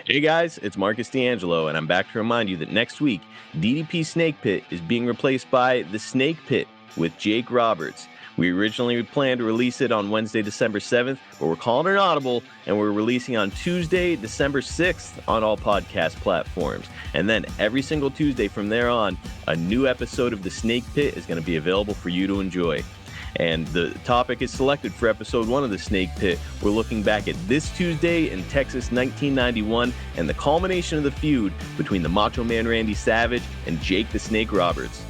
Hey guys, it's Marcus D'Angelo, and I'm back to remind you that next week, DDP Snake Pit is being replaced by The Snake Pit with Jake Roberts. We originally planned to release it on Wednesday, December 7th, but we're calling it audible, and we're releasing on Tuesday, December 6th on all podcast platforms. And then every single Tuesday from there on, a new episode of The Snake Pit is going to be available for you to enjoy. And the topic is selected for episode 1 of the Snake Pit. We're looking back at this Tuesday in Texas 1991 and the culmination of the feud between the Macho Man Randy Savage and Jake the Snake Roberts.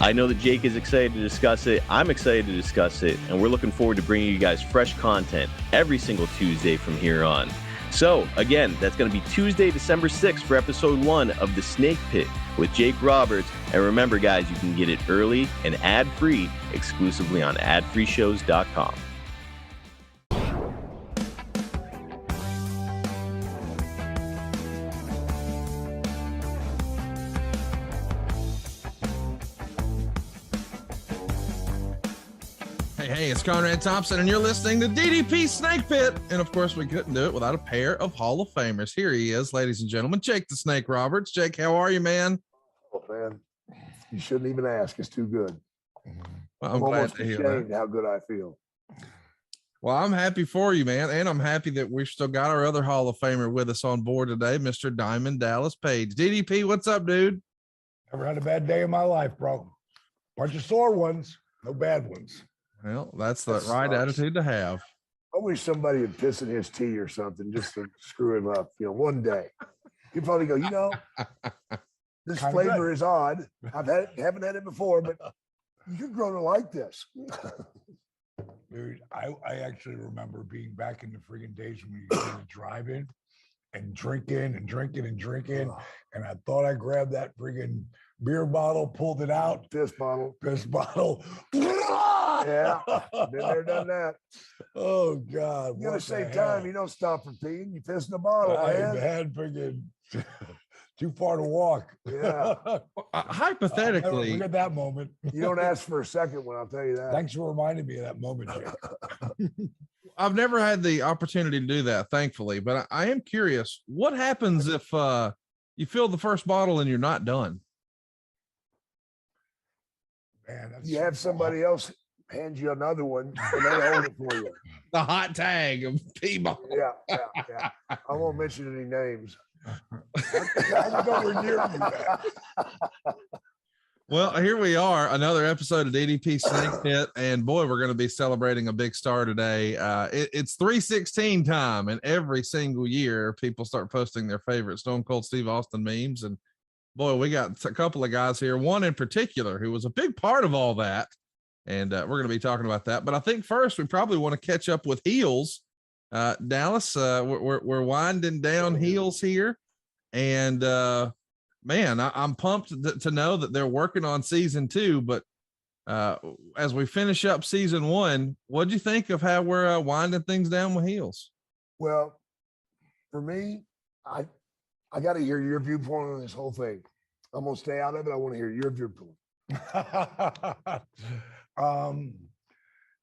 I know that Jake is excited to discuss it. I'm excited to discuss it. And we're looking forward to bringing you guys fresh content every single Tuesday from here on. So, again, that's going to be Tuesday, December 6th for episode 1 of The Snake Pit with Jake Roberts. And remember, guys, you can get it early and ad-free exclusively on adfreeshows.com. Hey, it's Conrad Thompson, and you're listening to DDP Snake Pit. And of course, we couldn't do it without a pair of Hall of Famers. Here he is, ladies and gentlemen, Jake the Snake Roberts. Jake, how are you, man? Oh, man, you shouldn't even ask. It's too good. Well, I'm glad almost to hear ashamed that. how good I feel. Well, I'm happy for you, man. And I'm happy that we've still got our other Hall of Famer with us on board today, Mr. Diamond Dallas Page. DDP, what's up, dude? Never had a bad day in my life, bro. Bunch of sore ones, no bad ones. Well, that's the That right sucks. attitude to have. I wish somebody would piss in his tea or something just to screw him up. One day. He'd probably go, this Kinda flavor good. is odd. Haven't had it before, but you could grow to like this. Dude, I actually remember being back in the friggin' days when you go to drive-in and drinking. And I thought I grabbed that friggin' beer bottle, pulled it out, Piss bottle. Yeah. Been there, done that. Oh God. You gotta what the save hell? time. You don't stop for peeing. You piss in the bottle, I man. had friggin' too far to walk. Yeah. Hypothetically, Look at that moment. You don't ask for a second one, I'll tell you that. Thanks for reminding me of that moment, Jake. I've never had the opportunity to do that, thankfully, but I am curious, what happens if you fill the first bottle and you're not done? Man, that's You have somebody else hand you another one and they hold it for you. The hot tag of P-ball. Yeah. I won't mention any names. I'm nowhere near you, man. Well, here we are, another episode of DDP Snake Pit, and boy, we're going to be celebrating a big star today. It's 316 time, and every single year, people start posting their favorite Stone Cold Steve Austin memes, and boy, we got a couple of guys here, one in particular who was a big part of all that, and we're going to be talking about that. But I think first, we probably want to catch up with heels. Dallas, we're winding down heels here, and man, I'm pumped to know that they're working on season 2. But as we finish up season 1, what do you think of how we're winding things down with heels? Well, for me, I got to hear your viewpoint on this whole thing. I'm gonna stay out of it. I want to hear your viewpoint.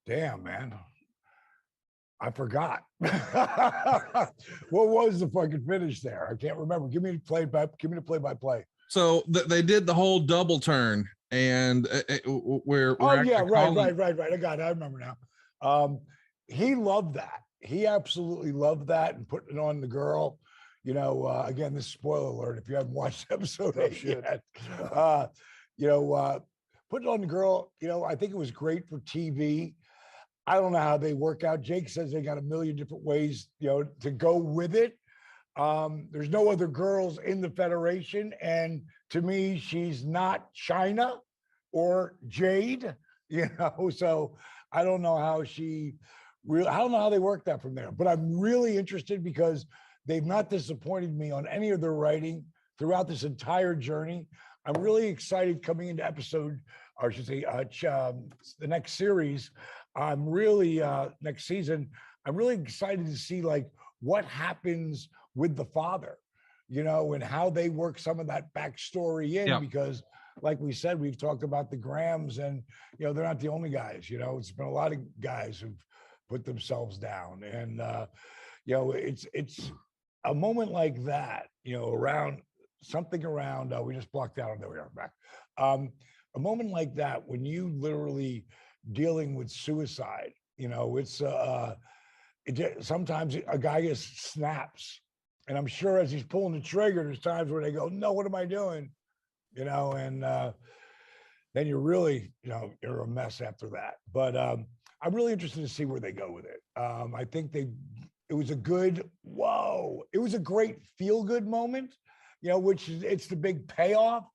Damn, man. I forgot. What was the fucking finish there? I can't remember. Give me the play-by-play. So they did the whole double turn, and we're Oh yeah, right. I got it. I remember now. He loved that. He absolutely loved that and putting it on the girl. Again, this is spoiler alert if you haven't watched episode 8 yet. Put it on the girl. I think it was great for TV. I don't know how they work out. Jake says they got a million different ways, to go with it. There's no other girls in the federation, and to me, she's not China or Jade. So I don't know how I don't know how they work that from there. But I'm really interested because they've not disappointed me on any of their writing throughout this entire journey. I'm really excited coming into episode, or I should say, the next series. I'm really next season. I'm really excited to see what happens with the father, and how they work some of that backstory in. Because, like we said, we've talked about the Grahams, and they're not the only guys. It's been a lot of guys who've put themselves down, and it's a moment like that, around something around, we just blocked out. There we are back. A moment like that, when you literally dealing with suicide, it's sometimes a guy just snaps. And I'm sure as he's pulling the trigger, there's times where they go, no, what am I doing? And then you're really, you're a mess after that. But I'm really interested to see where they go with it. I think it was a good, it was a great feel-good moment, which is, it's the big payoff.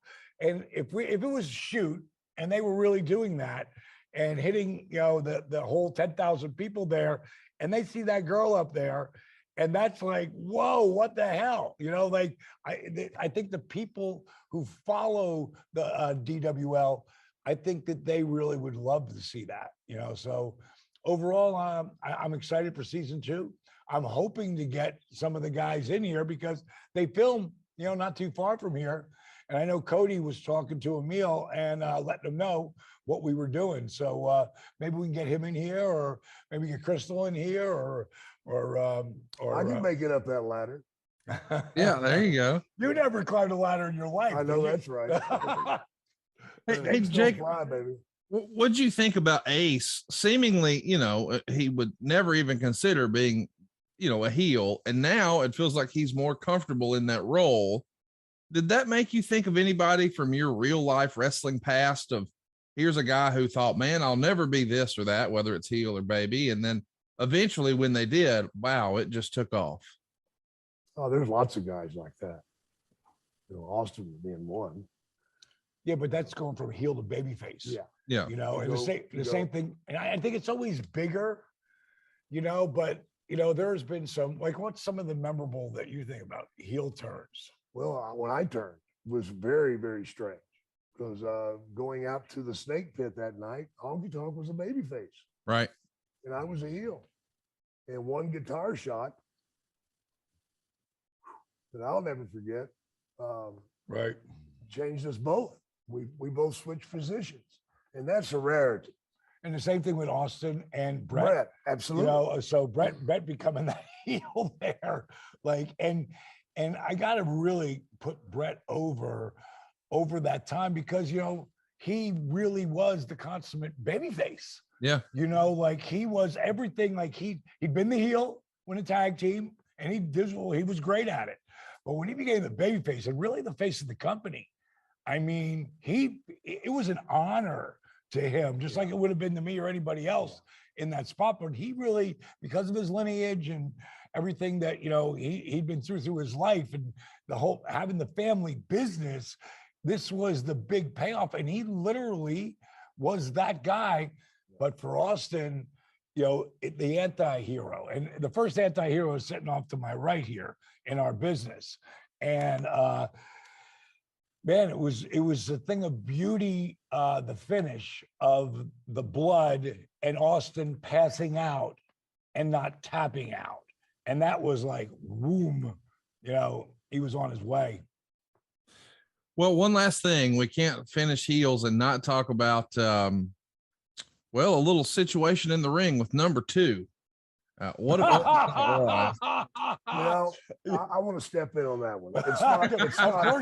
And if it was a shoot and they were really doing that and hitting, the whole 10,000 people there, and they see that girl up there, and that's like, whoa, what the hell? I think the people who follow the DWL, I think that they really would love to see that, So overall, I'm excited for season 2. I'm hoping to get some of the guys in here because they film, not too far from here. And I know Cody was talking to Emil and letting him know what we were doing. So maybe we can get him in here, or maybe get Crystal in here, or I can make it up that ladder. Yeah, there you go. You never climbed a ladder in your life. I know that's right. Hey, Jake, fly, baby. What'd you think about Ace? Seemingly, he would never even consider being, a heel, and now it feels like he's more comfortable in that role. Did that make you think of anybody from your real life wrestling past of, here's a guy who thought, man, I'll never be this or that, whether it's heel or baby, and then eventually when they did, wow, it just took off? Oh, there's lots of guys like that. Austin being one. Yeah, but that's going from heel to babyface. Yeah. And the same thing. And I think it's always bigger, but there's been some, like, what's some of the memorable that you think about heel turns? Well, when I turned, it was very, very strange because going out to the snake pit that night, Honky Tonk was a babyface. Right. And I was a heel. And one guitar shot that I'll never forget. Right. Changed us both. We both switched positions, and that's a rarity. And the same thing with Austin and Brett. Absolutely. So Brett becoming that heel there, and I got to really put Brett over that time because he really was the consummate babyface. Yeah. He was everything. Like he'd been the heel when a tag team, and he was great at it. But when he became the babyface and really the face of the company, I mean, it was an honor to him, just like it would have been to me or anybody else in that spot. But he really, because of his lineage and everything that, he'd been through his life and the whole having the family business, this was the big payoff. And he literally was that guy. But for Austin, the anti-hero, and the first anti-hero is sitting off to my right here in our business. And man, it was a thing of beauty, the finish of the blood and Austin passing out and not tapping out. And that was like, boom, he was on his way. Well, one last thing, we can't finish heels and not talk about, a little situation in the ring with number 2. What about I want to step in on that one. It's not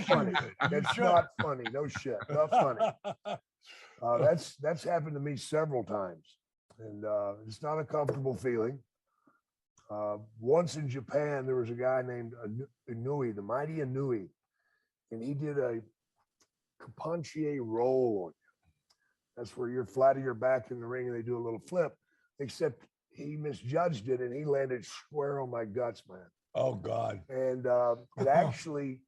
funny. It's not funny. No shit. Not funny. That's happened to me several times. And it's not a comfortable feeling. Once in Japan, there was a guy named Inui, the mighty Inui, and he did a Caponchier roll on you. That's where you're flat on your back in the ring and they do a little flip, except he misjudged it and he landed square on my guts, man. Oh, God. And it actually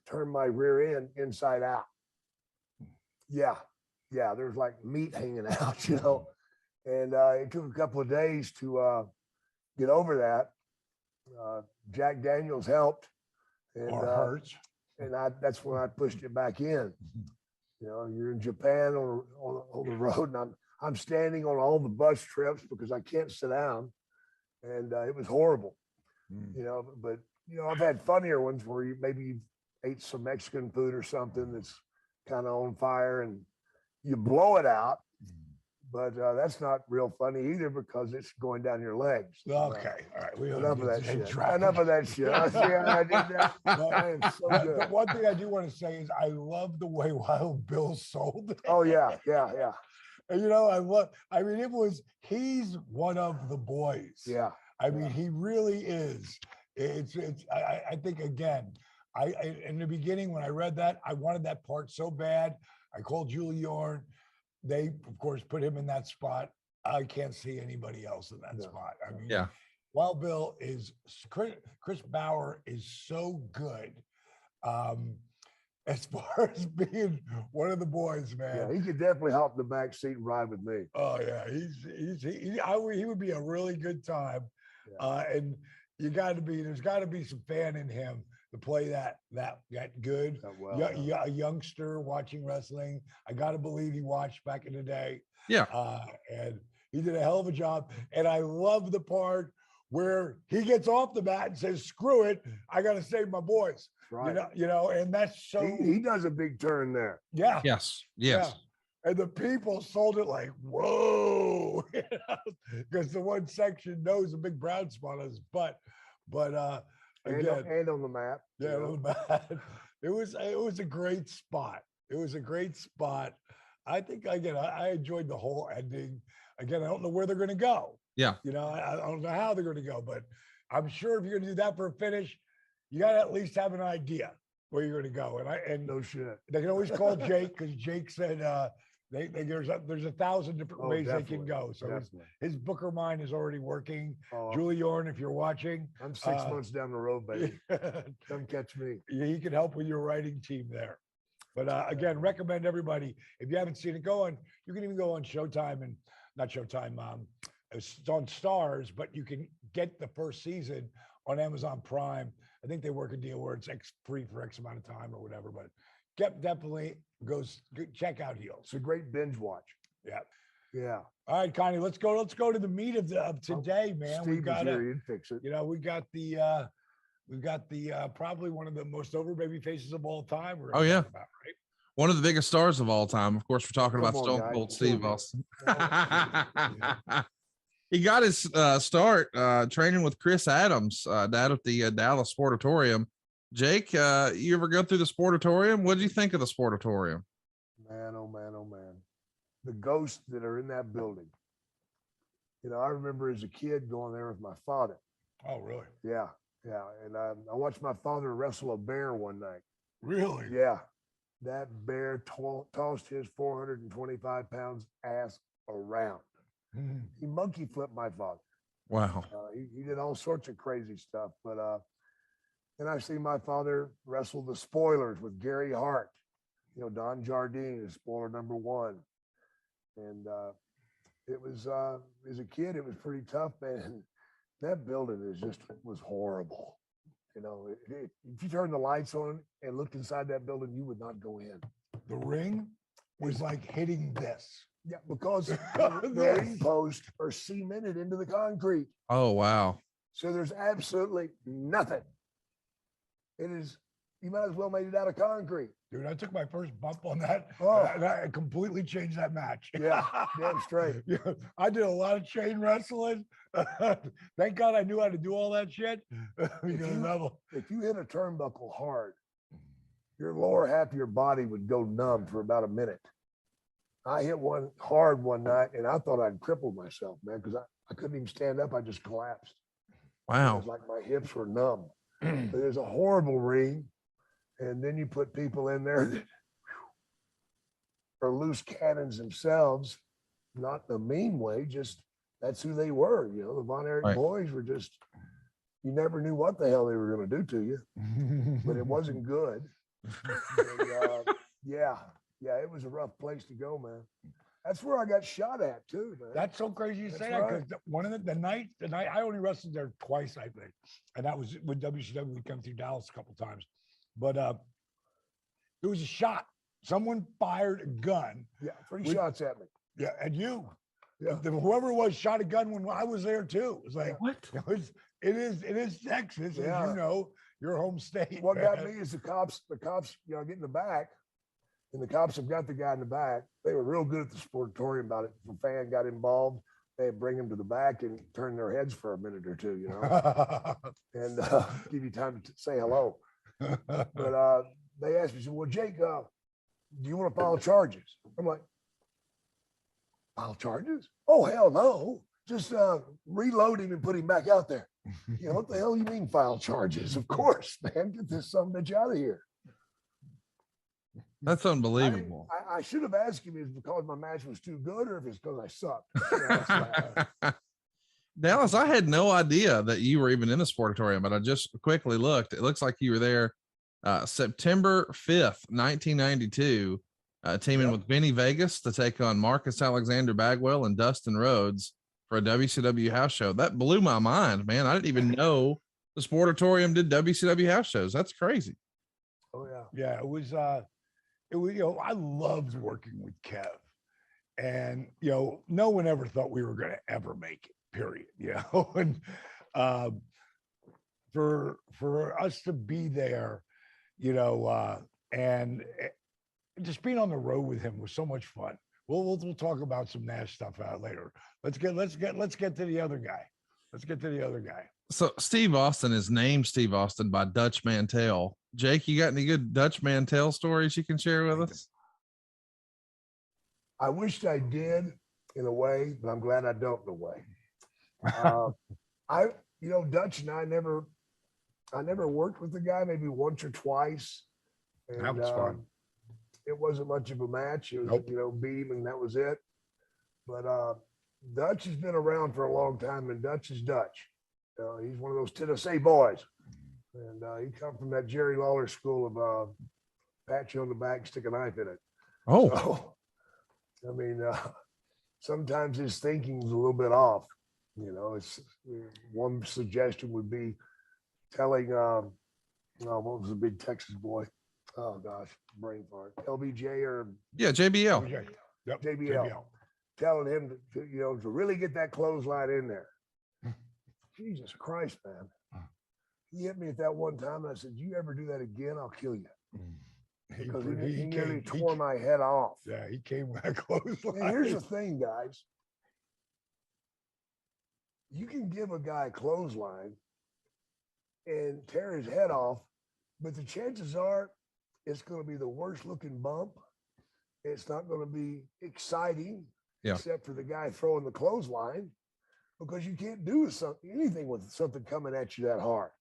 turned my rear end inside out. Yeah. There's like meat hanging out, and it took a couple of days to get over that. Jack Daniels helped. And, or hurts. And that's when I pushed it back in. You're in Japan on the road, and I'm standing on all the bus trips because I can't sit down, and it was horrible. But I've had funnier ones where you maybe ate some Mexican food or something that's kind of on fire, and you blow it out, But that's not real funny either because it's going down your legs. Okay, all right. We Enough of that shit. Drop Enough of that shit. I see how I did that. But- I am so But good. the one thing I do want to say is I love the way Wild Bill sold it. Oh yeah, yeah, yeah, And, he's one of the boys. yeah. I mean, he really is. I think again, in the beginning when I read that, I wanted that part so bad. I called Julie Yorn. They, of course, put him in that spot. I can't see anybody else in that spot. I mean, Yeah. Wild Bill is Chris Bauer is so good. As far as being one of the boys, man. Yeah, he could definitely hop in the back seat and ride with me. Oh yeah, he would be a really good time. Yeah. And there's got to be some fan in him to play that good. Well, A youngster watching wrestling. I got to believe he watched back in the day. Yeah. And he did a hell of a job. And I love the part where he gets off the mat and says, "Screw it, I got to save my boys." right. And that's so. He does a big turn there. Yeah. Yes. Yeah. And the people sold it like, whoa, because the one section knows a big brown spot on his butt. But again, And on the map. you yeah, know. it was a great spot. It was a great spot. I think again, I enjoyed the whole ending. Again, I don't know where they're going to go. Yeah. I don't know how they're going to go, but I'm sure if you're going to do that for a finish, you got to at least have an idea where you're going to go. And No shit. they can always call Jake because Jake said there's 1,000 different ways they can go. So his booker mind is already working. Julie Yorn, if you're watching, I'm 6 months down the road, baby. Come catch me. he can help with your writing team there. But again, recommend everybody, if you haven't seen it, you can even go on Showtime and not Showtime. It's on Stars, but you can get the first season on Amazon Prime. I think they work a deal where it's free for X amount of time or whatever, but definitely check out Heels. It's a great binge watch. Yeah. Yeah. All right, Connie, let's go to the meat of today, man. Steve We got is here. You'd fix it. we got the probably one of the most over baby faces of all time. Oh, yeah. About, right? One of the biggest stars of all time. Of course, we're talking Come about on, Stone guys. Cold Come Steve on. Austin. He got his start training with Chris Adams down at the Dallas Sportatorium. Jake, you ever go through the Sportatorium? What did you think of the Sportatorium? Man, oh man, oh man. The ghosts that are in that building. I remember as a kid going there with my father. Oh, really? Yeah. Yeah. And I watched my father wrestle a bear one night. Really? Yeah. That bear tossed his 425 pounds ass around. Mhm. He monkey flipped my father. Wow. He did all sorts of crazy stuff. But then I see my father wrestle the Spoilers with Gary Hart. Don Jardine is spoiler number one. And it was, as a kid, it was pretty tough, man. That building was horrible. If you turn the lights on and looked inside that building, you would not go in. The ring was like hitting this. Yeah, because the ring posts are cemented into the concrete. Oh, wow. So there's absolutely nothing. You might as well made it out of concrete. Dude, I took my first bump on that. Oh. And I completely changed that match. Yeah, damn straight. Yeah, I did a lot of chain wrestling. Thank God I knew how to do all that shit. If you hit a turnbuckle hard, your lower half of your body would go numb for about a minute. I hit one hard one night and I thought I'd crippled myself, man, because I couldn't even stand up. I just collapsed. It Wow. was like my hips were numb. But there's a horrible ring. And then you put people in there that are loose cannons themselves, not in a mean way, just that's who they were. The Von Erich Right. boys were just, you never knew what the hell they were going to do to you, but it wasn't good. And, yeah, it was a rough place to go, man. That's where I got shot at too, man. That's so crazy you say that because one of the night I only wrestled there twice, I think, and that was with WCW. We come through Dallas a couple times, but there was a shot. Someone fired a gun. Yeah, 3 shots at me. Yeah, and you, Yeah. whoever it was, shot a gun when I was there too. It was like What? it is Texas, Yeah. as your home state. What got man. me is the cops, get in the back And the cops have got the guy in the back. They were real good at the Sportatorium about it. If a fan got involved, they'd bring him to the back and turn their heads for a minute or two, and give you time to say hello. But they asked me, said, well, Jake, do you want to file charges? I'm like, file charges? Oh, hell no. Just reload him and put him back out there. What the hell you mean file charges? Of course, man. Get this son of a bitch out of here. That's unbelievable. I should have asked him if it's because my match was too good or if it's because I sucked. Dallas, I had no idea that you were even in the Sportatorium, but I just quickly looked. It looks like you were there September 5th, 1992, teaming with Vinny Vegas to take on Marcus Alexander Bagwell and Dustin Rhodes for a WCW house show. That blew my mind, man. I didn't even know the Sportatorium did WCW house shows. That's crazy. Oh, yeah. Yeah, it was, I loved working with Kev. And, no one ever thought we were going to ever make it, period. And for us to be there, and just being on the road with him was so much fun. We'll talk about some Nash stuff out later. Let's get to the other guy. So Steve Austin is named Steve Austin by Dutch Mantell. Jake, you got any good Dutch Mantell stories you can share with us? I wished I did in a way, but I'm glad I don't in a way. Dutch and I never worked with the guy, maybe once or twice. And, that was fun. It wasn't much of a match. It was, beat him and that was it. But Dutch has been around for a long time, and Dutch is Dutch. He's one of those Tennessee boys. And he come from that Jerry Lawler school of pat you on the back, stick a knife in it. Oh. So, sometimes his thinking is a little bit off. It's one suggestion would be telling, what was the big Texas boy? Oh gosh, brain fart. LBJ or JBL. Yep, JBL. Telling him to really get that clothesline in there. Jesus Christ, man. He hit me at that one time, and I said, you ever do that again, I'll kill you. Because he nearly tore my head off. Yeah, he came that close. And here's the thing, guys. You can give a guy a clothesline and tear his head off, but the chances are it's going to be the worst looking bump. It's not going to be exciting, except for the guy throwing the clothesline, because you can't do anything with something coming at you that hard.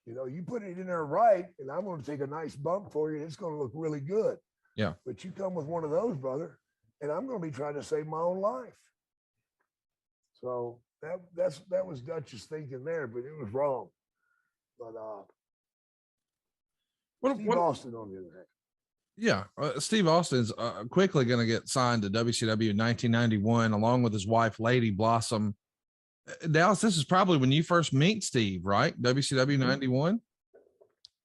You put it in there right, and I'm going to take a nice bump for you, and it's going to look really good. Yeah. But you come with one of those, brother, and I'm going to be trying to save my own life. So that was Dutch's thinking there, but it was wrong. But Steve Austin on the other hand. Yeah, Steve Austin's quickly going to get signed to WCW in 1991, along with his wife, Lady Blossom. Dallas, this is probably when you first meet Steve, right? WCW 91.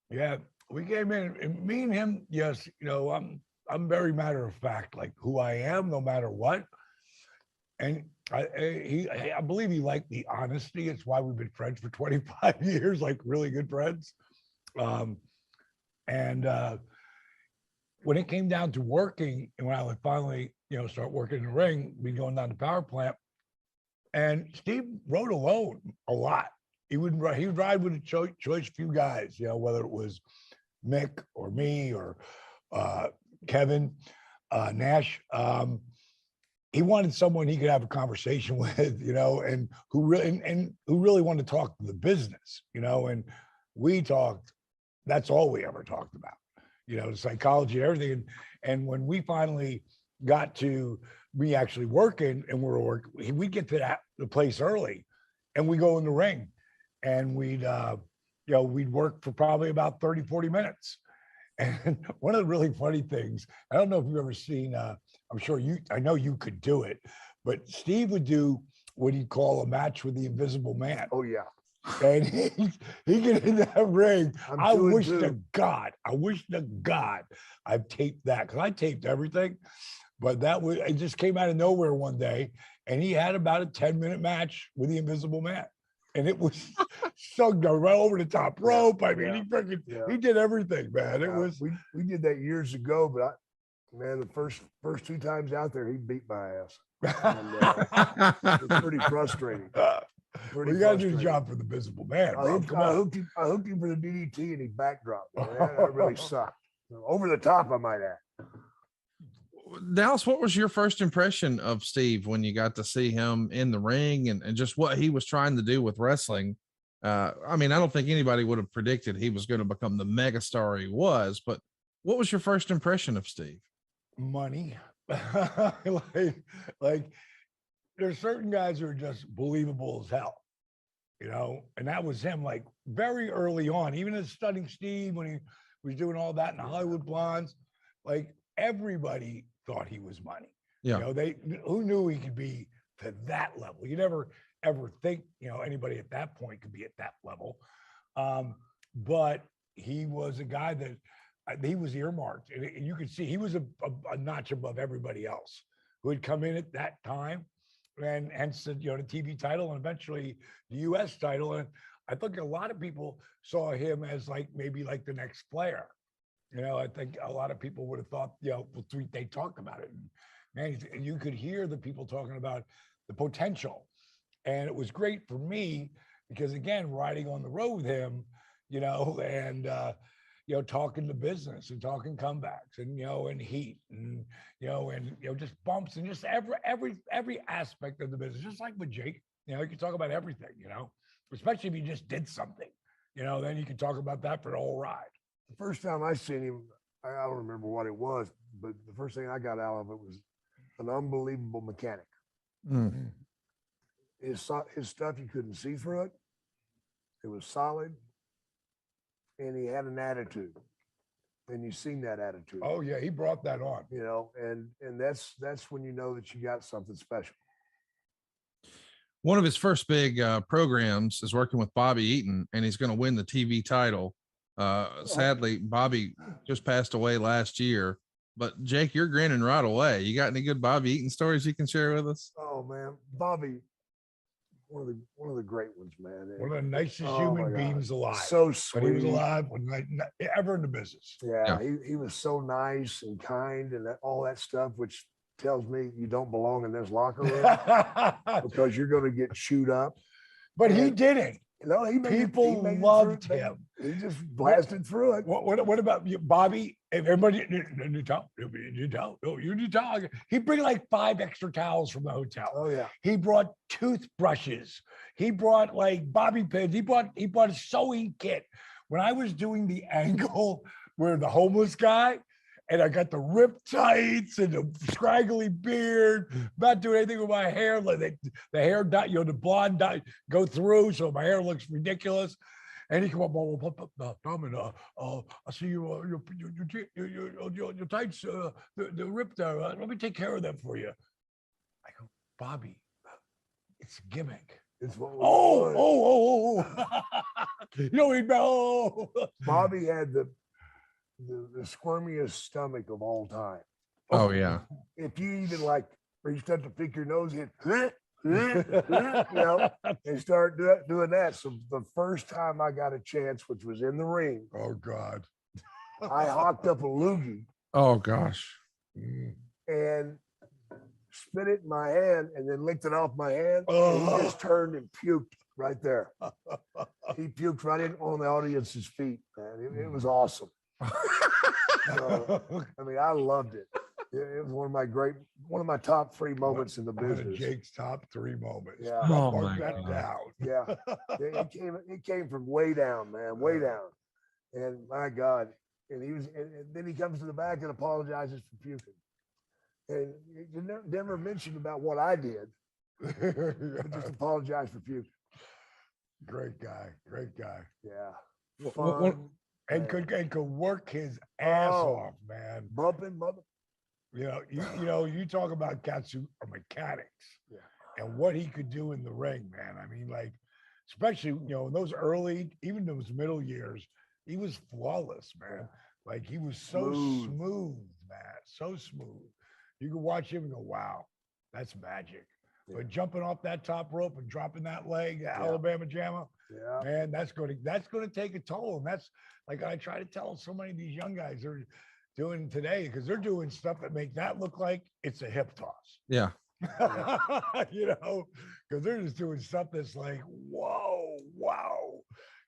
Yeah, we came in, and me and him. Yes, I'm very matter of fact, like who I am, no matter what. And I believe he liked the honesty. It's why we've been friends for 25 years, like really good friends. When it came down to working, and when I would finally, start working in the ring, be going down to power plant, and Steve rode alone a lot. He would ride with a choice few guys, whether it was Mick or me or Kevin Nash. He wanted someone he could have a conversation with, and who really wanted to talk to the business, and we talked. That's all we ever talked about, the psychology and everything. And when we finally got to me actually working, and we'd get to the place early, and we go in the ring, and we'd work for probably about 30, 40 minutes. And one of the really funny things, I don't know if you've ever seen, I know you could do it, but Steve would do what he'd call a match with the Invisible Man. Oh yeah. And he get in that ring. I wish to God I've taped that, because I taped everything. But it just came out of nowhere one day, and he had about a 10-minute match with the Invisible Man. and it was so right over the top rope. I mean, he did everything, man. It was we did that years ago, but man, the first 2 times out there, he beat my ass. And, it's pretty frustrating. You got to do the job for the visible man. I hooked him for the DDT and he backdropped. That really sucked. Over the top, I might add. Dallas, what was your first impression of Steve when you got to see him in the ring and just what he was trying to do with wrestling? I mean, I don't think anybody would have predicted he was going to become the megastar he was, but what was your first impression of Steve? Money. like there's certain guys who are just believable as hell, and that was him, like very early on, even as Stunning Steve, when he was doing all that in the Hollywood Blondes, like everybody thought he was money. Who knew he could be to that level? You never ever think, anybody at that point could be at that level. But he was a guy that he was earmarked, and you could see he was a notch above everybody else who had come in at that time, and hence the TV title and eventually the US title. And I think a lot of people saw him as maybe the next Flair. I think a lot of people would have thought, they talked about it. And man, you could hear the people talking about the potential. And it was great for me because, again, riding on the road with him, and, talking to business and talking comebacks and, and heat and, just bumps and just every aspect of the business, just like with Jake, you can talk about everything, especially if you just did something, then you can talk about that for the whole ride. The first time I seen him, I don't remember what it was, but the first thing I got out of it was an unbelievable mechanic. Mm-hmm. His stuff, you couldn't see through it. It was solid. And he had an attitude. And you seen that attitude. Oh, yeah, he brought that on. And that's when you know that you got something special. One of his first big programs is working with Bobby Eaton, and he's going to win the TV title. Sadly, Bobby just passed away last year, but Jake, you're grinning right away. You got any good Bobby Eaton stories you can share with us? Oh man, Bobby, one of the great ones, man. One of the nicest human beings alive. So sweet. When he was alive, ever in the business. Yeah. He was so nice and kind and all that stuff, which tells me you don't belong in this locker room because you're going to get chewed up. But he didn't. People loved him. He just blasted through it. What about you, Bobby? If everybody, he'd bring 5 extra towels from the hotel. Oh yeah. He brought toothbrushes. He brought bobby pins. He brought a sewing kit. When I was doing the angle where the homeless guy, and I got the rip tights and the scraggly beard, not doing anything with my hair. The hair dye, the blonde dye go through, so my hair looks ridiculous. And he come up, Tom, I see your tights, the rip there. Let me take care of that for you. I go, Bobby, it's a gimmick. It's what Bobby had the squirmiest stomach of all time. Oh yeah. If you even or you start to pick your nose in, and start doing that. So the first time I got a chance, which was in the ring, oh God, I hawked up a loogie. Oh gosh. And spit it in my hand and then licked it off my hand. And he just turned and puked right there. He puked right in on the audience's feet, man. It was awesome. I loved it. It was one of my top 3 moments in the business. Jake's top 3 moments. Yeah. Mark that down. Yeah. It came from way down, man, way down. And my God. And then he comes to the back and apologizes for puking. And you never mentioned about what I did. Just apologize for puking. Great guy. Yeah. Fun. And could work his ass off, man. Bumping. You talk about cats who are mechanics, and what he could do in the ring, man. I mean, especially in those early, even those middle years, he was flawless, man. He was so smooth, man, so smooth. You could watch him and go, "Wow, that's magic." but jumping off that top rope and dropping that leg, Alabama Jammer, man, that's going to take a toll. And that's like I try to tell so many of these young guys are doing today, because they're doing stuff that make that look like it's a hip toss. Yeah. You know, because they're just doing stuff that's like, whoa, wow.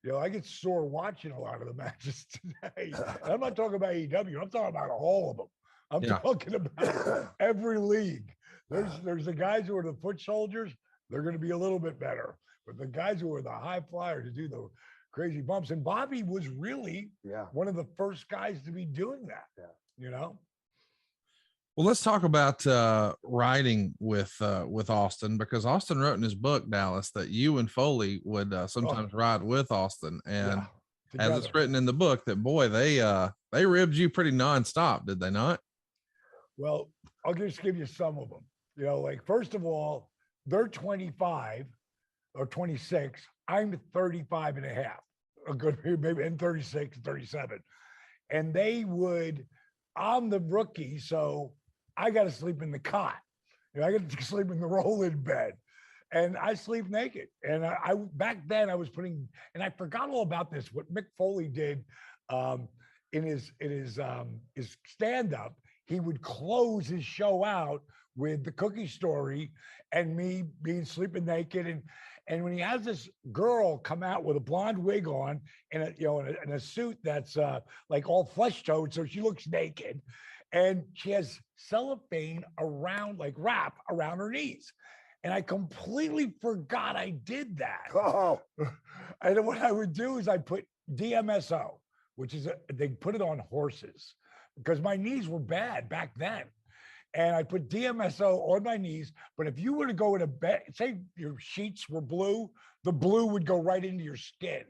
You know, I get sore watching a lot of the matches today. And I'm not talking about AEW. I'm talking about all of them. I'm talking about every league. There's the guys who are the foot soldiers. They're going to be a little bit better. But the guys who are the high flyers to do the crazy bumps. And Bobby was really one of the first guys to be doing that. You know? Well, let's talk about riding with Austin, because Austin wrote in his book, Dallas, that you and Foley would sometimes ride with Austin, and as it's written in the book, that boy, they ribbed you pretty nonstop, did they not? Well, I'll just give you some of them. You know, like first of all, they're 25 or 26. I'm 35 and a half, a good maybe in 36, 37, and they would. I'm the rookie, so I got to sleep in the cot. You know, I got to sleep in the roll-in bed, and I sleep naked. And I back then I was putting, and I forgot all about this. What Mick Foley did in his stand-up, he would close his show out with the Cookie Story and me being sleeping naked. And when he has this girl come out with a blonde wig on and in a suit that's like all flesh toned, so she looks naked. And she has cellophane around, like wrap around her knees. And I completely forgot I did that. Oh. And what I would do is I put DMSO, which is, they put it on horses because my knees were bad back then. And I put DMSO on my knees. But if you were to go in a bed, say your sheets were blue, the blue would go right into your skin.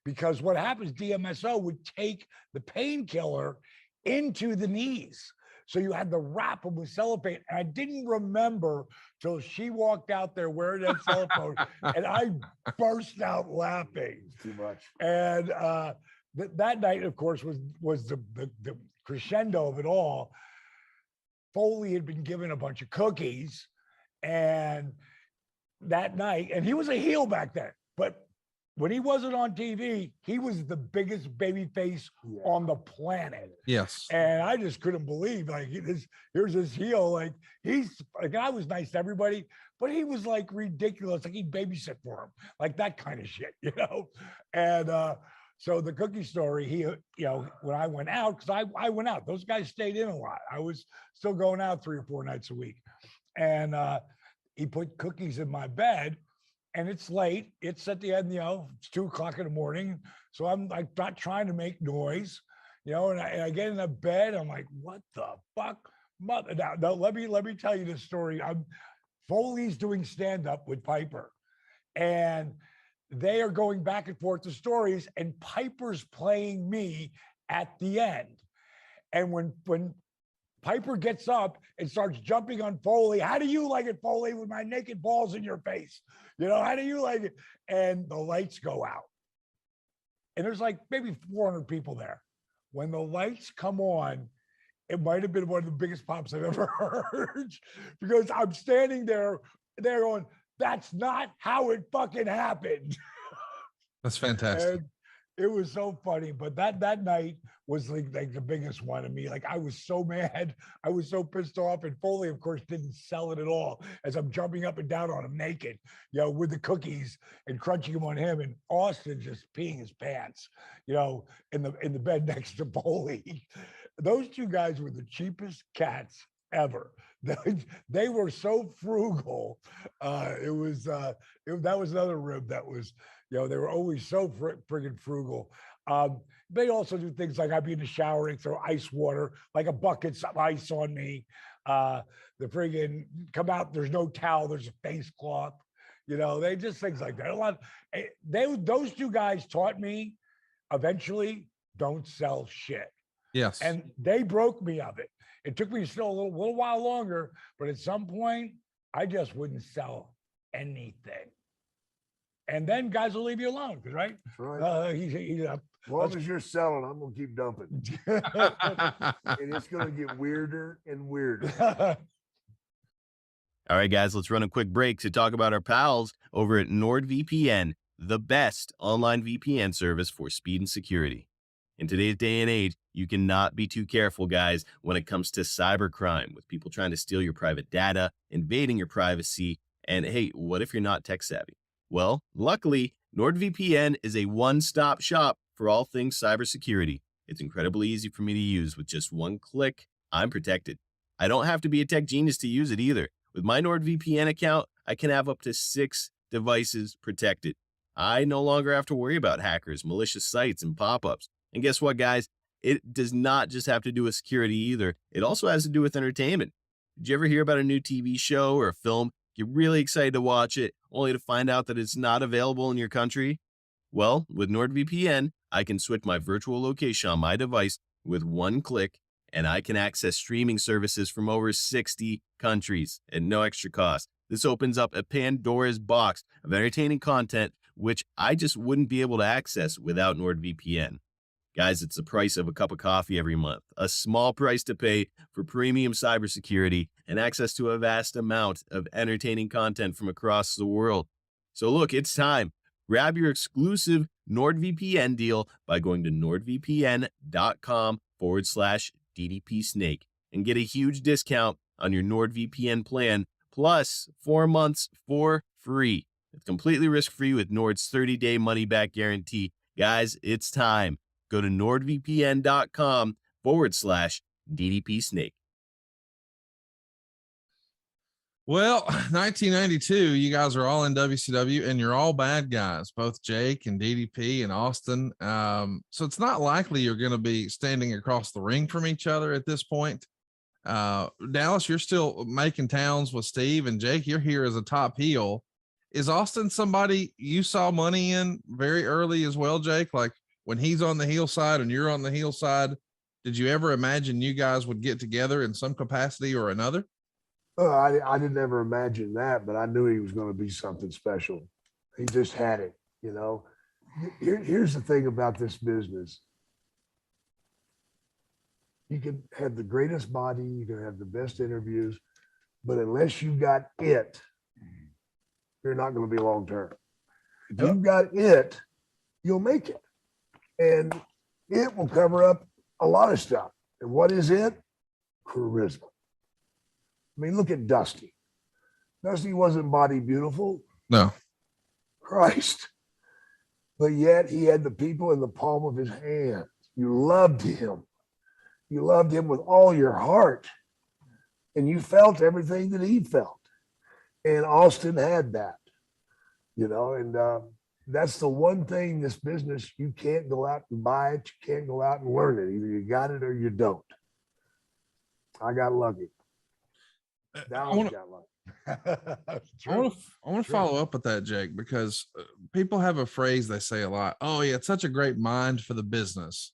Because what happens, DMSO would take the painkiller into the knees. So you had the wrap them with cellophane. And I didn't remember till she walked out there wearing that cellophane. And I burst out laughing. Too much. And that night, of course, was the crescendo of it all. Foley had been given a bunch of cookies. And that night, and he was a heel back then, but when he wasn't on TV, he was the biggest baby face on the planet. Yes. And I just couldn't believe, like, here's this heel, like, he's like, I was nice to everybody, but he was like ridiculous, like he'd babysit for him, like that kind of shit, you know? And so the Cookie Story, he, you know, when I went out, because I went out, those guys stayed in a lot. I was still going out 3 or 4 nights a week. And he put cookies in my bed. And it's late. It's at the end, you know, it's 2 o'clock in the morning. So I'm like not trying to make noise, you know, and I get in the bed. I'm like, what the fuck? Mother. Now let me tell you this story. Foley's doing stand-up with Piper. And they are going back and forth to stories, and Piper's playing me at the end. And when Piper gets up and starts jumping on Foley, how do you like it, Foley, with my naked balls in your face? You know, how do you like it? And the lights go out. And there's like maybe 400 people there. When the lights come on, it might have been one of the biggest pops I've ever heard, because I'm standing there going, that's not how it fucking happened. That's fantastic. And it was so funny, but that night was like the biggest one of me. Like, I was so mad. I was so pissed off. And Foley, of course, didn't sell it at all, as I'm jumping up and down on him naked, you know, with the cookies and crunching them on him, and Austin just peeing his pants, you know, in the bed next to Foley. Those 2 guys were the cheapest cats ever. They were so frugal. That was another rib that was, you know, they were always so friggin' frugal. They also do things like I'd be in the shower and throw ice water, like a bucket's of ice on me. The friggin' come out, there's no towel, there's a face cloth. You know, they just things like that. Those 2 guys taught me eventually, don't sell shit. Yes. And they broke me of it. It took me still a little while longer, but at some point, I just wouldn't sell anything. And then guys will leave you alone, right? That's right. He's as long as you're selling, I'm gonna keep dumping. And it's gonna get weirder and weirder. All right, guys, let's run a quick break to talk about our pals over at NordVPN, the best online VPN service for speed and security. In today's day and age, you cannot be too careful, guys, when it comes to cybercrime, with people trying to steal your private data, invading your privacy, and hey, what if you're not tech savvy? Well, luckily, NordVPN is a one-stop shop for all things cybersecurity. It's incredibly easy for me to use. With just one click, I'm protected. I don't have to be a tech genius to use it either. With my NordVPN account, I can have up to 6 devices protected. I no longer have to worry about hackers, malicious sites, and pop-ups. And guess what, guys? It does not just have to do with security either. It also has to do with entertainment. Did you ever hear about a new TV show or a film? You're really excited to watch it, only to find out that it's not available in your country? Well, with NordVPN, I can switch my virtual location on my device with one click, and I can access streaming services from over 60 countries at no extra cost. This opens up a Pandora's box of entertaining content, which I just wouldn't be able to access without NordVPN. Guys, it's the price of a cup of coffee every month, a small price to pay for premium cybersecurity and access to a vast amount of entertaining content from across the world. So look, it's time. Grab your exclusive NordVPN deal by going to nordvpn.com/DDP Snake and get a huge discount on your NordVPN plan, plus 4 months for free. It's completely risk-free with Nord's 30-day money-back guarantee. Guys, it's time. Go to nordvpn.com/DDP Snake. Well, 1992, you guys are all in WCW and you're all bad guys, both Jake and DDP and Austin. So it's not likely you're going to be standing across the ring from each other at this point. Dallas, you're still making towns with Steve, and Jake, you're here as a top heel. Is Austin somebody you saw money in very early as well, Jake? Like when he's on the heel side and you're on the heel side, did you ever imagine you guys would get together in some capacity or another? I didn't ever imagine that, but I knew he was going to be something special. He just had it, you know. Here's the thing about this business. You can have the greatest body, you can have the best interviews, but unless you got it, you're not going to be long term. If you've got it, you'll make it. And it will cover up a lot of stuff. And what is it? Charisma. I mean, look at Dusty. Dusty wasn't body beautiful. No. Christ. But yet he had the people in the palm of his hand. You loved him. You loved him with all your heart. And you felt everything that he felt. And Austin had that, you know, and that's the one thing in this business, you can't go out and buy it. You can't go out and learn it. Either you got it or you don't. I got lucky. I want to follow up with that, Jake, because people have a phrase they say a lot. Oh, yeah, it's such a great mind for the business.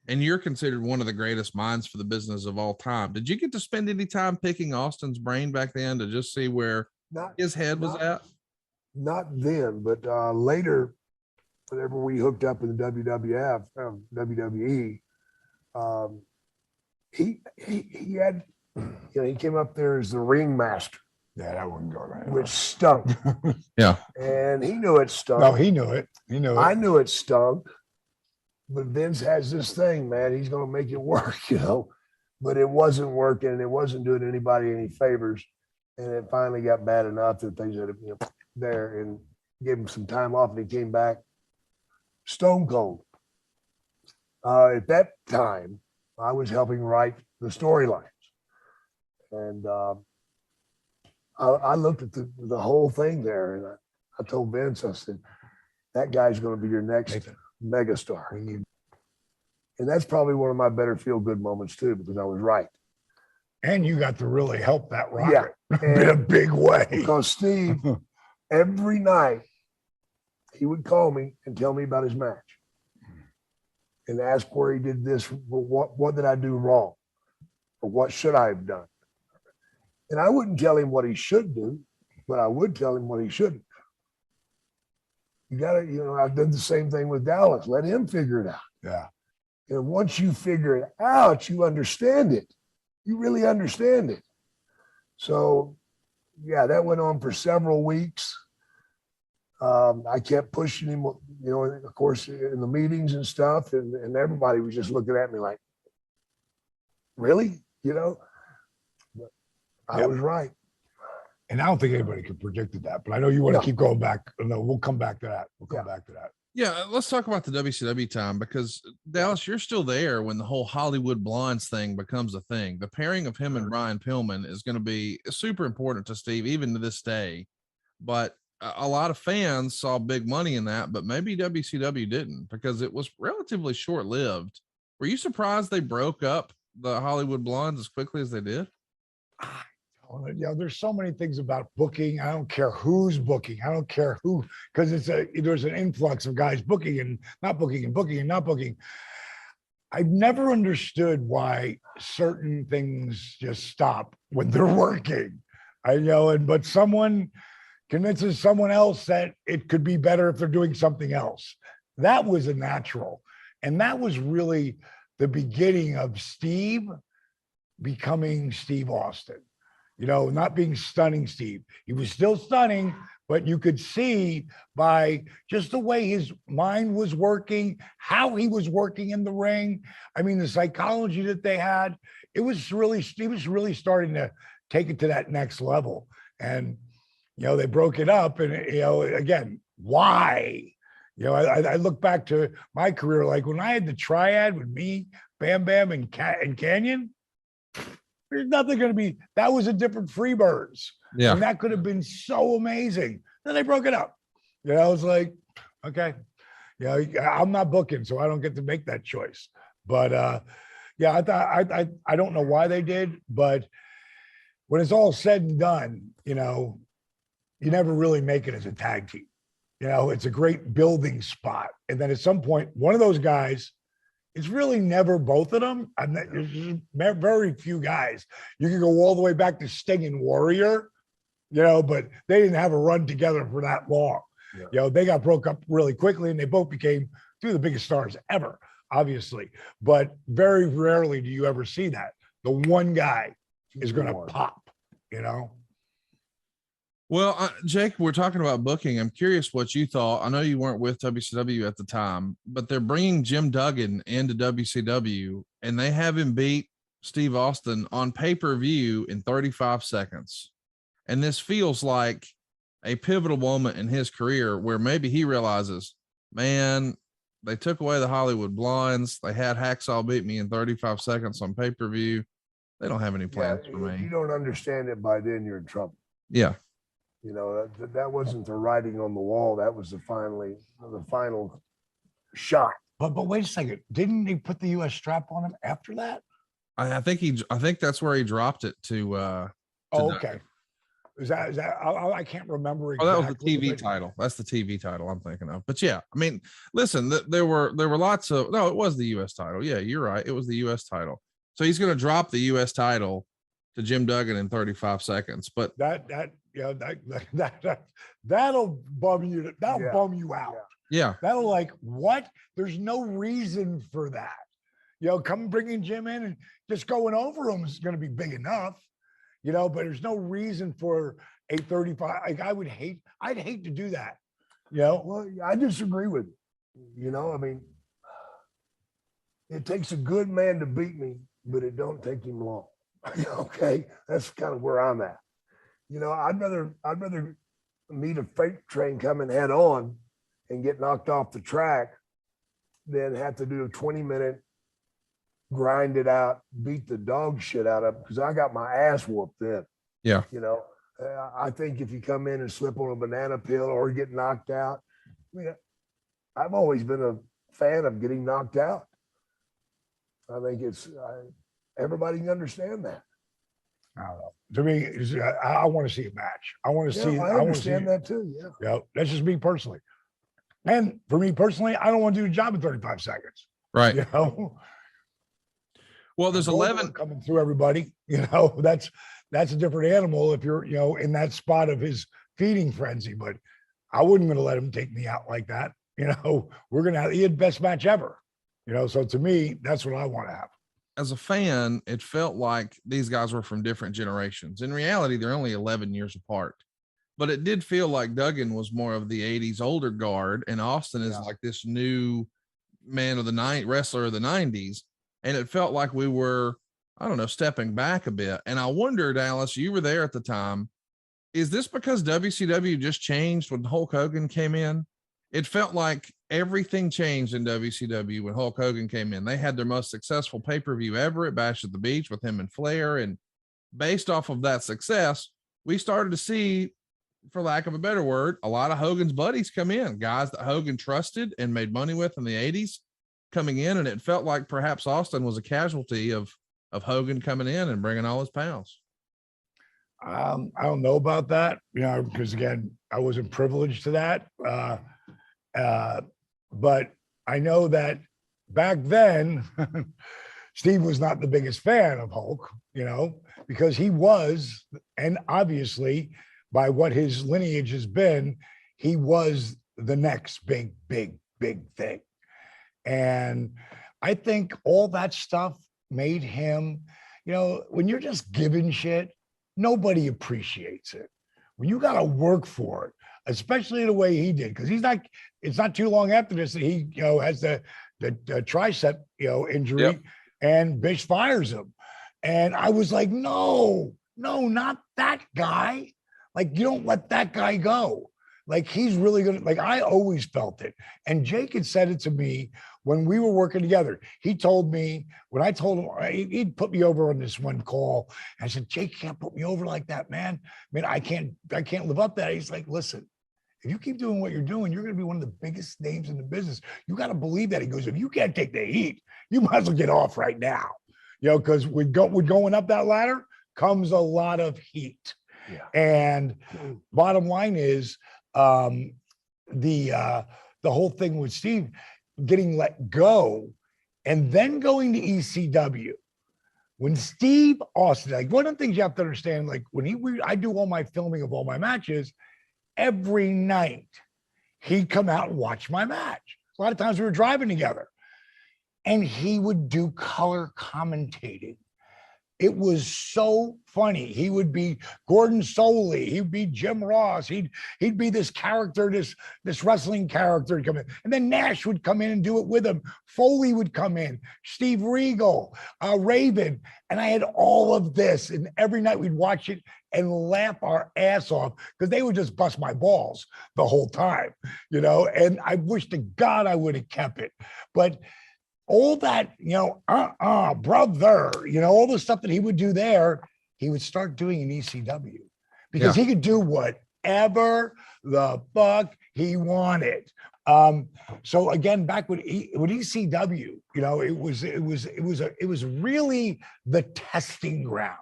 And you're considered one of the greatest minds for the business of all time. Did you get to spend any time picking Austin's brain back then to just see where his head was at? Not then, but later, whenever we hooked up in the WWE, he had, you know, he came up there as the ringmaster. Yeah, that wouldn't go right. Which stunk. Yeah. And he knew it stunk. No, he knew it. He knew it. I knew it stunk. But Vince has this thing, man. He's going to make it work, you know. But it wasn't working, and it wasn't doing anybody any favors. And it finally got bad enough that they said, you know, there, and gave him some time off, and he came back stone cold. At that time, I was helping write the storylines. And I looked at the whole thing there, and I told Vince, I said, that guy's going to be your next megastar. And that's probably one of my better feel-good moments too, because I was right. And you got to really help that rocket in a big way. Because Steve, every night, he would call me and tell me about his match and ask where he did this, what did I do wrong, or what should I have done. And I wouldn't tell him what he should do, but I would tell him what he shouldn't. You got to, you know, I've done the same thing with Dallas. Let him figure it out. Yeah. And once you figure it out, you understand it. You really understand it. So yeah, that went on for several weeks. I kept pushing him, of course, in the meetings and stuff, and everybody was just looking at me like, really? But I was right. And I don't think anybody could predicted that, but I know you want to keep going back. No, we'll come back to that. Yeah, let's talk about the WCW time, because Dallas, you're still there when the whole Hollywood Blondes thing becomes a thing. The pairing of him and Brian Pillman is going to be super important to Steve, even to this day. But a lot of fans saw big money in that, but maybe WCW didn't, because it was relatively short-lived. Were you surprised they broke up the Hollywood Blondes as quickly as they did? There's so many things about booking. I don't care who's booking. I don't care who, because there's an influx of guys booking and not booking and booking and not booking. I've never understood why certain things just stop when they're working. But someone convinces someone else that it could be better if they're doing something else. That was a natural. And that was really the beginning of Steve becoming Steve Austin. Not being stunning Steve. He was still stunning, but you could see by just the way his mind was working, how he was working in the ring. I mean, the psychology that they had, he was really starting to take it to that next level. And, they broke it up, and, again, why? I look back to my career, like when I had the triad with me, Bam Bam, and Canyon. There's nothing going to be, that was a different Freebirds. Yeah. And that could have been so amazing. Then they broke it up. I was like, okay, I'm not booking, so I don't get to make that choice. But I don't know why they did, but when it's all said and done, you never really make it as a tag team. It's a great building spot. And then at some point, one of those guys, it's really never both of them. There's very few guys. You can go all the way back to Sting and Warrior, but they didn't have a run together for that long. Yeah. They got broke up really quickly, and they both became two of the biggest stars ever, obviously. But very rarely do you ever see that. The one guy is going to pop, Well, Jake, we're talking about booking. I'm curious what you thought. I know you weren't with WCW at the time, but they're bringing Jim Duggan into WCW, and they have him beat Steve Austin on pay-per-view in 35 seconds. And this feels like a pivotal moment in his career where maybe he realizes, man, they took away the Hollywood Blondes. They had Hacksaw beat me in 35 seconds on pay-per-view. They don't have any plans for me. If you don't understand it by then, you're in trouble. Yeah. That wasn't the writing on the wall. That was the final shot. But wait a second. Didn't he put the US strap on him after that? I think that's where he dropped it to okay. Is that I can't remember exactly. Oh, that was the TV title. That's the TV title I'm thinking of. But yeah, I mean, listen, there were lots of, no, it was the US title. Yeah, you're right. It was the US title. So he's going to drop the US title to Jim Duggan in 35 seconds. But that'll bum you. Bum you out. Yeah. That'll like, what? There's no reason for that. Come bringing Jim in and just going over him is going to be big enough. But there's no reason for a 35. Like I'd hate to do that. Well, I disagree with you. I mean, it takes a good man to beat me, but it don't take him long. Okay, that's kind of where I'm at. I'd rather meet a freight train coming head on and get knocked off the track than have to do a 20-minute grind it out, beat the dog shit out of it, because I got my ass whooped then. Yeah. I think if you come in and slip on a banana peel or get knocked out, I've always been a fan of getting knocked out. I think everybody can understand that. I don't know. To me, I want to see a match. I want to see. I understand that too. Yeah. That's just me personally. And for me personally, I don't want to do the job in 35 seconds. Right. Well, there's 11 coming through everybody. That's a different animal if you're, in that spot of his feeding frenzy. But I wouldn't going to let him take me out like that. We're going to have the best match ever. So to me, that's what I want to have. as a fan, it felt like these guys were from different generations. In reality, they're only 11 years apart. But it did feel like Duggan was more of the 80s older guard, and Austin is like this new man of the night wrestler of the 90s. And it felt like we were, I don't know, stepping back a bit. And I wondered, Alice, you were there at the time. Is this because WCW just changed when Hulk Hogan came in? It felt like everything changed in WCW when Hulk Hogan came in. They had their most successful pay-per-view ever at Bash at the Beach with him and Flair. And based off of that success, we started to see, for lack of a better word, a lot of Hogan's buddies come in, guys that Hogan trusted and made money with in the 80s coming in. And it felt like perhaps Austin was a casualty of Hogan coming in and bringing all his pals. I don't know about that, because again, I wasn't privileged to that. But I know that back then, Steve was not the biggest fan of Hulk, because he was, and obviously by what his lineage has been, he was the next big thing. And I think all that stuff made him, when you're just given shit, nobody appreciates it. When you got to work for it, especially the way he did, because it's not too long after this that he, has the tricep, injury, and Bish fires him. And I was like, no, not that guy. Like, you don't let that guy go. Like, he's really good. Like, I always felt it. And Jake had said it to me when we were working together. He told me, when I told him, he'd put me over on this one call. I said, Jake, can't put me over like that, man. I can't live up to that. He's like, listen, if you keep doing what you're doing, you're going to be one of the biggest names in the business. You got to believe that. He goes, if you can't take the heat, you might as well get off right now. Because with going up that ladder comes a lot of heat. Yeah. And bottom line is, the whole thing with Steve getting let go and then going to ECW. When Steve Austin, like, one of the things you have to understand, like when I do all my filming of all my matches, every night he'd come out and watch my match. A lot of times we were driving together and he would do color commentating. It was so funny. He would be Gordon Soley. He'd be Jim Ross. He'd be this character, this wrestling character come in. And then Nash would come in and do it with him. Foley would come in. Steve Regal, Raven. And I had all of this. And every night we'd watch it and laugh our ass off because they would just bust my balls the whole time, And I wish to God I would have kept it. But all that, brother, all the stuff that he would do there, he would start doing in ECW because he could do whatever the fuck he wanted. So again, back with ECW, it was really the testing ground.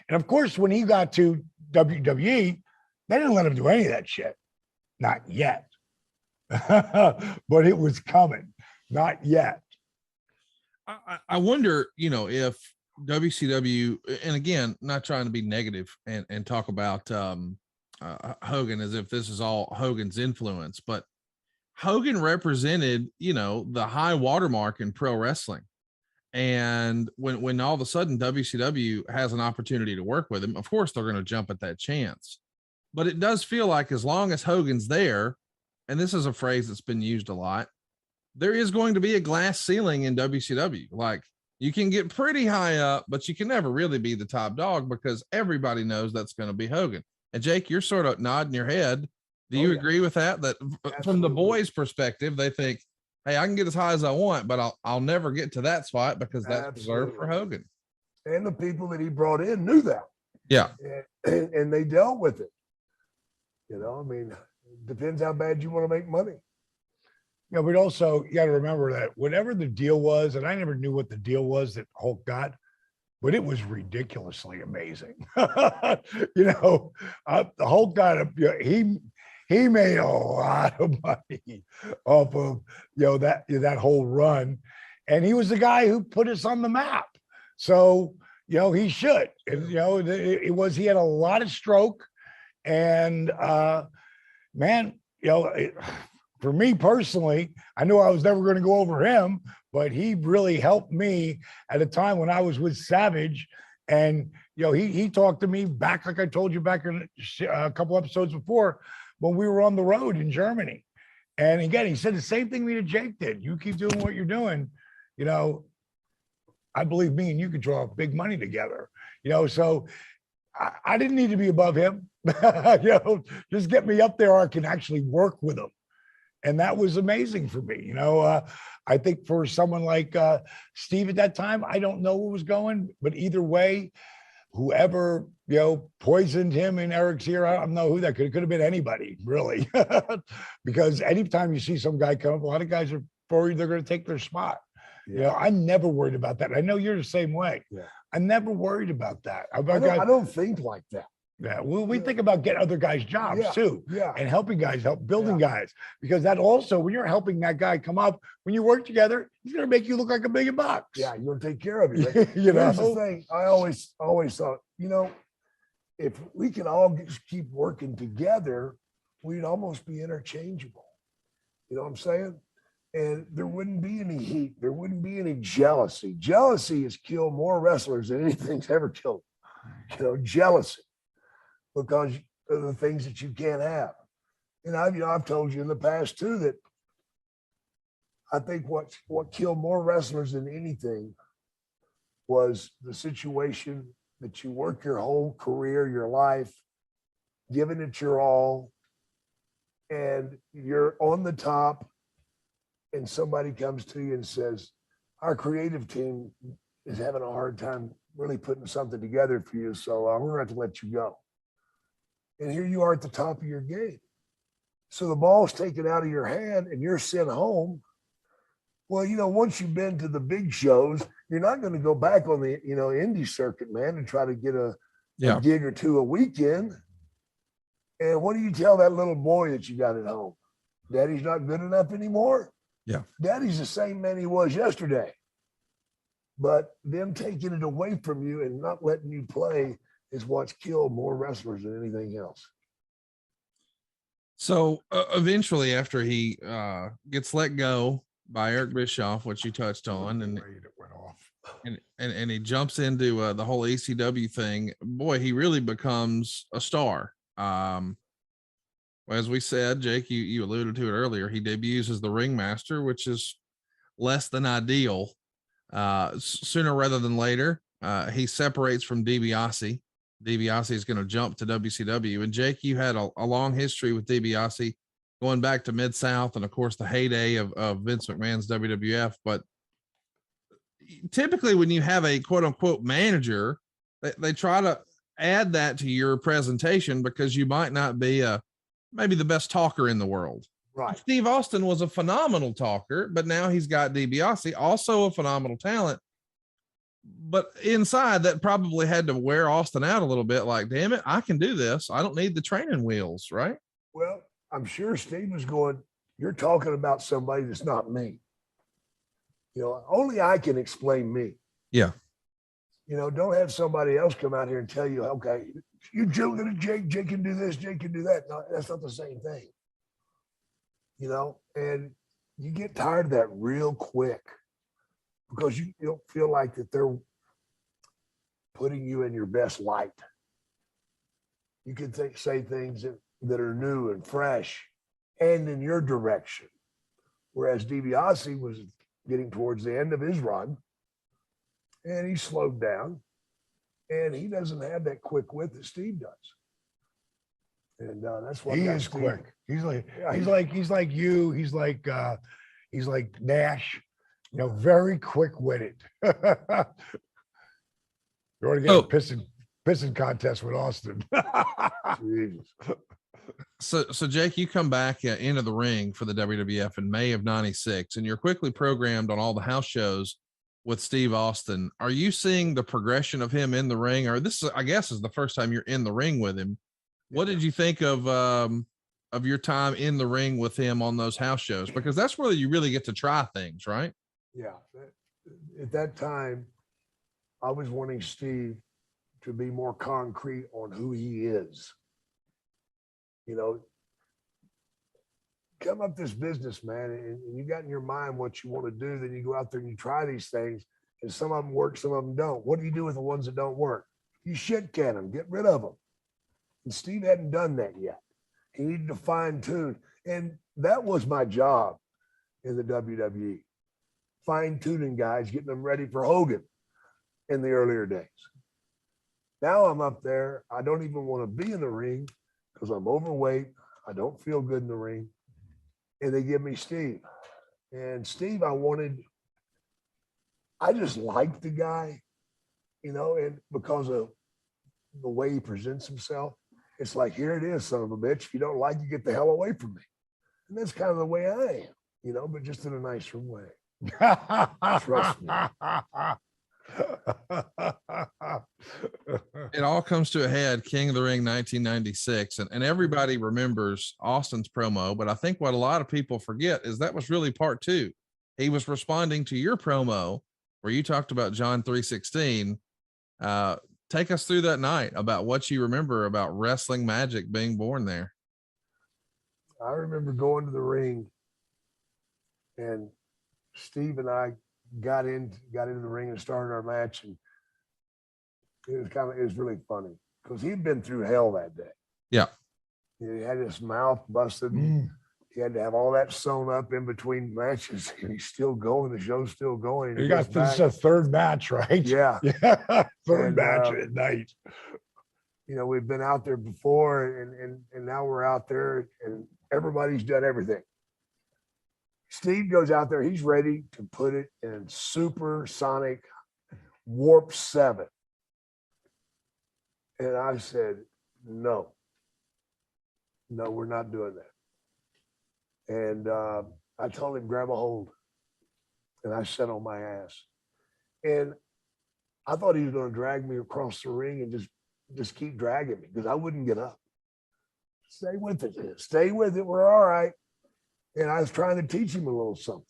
And of course, when he got to WWE, they didn't let him do any of that shit. Not yet. But it was coming. Not yet. I wonder, if WCW, and again, not trying to be negative and talk about Hogan as if this is all Hogan's influence, but Hogan represented, the high watermark in pro wrestling. And when all of a sudden WCW has an opportunity to work with him, of course they're going to jump at that chance. But it does feel like as long as Hogan's there, and this is a phrase that's been used a lot, there is going to be a glass ceiling in WCW. Like, you can get pretty high up, but you can never really be the top dog because everybody knows that's going to be Hogan. And Jake, you're sort of nodding your head. Do you agree with that? That Absolutely. From the boys' perspective, they think, hey, I can get as high as I want, but I'll never get to that spot because that's Absolutely. Reserved for Hogan. And the people that he brought in knew that. Yeah. And they dealt with it. It depends how bad you want to make money. But also you got to remember that whatever the deal was, and I never knew what the deal was that Hulk got, but it was ridiculously amazing. The Hulk got he made a lot of money off of that whole run, and he was the guy who put us on the map. So he should. And, he had a lot of stroke, and man, for me personally, I knew I was never going to go over him, but he really helped me at a time when I was with Savage. And, he talked to me back, like I told you back in a couple episodes before, when we were on the road in Germany. And again, he said the same thing me to Jake did. You keep doing what you're doing, I believe me and you could draw big money together, so I didn't need to be above him, just get me up there. I can actually work with him. And that was amazing for me. I think for someone like Steve at that time, I don't know what was going, but either way, whoever, poisoned him in Eric's ear, I don't know who that could have been anybody, really. Because anytime you see some guy come up, a lot of guys are worried they're going to take their spot. Yeah. I'm never worried about that. I know you're the same way. Yeah. I'm never worried about that. I don't think like that. Yeah, well, we think about getting other guys jobs too, and helping guys, building guys, because that also, when you're helping that guy come up, when you work together, he's going to make you look like $1 million. Yeah, you're going to take care of you. Here's the thing. I always thought, if we can all just keep working together, we'd almost be interchangeable. You know what I'm saying? And there wouldn't be any heat. There wouldn't be any jealousy. Jealousy has killed more wrestlers than anything's ever killed. Jealousy, because of the things that you can't have. And I've told you in the past too that I think what killed more wrestlers than anything was the situation that you work your whole career, your life, giving it your all, and you're on the top, and somebody comes to you and says, our creative team is having a hard time really putting something together for you, so we're going to have to let you go. And here you are at the top of your game. So the ball's taken out of your hand and you're sent home. Well, once you've been to the big shows, you're not going to go back on the, indie circuit, man, and try to get a gig or two a weekend. And what do you tell that little boy that you got at home? Daddy's not good enough anymore? Yeah. Daddy's the same man he was yesterday. But them taking it away from you and not letting you play is what's killed more wrestlers than anything else. So eventually, after he gets let go by Eric Bischoff, which you touched on, and it went off. And he jumps into the whole ECW thing, boy, he really becomes a star. As we said, Jake, you alluded to it earlier, he debuts as the ringmaster, which is less than ideal. Sooner rather than later, he separates from DiBiase. DiBiase is going to jump to WCW. And Jake, you had a long history with DiBiase, going back to Mid-South and, of course, the heyday of Vince McMahon's WWF. But typically when you have a quote-unquote manager, they try to add that to your presentation because you might not be maybe the best talker in the world. Right. Steve Austin was a phenomenal talker, but now he's got DiBiase, also a phenomenal talent. But inside, that probably had to wear Austin out a little bit. Like, damn it, I can do this. I don't need the training wheels, right? Well, I'm sure Steve was going, you're talking about somebody that's not me. Only I can explain me. Yeah. Don't have somebody else come out here and tell you, okay, you look at Jake, Jake can do this, Jake can do that. No, that's not the same thing. And you get tired of that real quick because you don't feel like that they're putting you in your best light. You can say things that are new and fresh and in your direction. Whereas DiBiase was getting towards the end of his run and he slowed down and he doesn't have that quick wit that Steve does. And that's what he is Steve quick. He's like you. He's like Nash, very quick witted. You want to get a pissing contest with Austin. So Jake, you come back into the ring for the WWF in May of '96, and you're quickly programmed on all the house shows with Steve Austin. Are you seeing the progression of him in the ring, or this is, I guess, is the first time you're in the ring with him? What did you think of your time in the ring with him on those house shows? Because that's where you really get to try things, right? Yeah. At that time, I was wanting Steve to be more concrete on who he is. come up this business, man, and you got in your mind what you want to do, then you go out there and you try these things, and some of them work, some of them don't. What do you do with the ones that don't work? You shit can them, get rid of them. And Steve hadn't done that yet. He needed to fine tune. And that was my job in the WWE. Fine tuning guys, getting them ready for Hogan in the earlier days. Now I'm up there. I don't even want to be in the ring because I'm overweight. I don't feel good in the ring. And they give me Steve. And Steve, I just liked the guy, and because of the way he presents himself, it's like, here it is, son of a bitch. If you don't like it, get the hell away from me. And that's kind of the way I am, but just in a nicer way. Trust me. It all comes to a head, King of the Ring 1996, and everybody remembers Austin's promo, but I think what a lot of people forget is that was really part 2. He was responding to your promo where you talked about John 3:16. Take us through that night about what you remember about wrestling magic being born there. I remember going to the ring, and Steve and I got into the ring and started our match, and it was really funny because he'd been through hell that day. Yeah. He had his mouth busted. He had to have all that sewn up in between matches, and he's still going. The show's still going. You got this is a third match, right? Yeah. Yeah. Third match at night. We've been out there before, and now we're out there, and everybody's done everything. Steve goes out there. He's ready to put it in supersonic warp 7. And I said, no, we're not doing that. And I told him, grab a hold. And I sat on my ass. And I thought he was going to drag me across the ring and just keep dragging me because I wouldn't get up. Stay with it. Stay with it. We're all right. And I was trying to teach him a little something.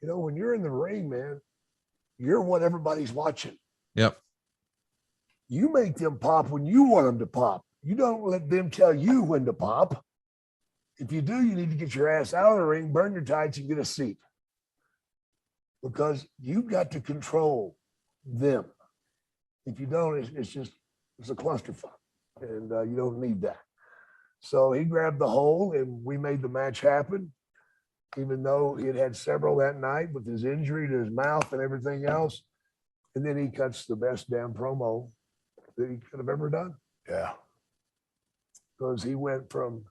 When you're in the ring, man, you're what everybody's watching. Yep. You make them pop when you want them to pop. You don't let them tell you when to pop. If you do, you need to get your ass out of the ring, burn your tights, and get a seat. Because you got to control them. If you don't, it's a clusterfuck. And you don't need that. So he grabbed the hole, and we made the match happen, even though he had several that night with his injury to his mouth and everything else. And then he cuts the best damn promo that he could have ever done. Yeah. Because he went from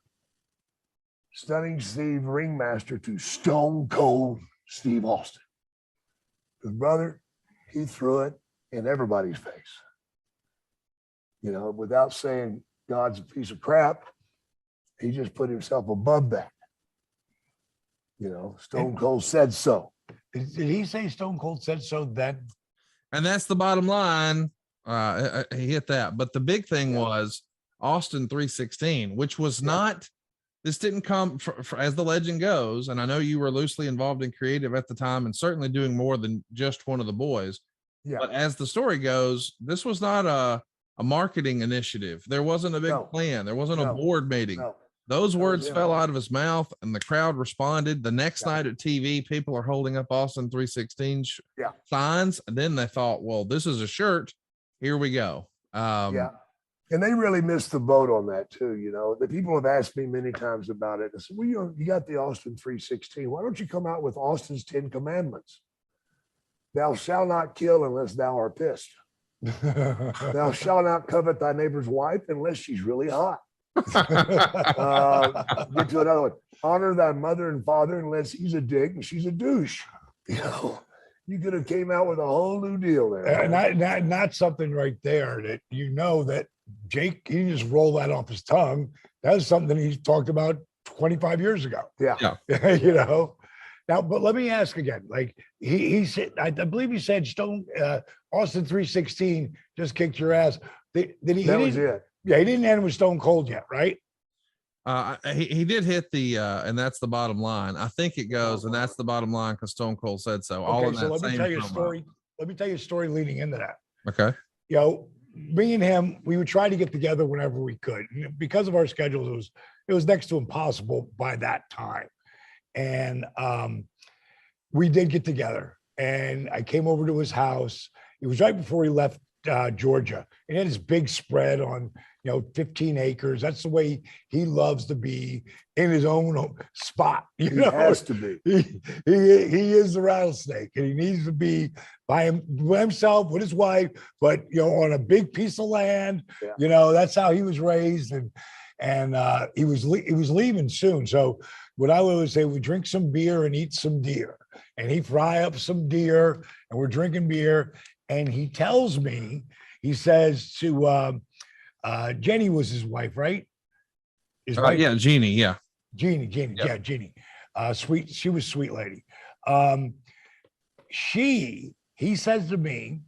Stunning Steve Ringmaster to Stone Cold Steve Austin. His brother, he threw it in everybody's face. Without saying God's a piece of crap, he just put himself above that. Stone Cold said so. Did he say Stone Cold said so then? And that's the bottom line. He hit that. But the big thing was Austin 3:16, which was not, this didn't come as the legend goes. And I know you were loosely involved in creative at the time and certainly doing more than just one of the boys. Yeah. But as the story goes, this was not a marketing initiative. There wasn't a big plan. There wasn't a board meeting. Those words fell out of his mouth and the crowd responded. The next night at TV, people are holding up Austin 3:16 signs. And then they thought, well, this is a shirt. Here we go. And they really missed the boat on that too. The people have asked me many times about it. I said, well, you got the Austin 3:16. Why don't you come out with Austin's 10 commandments? Thou shalt not kill unless thou art pissed. Thou shalt not covet thy neighbor's wife unless she's really hot. Get to another one. Honor thy mother and father unless he's a dick and she's a douche. You could have came out with a whole new deal there. And not something right there that that Jake, he didn't just roll that off his tongue. That was something he talked about 25 years ago. Yeah. Now, but let me ask again. Like he said, I believe he said Austin 3:16 just kicked your ass. Did he? That was it. Yeah, he didn't end with Stone Cold yet, right? He did hit the and that's the bottom line. I think it goes, and that's the bottom line because Stone Cold said so. Okay, so let me tell you a story. Let me tell you a story leading into that. Okay. Me and him, we would try to get together whenever we could. Because of our schedules, it was next to impossible by that time. And we did get together, and I came over to his house. It was right before he left Georgia, and he had this big spread on, 15 acres. That's the way he loves to be, in his own spot. He has to be. He is the rattlesnake, and he needs to be by himself with his wife, but on a big piece of land. Yeah. That's how he was raised, and he was leaving soon. So what I would always say, we drink some beer and eat some deer, and he fry up some deer, and we're drinking beer, and he tells me, he says to Jenny was his wife, right? His wife? Yeah, Jeannie. Yeah. Jeannie. Yep. Yeah, Jeannie. Sweet. She was a sweet lady. He says to me,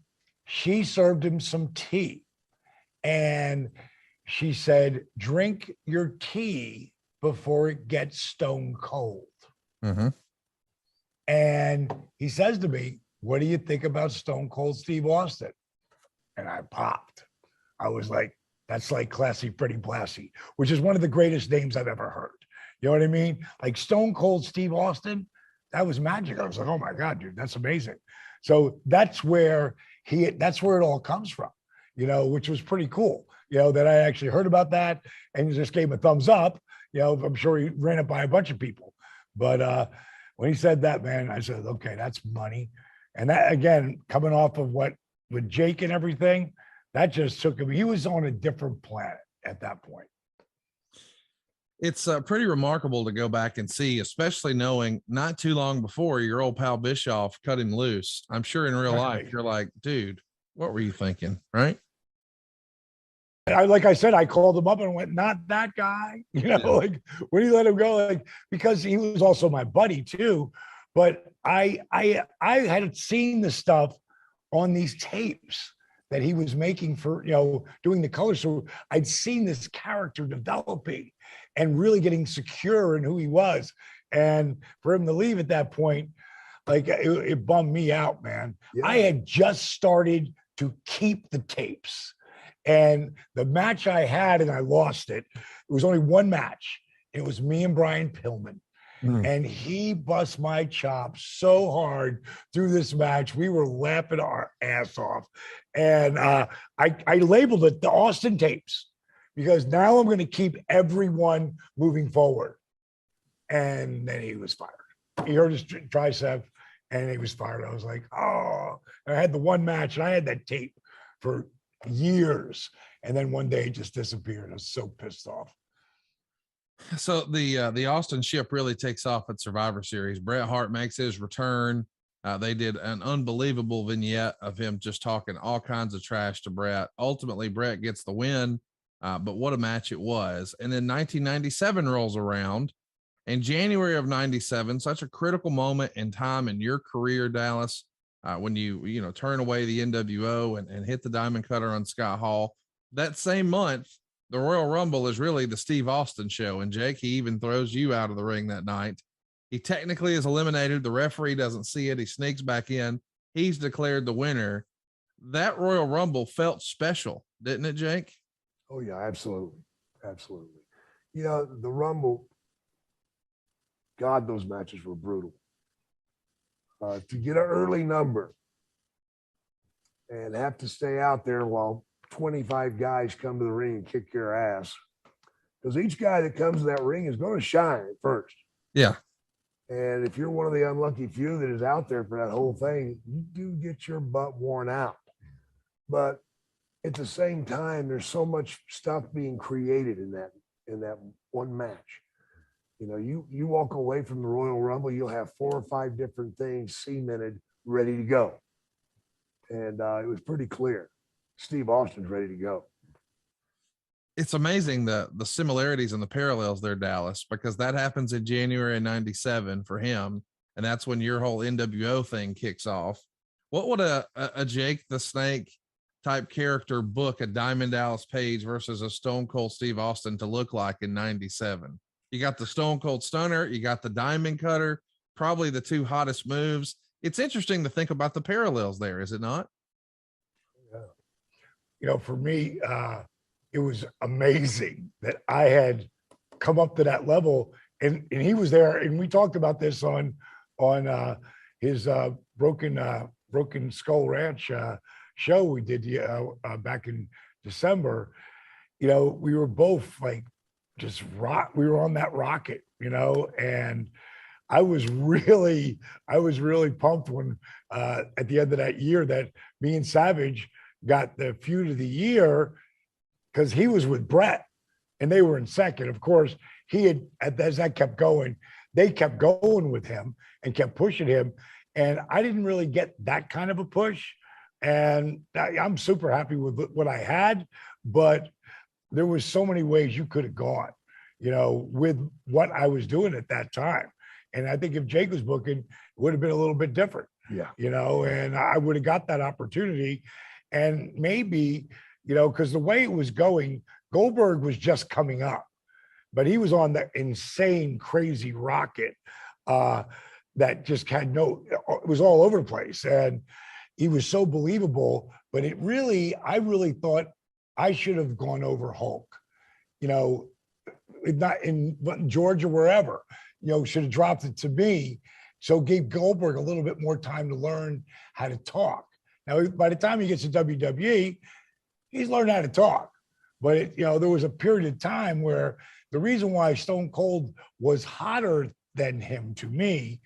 she served him some tea, and she said, drink your tea before it gets stone cold. Mm-hmm. And he says to me, what do you think about Stone Cold Steve Austin? And I popped. I was like, that's like Classy Pretty Blassie, which is one of the greatest names I've ever heard. You know what I mean? Like Stone Cold Steve Austin, that was magic. I was like, oh my God, dude, that's amazing. So that's where it all comes from, which was pretty cool, that I actually heard about that and just gave him a thumbs up. I'm sure he ran it by a bunch of people. But when he said that, man, I said, okay, that's money. And that, again, coming off of what with Jake and everything, that just took him. He was on a different planet at that point. It's pretty remarkable to go back and see, especially knowing not too long before your old pal Bischoff cut him loose. I'm sure in real life, you're like, dude, what were you thinking? Right. Like I said, I called him up and went, not that guy, like when he let him go, like, because he was also my buddy too. But I had seen the stuff on these tapes that he was making for, doing the color. So I'd seen this character developing and really getting secure in who he was. And for him to leave at that point, like it bummed me out, man. Yeah. I had just started to keep the tapes. And the match I had, and I lost it. It was only one match. It was me and Brian Pillman. And he bust my chops so hard through this match. We were laughing our ass off. And I labeled it the Austin tapes, because now I'm going to keep everyone moving forward. And then he was fired. He hurt his tricep and he was fired. I was like, oh, and I had the one match and I had that tape for years. And then one day it just disappeared. I was so pissed off. So the Austin ship really takes off at Survivor Series. Bret Hart makes his return. They did an unbelievable vignette of him just talking all kinds of trash to Bret. Ultimately, Bret gets the win, but what a match it was. And then 1997 rolls around, and January of 97, such a critical moment in time in your career, Dallas, when you turn away the NWO and hit the diamond cutter on Scott Hall. That same month, the Royal Rumble is really the Steve Austin show. And Jake, he even throws you out of the ring that night. He technically is eliminated. The referee doesn't see it. He sneaks back in. He's declared the winner. That Royal Rumble felt special, didn't it, Jake? Oh yeah, absolutely. Absolutely. The Rumble, God, those matches were brutal. To get an early number and have to stay out there while 25 guys come to the ring and kick your ass, because each guy that comes to that ring is going to shine at first. Yeah. And if you're one of the unlucky few that is out there for that whole thing, you do get your butt worn out. But at the same time, there's so much stuff being created in that one match. You walk away from the Royal Rumble, you'll have 4 or 5 different things cemented, ready to go. And it was pretty clear. Steve Austin's ready to go. It's amazing the similarities and the parallels there, Dallas, because that happens in January of 97 for him. And that's when your whole NWO thing kicks off. What would a Jake the Snake type character book a Diamond Dallas Page versus a Stone Cold Steve Austin to look like in 97? You got the Stone Cold Stunner, you got the Diamond Cutter, probably the 2 hottest moves. It's interesting to think about the parallels there, is it not? For me, it was amazing that I had come up to that level. And he was there, and we talked about this on his Broken Skull Ranch show we did back in December. You know, we were both like just we were on that rocket, you know, and I was really pumped when at the end of that year that me and Savage got the feud of the year, because he was with Brett and they were in second. Of course, he had, as that kept going, they kept going with him and kept pushing him. And I didn't really get that kind of a push. And I'm super happy with what I had, but there was so many ways you could have gone, you know, with what I was doing at that time. And I think if Jake was booking, it would have been a little bit different. Yeah. You know, and I would have got that opportunity. And maybe, you know, because the way it was going, Goldberg was just coming up, but he was on the insane, crazy rocket that just had it was all over the place. And he was so believable, but I really thought I should have gone over Hulk, you know, not in Georgia, wherever, you know, should have dropped it to me. So gave Goldberg a little bit more time to learn how to talk. Now, by the time he gets to WWE, he's learned how to talk. But, you know, there was a period of time where the reason why Stone Cold was hotter than him to me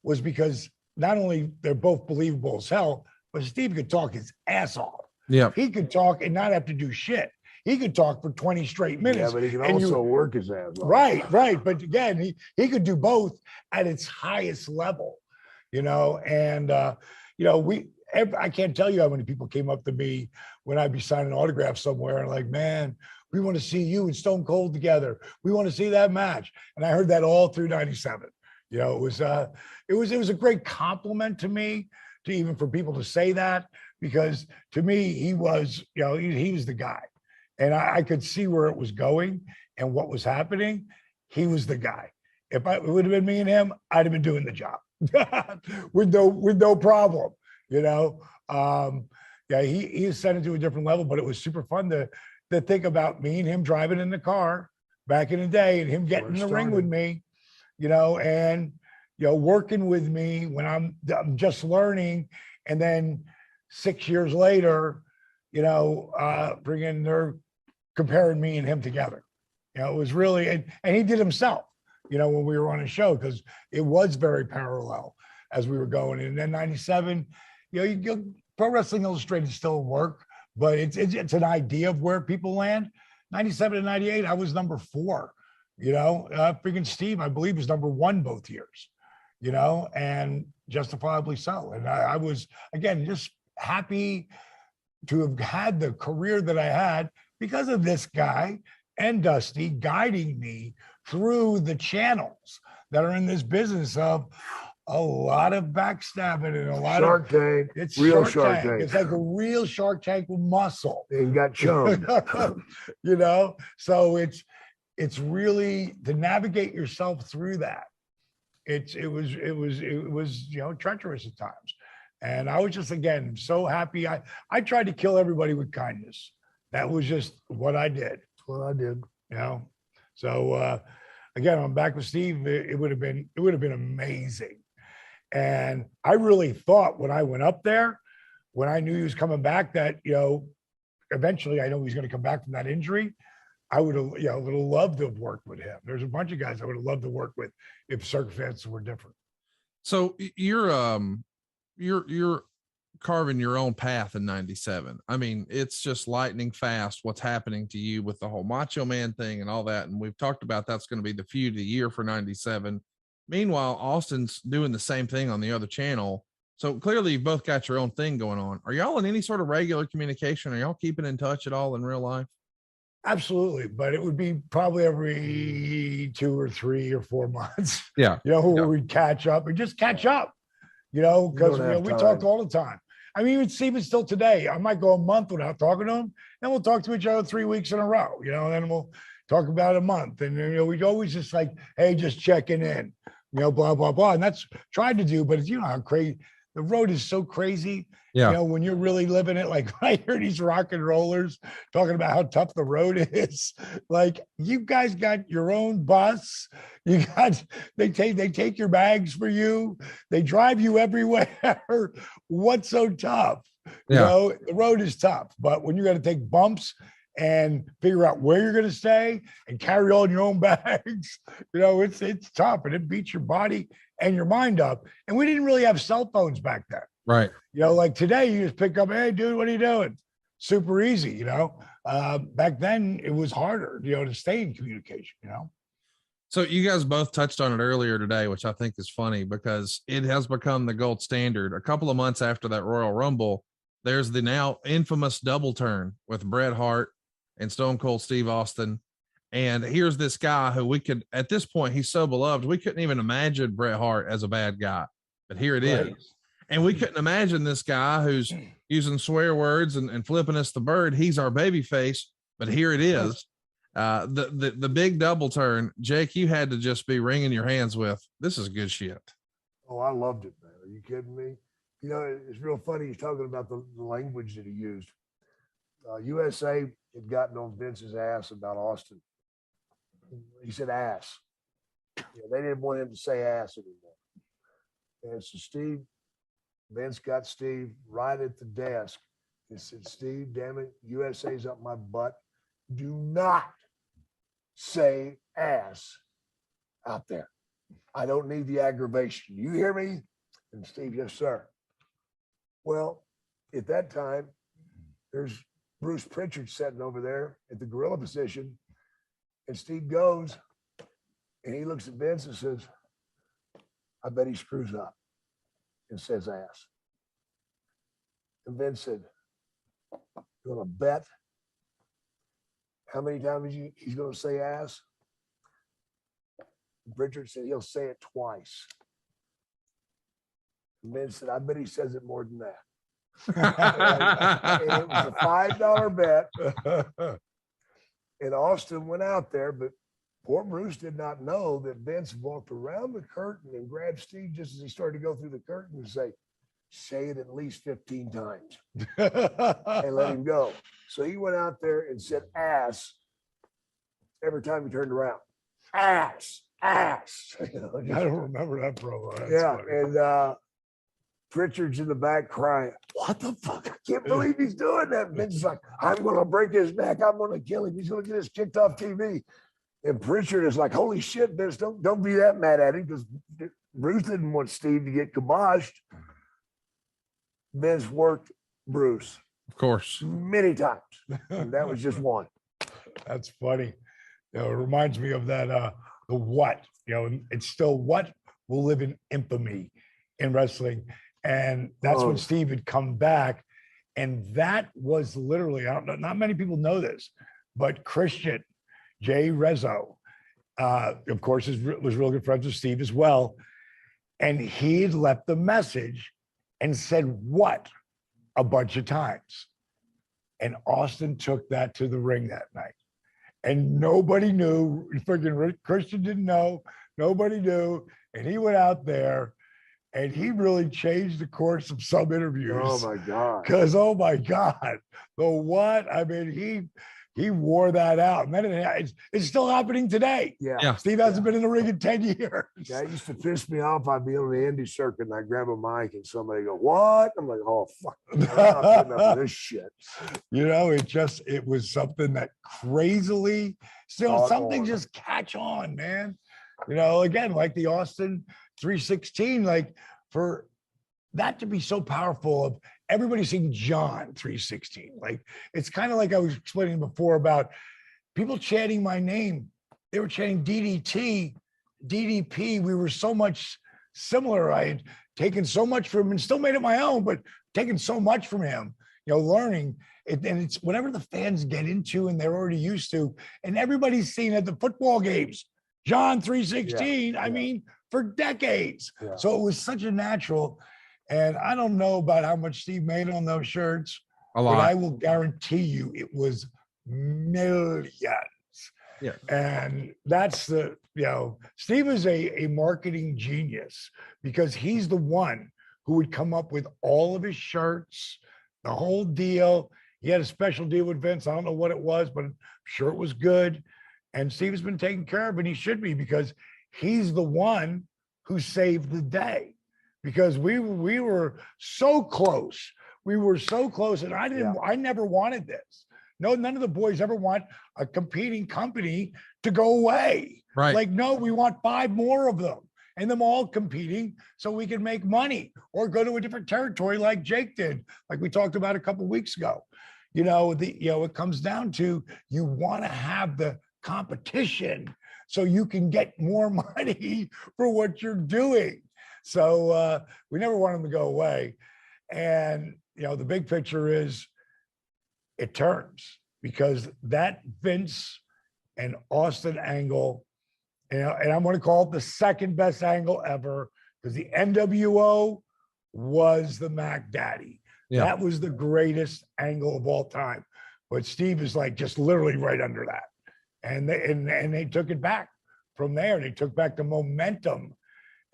was because not only they're both believable as hell, but Steve could talk his ass off. Yeah. He could talk and not have to do shit. He could talk for 20 straight minutes. Yeah, but he can also work his ass off. Right. But again, he could do both at its highest level, you know, and, you know, I can't tell you how many people came up to me when I'd be signing autographs somewhere and like, man, we want to see you and Stone Cold together. We want to see that match. And I heard that all through 97. You know, it was a great compliment to me to even for people to say that, because to me, he was, you know, he was the guy. And I could see where it was going and what was happening. He was the guy. If it would have been me and him, I'd have been doing the job with no problem. You know, yeah, he ascended to a different level, but it was super fun to think about me and him driving in the car back in the day and him getting in the ring with me, you know, and, you know, working with me when I'm just learning. And then 6 years later, you know, they're comparing me and him together. You know, it was really, and he did himself, you know, when we were on a show, because it was very parallel as we were going. And then 97, you know, Pro Wrestling Illustrated still work, but it's an idea of where people land. 97 and 98, I was number 4, you know, freaking Steve, I believe, was number 1 both years, you know, and justifiably so. And I was, again, just happy to have had the career that I had because of this guy and Dusty guiding me through the channels that are in this business of a lot of backstabbing and a lot Shark of Tank. It's real Shark Tank. It's like a real Shark Tank with muscle. And got chummed. You know, so it's really to navigate yourself through that. It was you know, treacherous at times. And I was just, again, so happy. I tried to kill everybody with kindness. That was just what I did. That's what I did. You know, so again, I'm back with Steve. It would have been amazing. And I really thought when I went up there, when I knew he was coming back, that, you know, eventually I know he's going to come back from that injury. I would have, you know, would have loved to have worked with him. There's a bunch of guys I would have loved to work with if circumstances were different. So you're carving your own path in 97. I mean, it's just lightning fast what's happening to you with the whole Macho Man thing and all that. And we've talked about that's going to be the feud of the year for 97. Meanwhile, Austin's doing the same thing on the other channel. So clearly you've both got your own thing going on. Are y'all in any sort of regular communication? Are y'all keeping in touch at all in real life? Absolutely. But it would be probably every 2 or 3 or 4 months. Yeah. You know, where we'd catch up and just catch up, you know, because we talk all the time. I mean, even Steven still today, I might go a month without talking to him. Then we'll talk to each other 3 weeks in a row, you know, and then we'll talk about a month. And, you know, we'd always just like, hey, just checking in, you know, blah, blah, blah. And that's tried to do, but it's, you know, how crazy the road is so crazy. Yeah. You know, when you're really living it, like I hear these rock and rollers talking about how tough the road is. Like, you guys got your own bus. You got, they take your bags for you. They drive you everywhere. What's so tough? You know, the road is tough, but when you got to take bumps and figure out where you're going to stay and carry all your own bags, you know, it's tough, and it beats your body and your mind up. And we didn't really have cell phones back then. Right. You know, like today, you just pick up, hey, dude, what are you doing? Super easy, you know. Back then, it was harder, you know, to stay in communication, you know. So you guys both touched on it earlier today, which I think is funny because it has become the gold standard. A couple of months after that Royal Rumble, there's the now infamous double turn with Bret Hart and Stone Cold Steve Austin. And here's this guy who we could, at this point, he's so beloved, we couldn't even imagine Bret Hart as a bad guy, but here it is. And we couldn't imagine this guy who's using swear words and flipping us the bird. He's our baby face, but here it is. The big double turn. Jake, you had to just be wringing your hands with, this is good shit. Oh, I loved it, man. Are you kidding me? You know, it's real funny. He's talking about the language that he used. USA had gotten on Vince's ass about Austin. He said ass. Yeah, they didn't want him to say ass anymore. And so Vince got Steve right at the desk and said, Steve, damn it, USA's up my butt. Do not say ass out there. I don't need the aggravation. You hear me? And Steve, yes, sir. Well, at that time, there's Bruce Pritchard sitting over there at the gorilla position. And Steve goes and he looks at Vince and says, I bet he screws up and says ass. And Vince said, you want to bet how many times he's going to say ass? And Pritchard said he'll say it twice. And Vince said, I bet he says it more than that. And it was a $5 bet. And Austin went out there, but poor Bruce did not know that Vince walked around the curtain and grabbed Steve just as he started to go through the curtain and say it at least 15 times and let him go. So he went out there and said ass every time he turned around. Ass. I don't remember that promo. That's funny. And Pritchard's in the back crying, what the fuck? I can't believe he's doing that. Vince's like, I'm going to break his neck. I'm going to kill him. He's going to get us kicked off TV. And Pritchard is like, holy shit, Vince, don't be that mad at him, because Bruce didn't want Steve to get kiboshed. Vince worked Bruce. Of course. Many times. And that was just one. That's funny. You know, it reminds me of that, the what, you know, it's still what will live in infamy in wrestling. And that's when Steve had come back. And that was literally, I don't know, not many people know this, but Christian, Jay Rezzo, of course, was real good friends with Steve as well. And he had left the message and said what a bunch of times. And Austin took that to the ring that night. And nobody knew, freaking Christian didn't know, nobody knew. And he went out there and he really changed the course of some interviews. Oh my God. Because, oh my God, the what? I mean, he wore that out. And then it's still happening today. Yeah. Steve hasn't been in the ring in 10 years. That used to piss me off. I'd be on the indie circuit and I grab a mic and somebody go, what? I'm like, oh, fuck. I'm not putting up with this shit. You know, it was something that crazily, still something just catch on, man. You know, again, like the Austin 316, like for that to be so powerful of everybody seeing John 316. Like, it's kind of like I was explaining before about people chanting my name. They were chanting DDT, DDP. We were so much similar. I had taken so much from him and still made it my own, but taken so much from him, you know, learning it. And it's whatever the fans get into and they're already used to. And everybody's seen at the football games, John 316, I mean, for decades. Yeah. So it was such a natural. And I don't know about how much Steve made on those shirts, but I will guarantee you it was millions. Yeah. And that's Steve is a marketing genius, because he's the one who would come up with all of his shirts, the whole deal. He had a special deal with Vince. I don't know what it was, but I'm sure it was good. And Steve has been taken care of, and he should be, because he's the one who saved the day. Because we were so close. We were so close, and I never wanted this. No, none of the boys ever want a competing company to go away. Right. Like, no, we want 5 more of them and them all competing so we can make money or go to a different territory like Jake did, like we talked about a couple of weeks ago. It comes down to, you want to have the competition so you can get more money for what you're doing. So we never want them to go away. And, the big picture is it turns, because that Vince and Austin angle, and I'm going to call it the second best angle ever, because the NWO was the Mac Daddy. Yeah. That was the greatest angle of all time. But Steve is like just literally right under that. And they took it back from there. They took back the momentum.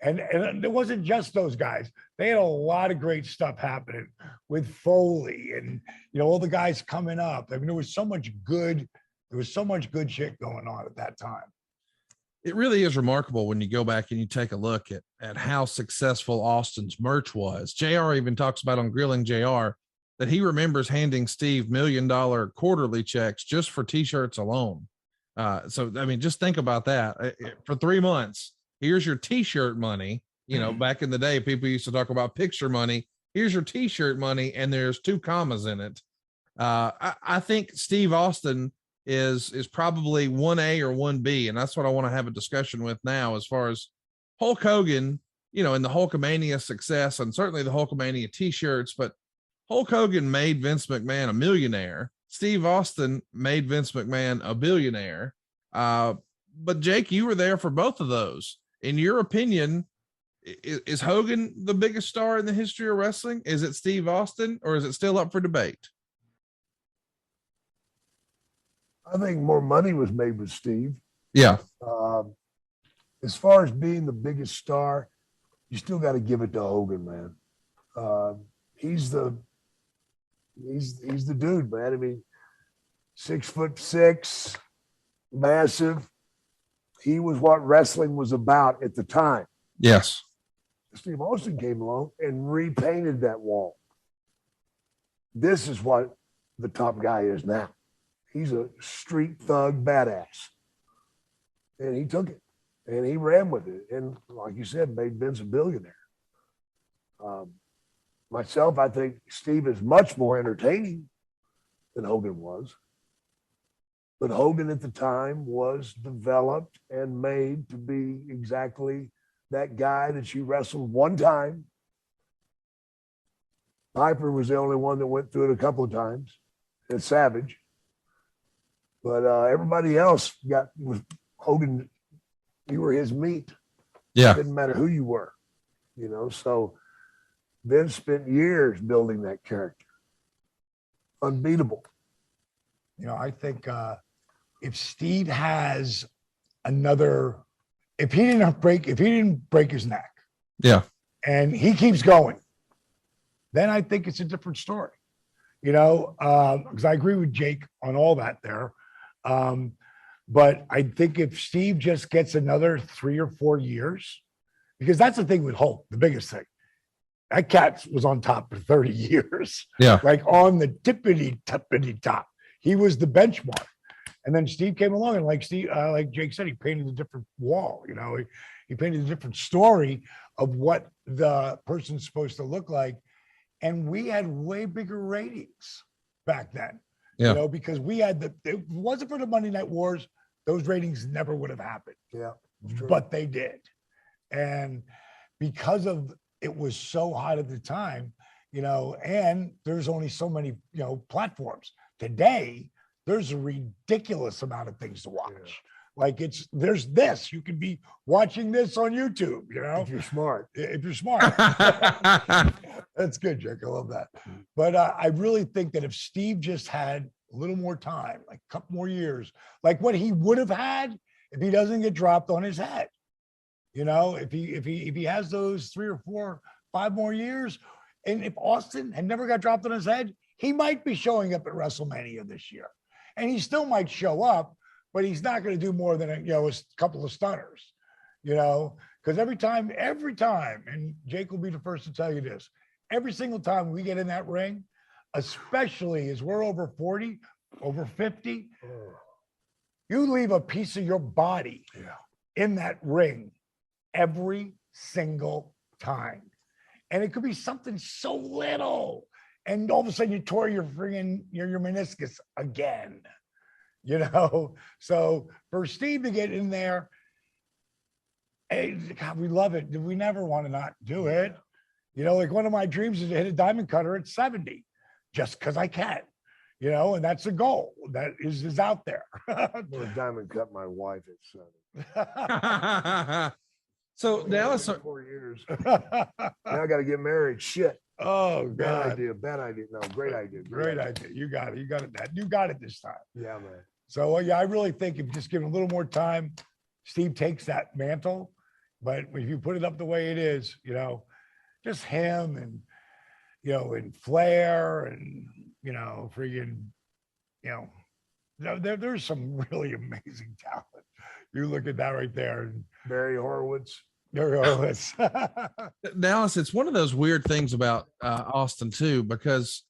And it wasn't just those guys. They had a lot of great stuff happening with Foley and, all the guys coming up. I mean, there was so much good shit going on at that time. It really is remarkable when you go back and you take a look at how successful Austin's merch was. JR even talks about on Grilling JR that he remembers handing Steve $1 million quarterly checks just for t-shirts alone. So, I mean, just think about that. For 3 months, here's your t-shirt money. Back in the day, people used to talk about picture money. Here's your t-shirt money, and there's 2 commas in it. I think Steve Austin is probably 1A or 1B, and that's what I want to have a discussion with now, as far as Hulk Hogan, and the Hulkamania success, and certainly the Hulkamania t-shirts. But Hulk Hogan made Vince McMahon a millionaire. Steve Austin made Vince McMahon a billionaire. But Jake, you were there for both of those. In your opinion, is Hogan the biggest star in the history of wrestling? Is it Steve Austin, or is it still up for debate? I think more money was made with Steve. Yeah. As far as being the biggest star, you still got to give it to Hogan, man. He's the dude, man. I mean, 6'6", massive. He was what wrestling was about at the time. Yes. Steve Austin came along and repainted that wall. This is what the top guy is now. He's a street thug badass. And he took it and he ran with it. And like you said, made Vince a billionaire. Myself, I think Steve is much more entertaining than Hogan was. But Hogan at the time was developed and made to be exactly that guy that you wrestled one time. Piper was the only one that went through it a couple of times. It's Savage. But everybody else was Hogan. You were his meat. Yeah. It didn't matter who you were, so Vince spent years building that character. Unbeatable. I think if Steve has if he didn't break his neck, yeah, and he keeps going, then I think it's a different story. Because I agree with Jake on all that there. But I think if Steve just gets another 3 or 4 years, because that's the thing with Hulk, the biggest thing. That cat was on top for 30 years. Yeah. Like on the tippity top. He was the benchmark. And then Steve came along, and like Jake said, he painted a different wall. He painted a different story of what the person's supposed to look like. And we had way bigger ratings back then. Yeah. Because we had if it wasn't for the Monday Night Wars, those ratings never would have happened. Yeah. But they did. And because of it was so hot at the time, and there's only so many, platforms. Today, there's a ridiculous amount of things to watch. Yeah. Like there's this, you can be watching this on YouTube, If you're smart. If you're smart. That's good, Jake. I love that. But I really think that if Steve just had a little more time, like a couple more years, like what he would have had if he doesn't get dropped on his head, if he has those 3 or 4 5 more years. And if Austin had never got dropped on his head, he might be showing up at WrestleMania this year. And he still might show up, but he's not going to do more than a couple of stunners, because every time, and Jake will be the first to tell you this, every single time we get in that ring, especially as we're over 40, over 50, you leave a piece of your body in that ring every single time. And it could be something so little. And all of a sudden you tore your friggin' your meniscus again, So for Steve to get in there, God, we love it. We never want to not do it. Like one of my dreams is to hit a diamond cutter at 70, just because I can, and that's a goal that is out there. I'm gonna diamond cut my wife at 70. So Dallas, 4 years. Now I got to get married. Shit. Oh, God. Bad idea. No, great idea. Great idea. You got it. You got it this time. Yeah, man. So, I really think if you just give him a little more time, Steve takes that mantle. But if you put it up the way it is, just him and, and Flair and, friggin', there's some really amazing talent. You look at that right there. And Barry Horowitz. Dallas, it's one of those weird things about Austin too, because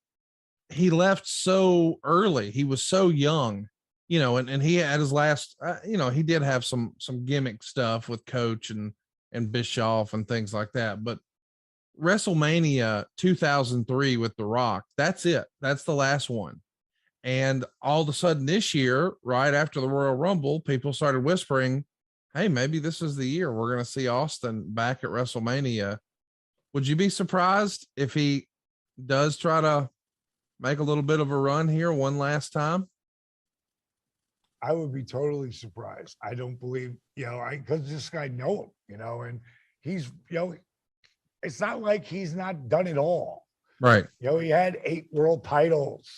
he left so early. He was so young, and he had his last, he did have some gimmick stuff with Coach and Bischoff and things like that. But WrestleMania 2003 with The Rock, that's it. That's the last one. And all of a sudden this year, right after the Royal Rumble, people started whispering, hey, maybe this is the year we're going to see Austin back at WrestleMania. Would you be surprised if he does try to make a little bit of a run here one last time? I would be totally surprised. I don't believe, because this guy know him, and he's, it's not like he's not done it all. Right. He had 8 world titles,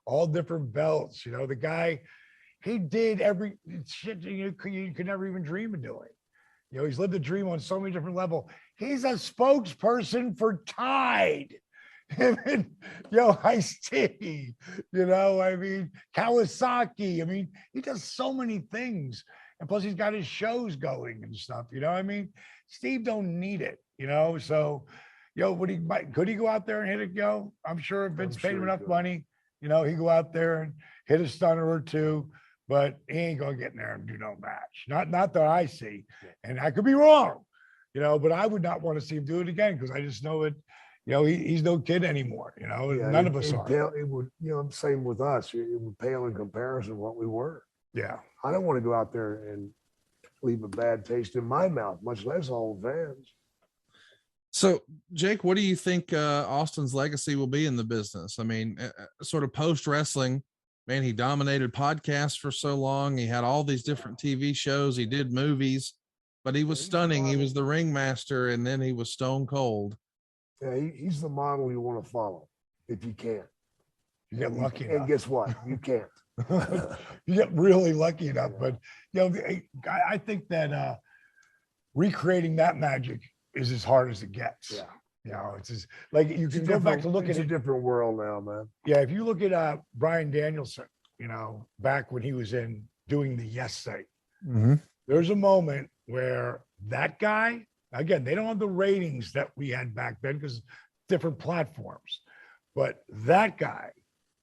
all different belts, the guy, he did every shit you could never even dream of doing. He's lived a dream on so many different levels. He's a spokesperson for Tide. Ice-T, Kawasaki. He does so many things. And plus he's got his shows going and stuff, Steve don't need it, so, could he go out there and hit it, I'm sure if Vince paid him enough money, he'd go out there and hit a stunner or two, but he ain't gonna get in there and do no match. Not that I see. And I could be wrong, but I would not want to see him do it again, because I just know it. He's no kid anymore. None of us are. It would, same with us. It would pale in comparison to what we were. Yeah. I don't want to go out there and leave a bad taste in my mouth, much less old fans. So, Jake, what do you think Austin's legacy will be in the business? Sort of post wrestling, man, he dominated podcasts for so long. He had all these different TV shows. He did movies, but he was stunning. He was the ringmaster, and then he was stone cold. Yeah, he's the model you want to follow if you can. You get lucky enough. And guess what? You can't. You get really lucky enough. But, I think that recreating that magic is as hard as it gets. Yeah. It's just like you can go back to look at it. It's a different world now, man. Yeah, if you look at Bryan Danielson, back when he was doing the Yes thing, there's a moment where that guy, again, they don't have the ratings that we had back then because different platforms, but that guy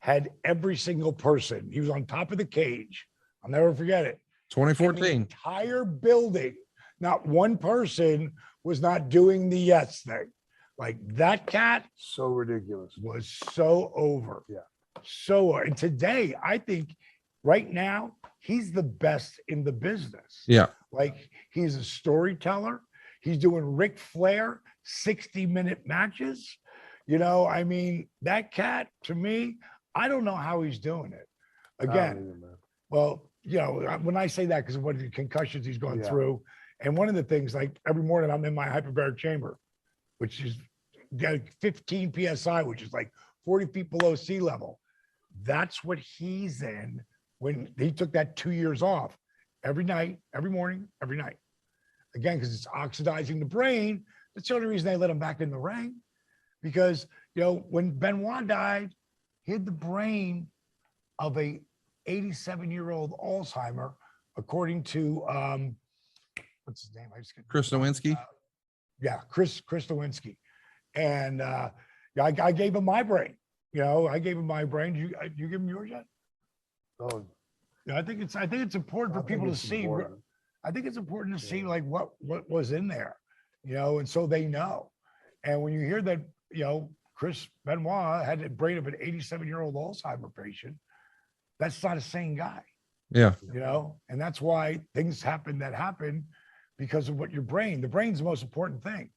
had every single person. He was on top of the cage. I'll never forget it. 2014. The entire building, not one person was not doing the Yes thing. Like that cat. So ridiculous. Was so over. Yeah. So, and today, I think right now, he's the best in the business. Yeah. Like he's a storyteller. He's doing Ric Flair 60-minute matches. That cat, to me, I don't know how he's doing it. Again, well, when I say that, because of what the concussions he's going through, and one of the things, like every morning I'm in my hyperbaric chamber, which is 15 PSI, which is like 40 feet below sea level. That's what he's in when he took that 2 years off. Every night, every morning, every night. Again, because it's oxidizing the brain That's the only reason they let him back in the ring. Because, when Benoit died, he had the brain of a 87-year-old Alzheimer, according to, what's his name? Chris Nowinski. Chris Nowinski. And I gave him my brain. I gave him my brain. Did you give him yours yet? Oh, I think it's important for people to see. Important. I think it's important to see like what was in there, and so they know. And when you hear that, Chris Benoit had the brain of an 87-year-old Alzheimer patient, that's not a sane guy. Yeah. And that's why things happen because of what the brain's the most important thing.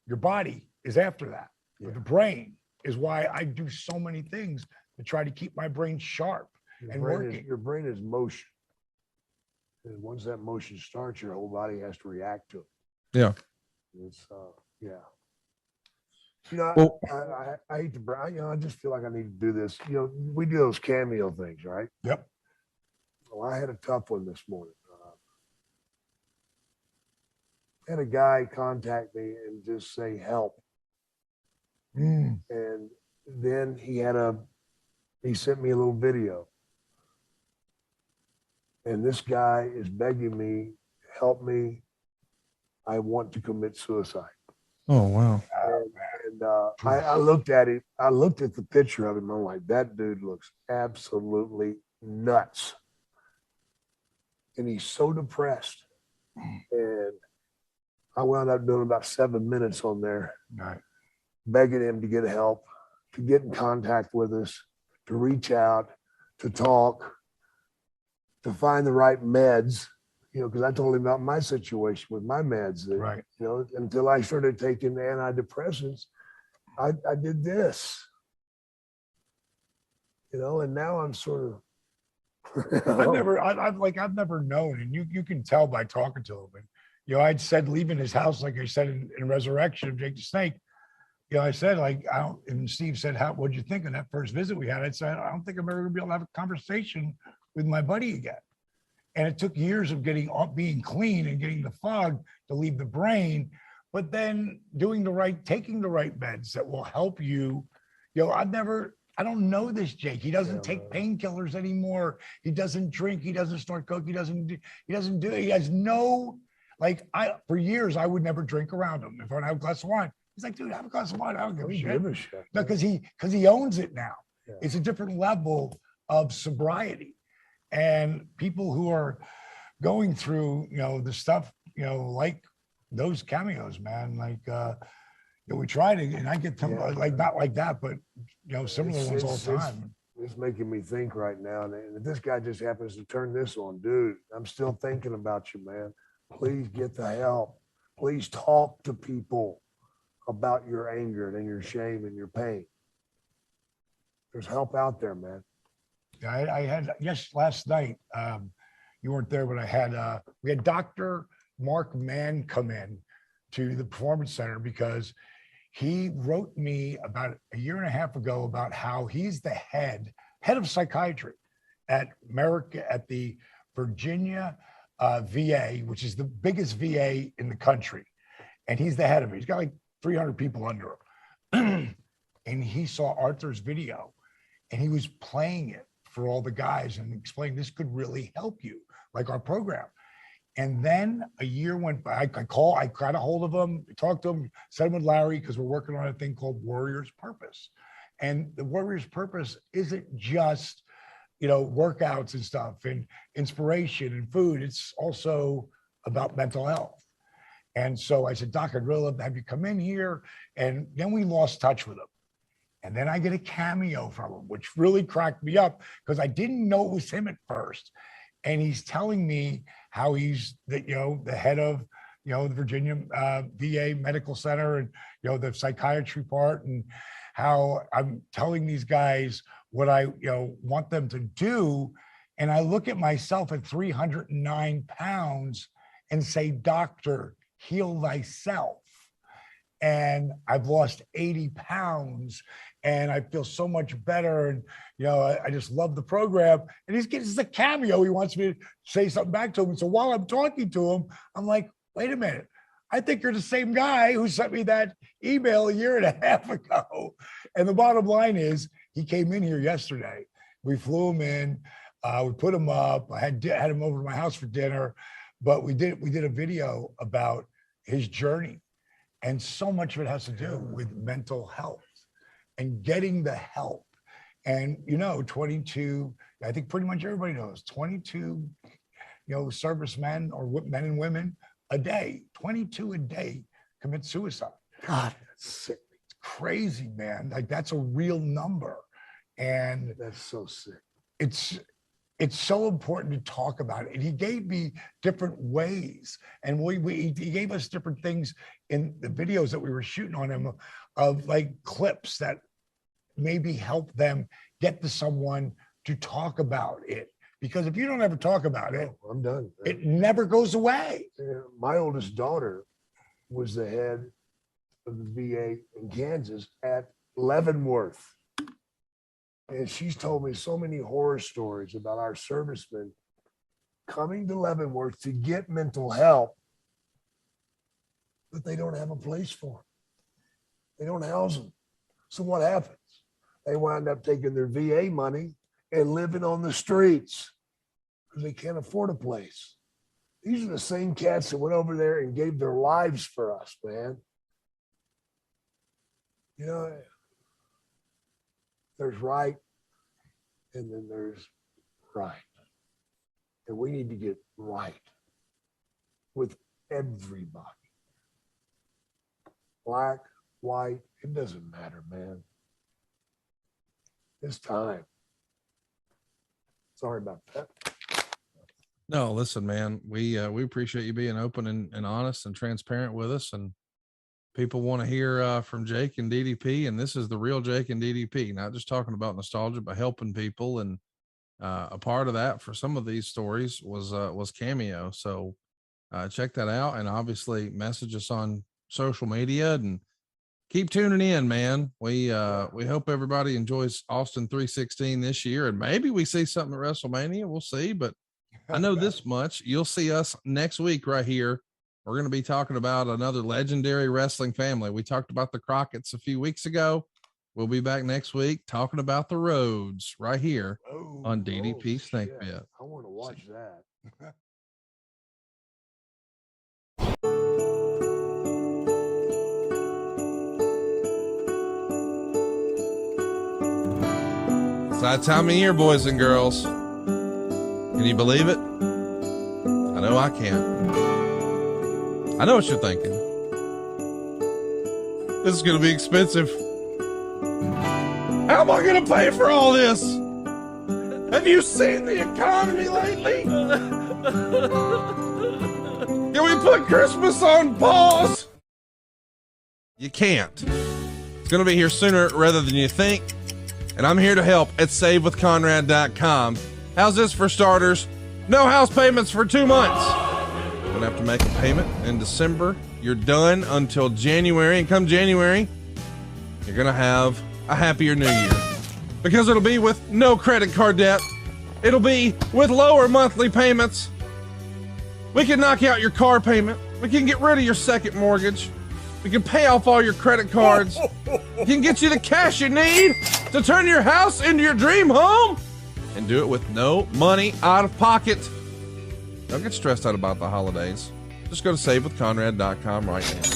Your body is after that. Yeah. But the brain is why I do so many things to try to keep my brain sharp and working. Your brain is motion. And once that motion starts, your whole body has to react to it. Yeah. It's, Well- I hate to brag, I just feel like I need to do this. We do those cameo things, right? Yep. Well, I had a tough one this morning. Had a guy contact me and just say, help. And then he sent me a little video. And this guy is begging me, help me. I want to commit suicide. Oh, wow. And I looked at it. I looked at the picture of him. I'm like, that dude looks absolutely nuts. And he's so depressed. And I wound up doing about 7 minutes on there, begging him to get help, to get in contact with us, to reach out, to talk, to find the right meds, because I told him about my situation with my meds. Right. Until I started taking antidepressants, I did this, and now I'm sort of. I've never known, and you can tell by talking to him. And I'd said leaving his house, like I said in Resurrection of Jake the Snake. I said and Steve said, what'd you think of that first visit we had? I said, I don't think I'm ever gonna be able to have a conversation with my buddy again. And it took years of being clean and getting the fog to leave the brain, but then taking the right meds that will help you. I don't know this Jake. He doesn't take painkillers anymore. He doesn't drink. He doesn't snort coke. He has no, for years, I would never drink around him. If I have a glass of wine, he's like, dude, have a glass of wine. I don't give a shit. No, because he owns it now. Yeah. It's a different level of sobriety. And people who are going through, the stuff, like those cameos, man, we try to, and I get them not like that, but similar ones all the time. It's making me think right now. And if this guy just happens to turn this on, dude, I'm still thinking about you, man. Please get the help. Please talk to people about your anger and your shame and your pain. There's help out there, man. I had last night. You weren't there, but we had Dr. Mark Mann come in to the Performance Center because he wrote me about a year and a half ago about how he's the head of psychiatry at the Virginia VA, which is the biggest VA in the country, and he's the head of it. He's got like 300 people under him, and he saw Arthur's video, and he was playing it for all the guys and explained this could really help you, like our program. And then a year went by. I got a hold of him, talked to him, said him with Larry, because we're working on a thing called Warrior's Purpose. And the Warrior's Purpose isn't just, workouts and stuff and inspiration and food. It's also about mental health. And so I said, Doc, I'd really love to have you come in here. And then we lost touch with him. And then I get a cameo from him, which really cracked me up because I didn't know it was him at first. And he's telling me how he's the head of, the Virginia VA Medical Center and, the psychiatry part, and how I'm telling these guys what I, want them to do. And I look at myself at 309 pounds and say, doctor, heal thyself. And I've lost 80 pounds and I feel so much better. And, I just love the program. And this is a cameo. He wants me to say something back to him. So while I'm talking to him, I'm like, wait a minute. I think you're the same guy who sent me that email a year and a half ago. And the bottom line is, he came in here yesterday. We flew him in. We put him up. I had him over to my house for dinner, but we did a video about his journey, and so much of it has to do with mental health and getting the help. And 22. I think pretty much everybody knows 22. Servicemen or men and women a day, 22 a day commit suicide. God, that's sick. It's crazy, man. Like, that's a real number. And That's so sick. it's so important to talk about it. And he gave me different ways. And he gave us different things in the videos that we were shooting on him, of like clips that maybe help them get to someone to talk about it. Because if you don't ever talk about it, I'm done. it never goes away. My oldest daughter was the head of the VA in Kansas at Leavenworth. And she's told me so many horror stories about our servicemen coming to Leavenworth to get mental help, but they don't have a place for them. They don't house them. So what happens? They wind up taking their VA money and living on the streets because they can't afford a place. These are the same cats that went over there and gave their lives for us, man. There's right, and then there's right. And we need to get right with everybody. Black, white, it doesn't matter, man. It's time. Sorry about that. No, listen, man, we appreciate you being open and honest and transparent with us. And people want to hear from Jake and DDP, and this is the real Jake and DDP, not just talking about nostalgia, but helping people. And a part of that for some of these stories was Cameo. So check that out, and obviously message us on social media and keep tuning in, man. We hope everybody enjoys Austin 316 this year, and maybe we see something at WrestleMania. We'll see, but I know this much: you'll see us next week right here. We're going to be talking about another legendary wrestling family. We talked about the Crockett's a few weeks ago. We'll be back next week talking about the Rhodes right here on DDP Snake Pit. I want to watch that. It's that time of year, boys and girls. Can you believe it? I know I can't. I know what you're thinking. This is going to be expensive. How am I going to pay for all this? Have you seen the economy lately? Can we put Christmas on pause? You can't. It's going to be here sooner rather than you think. And I'm here to help at SaveWithConrad.com. How's this for starters? No house payments for 2 months. You don't have to make a payment in December. You're done until January. And come January, you're going to have a happier new year. Because it'll be with no credit card debt. It'll be with lower monthly payments. We can knock out your car payment. We can get rid of your second mortgage. We can pay off all your credit cards. We can get you the cash you need to turn your house into your dream home. And do it with no money out of pocket. Don't get stressed out about the holidays. Just go to SaveWithConrad.com right now.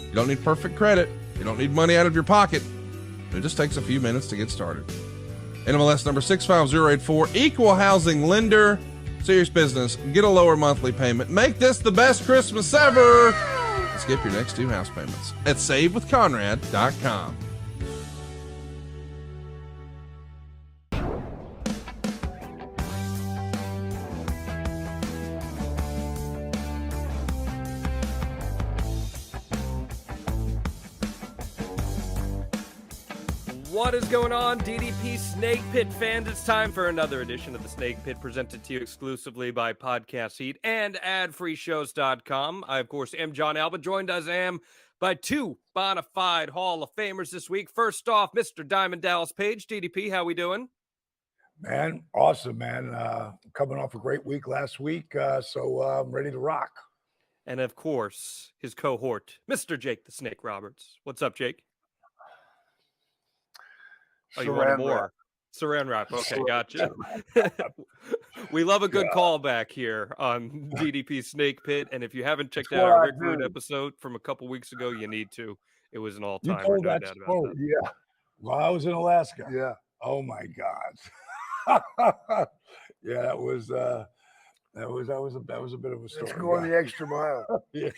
You don't need perfect credit. You don't need money out of your pocket. It just takes a few minutes to get started. NMLS number 65084, equal housing lender. Serious business. Get a lower monthly payment. Make this the best Christmas ever. Skip your next 2 house payments at SaveWithConrad.com. What is going on, DDP Snake Pit fans? It's time for another edition of the Snake Pit, presented to you exclusively by Podcast Heat and adfreeshows.com. I, of course, am John Alba, joined as I am by 2 bona fide Hall of Famers this week. First off, Mr. Diamond Dallas Page. DDP, how we doing? Man, awesome, man. Coming off a great week last week, so I'm ready to rock. and of course, his cohort, Mr. Jake the Snake Roberts. What's up, Jake? Oh, you want more? Saran wrap. Okay, gotcha. We love a good callback here on DDP Snake Pit, and if you haven't checked out our Rick Rude episode from a couple weeks ago, you need to. It was an all-timer. You told no that doubt about story. that. Yeah. While I was in Alaska. Yeah. Oh my God. Yeah, that was a bit of a story. Let's go on the extra mile. Yeah.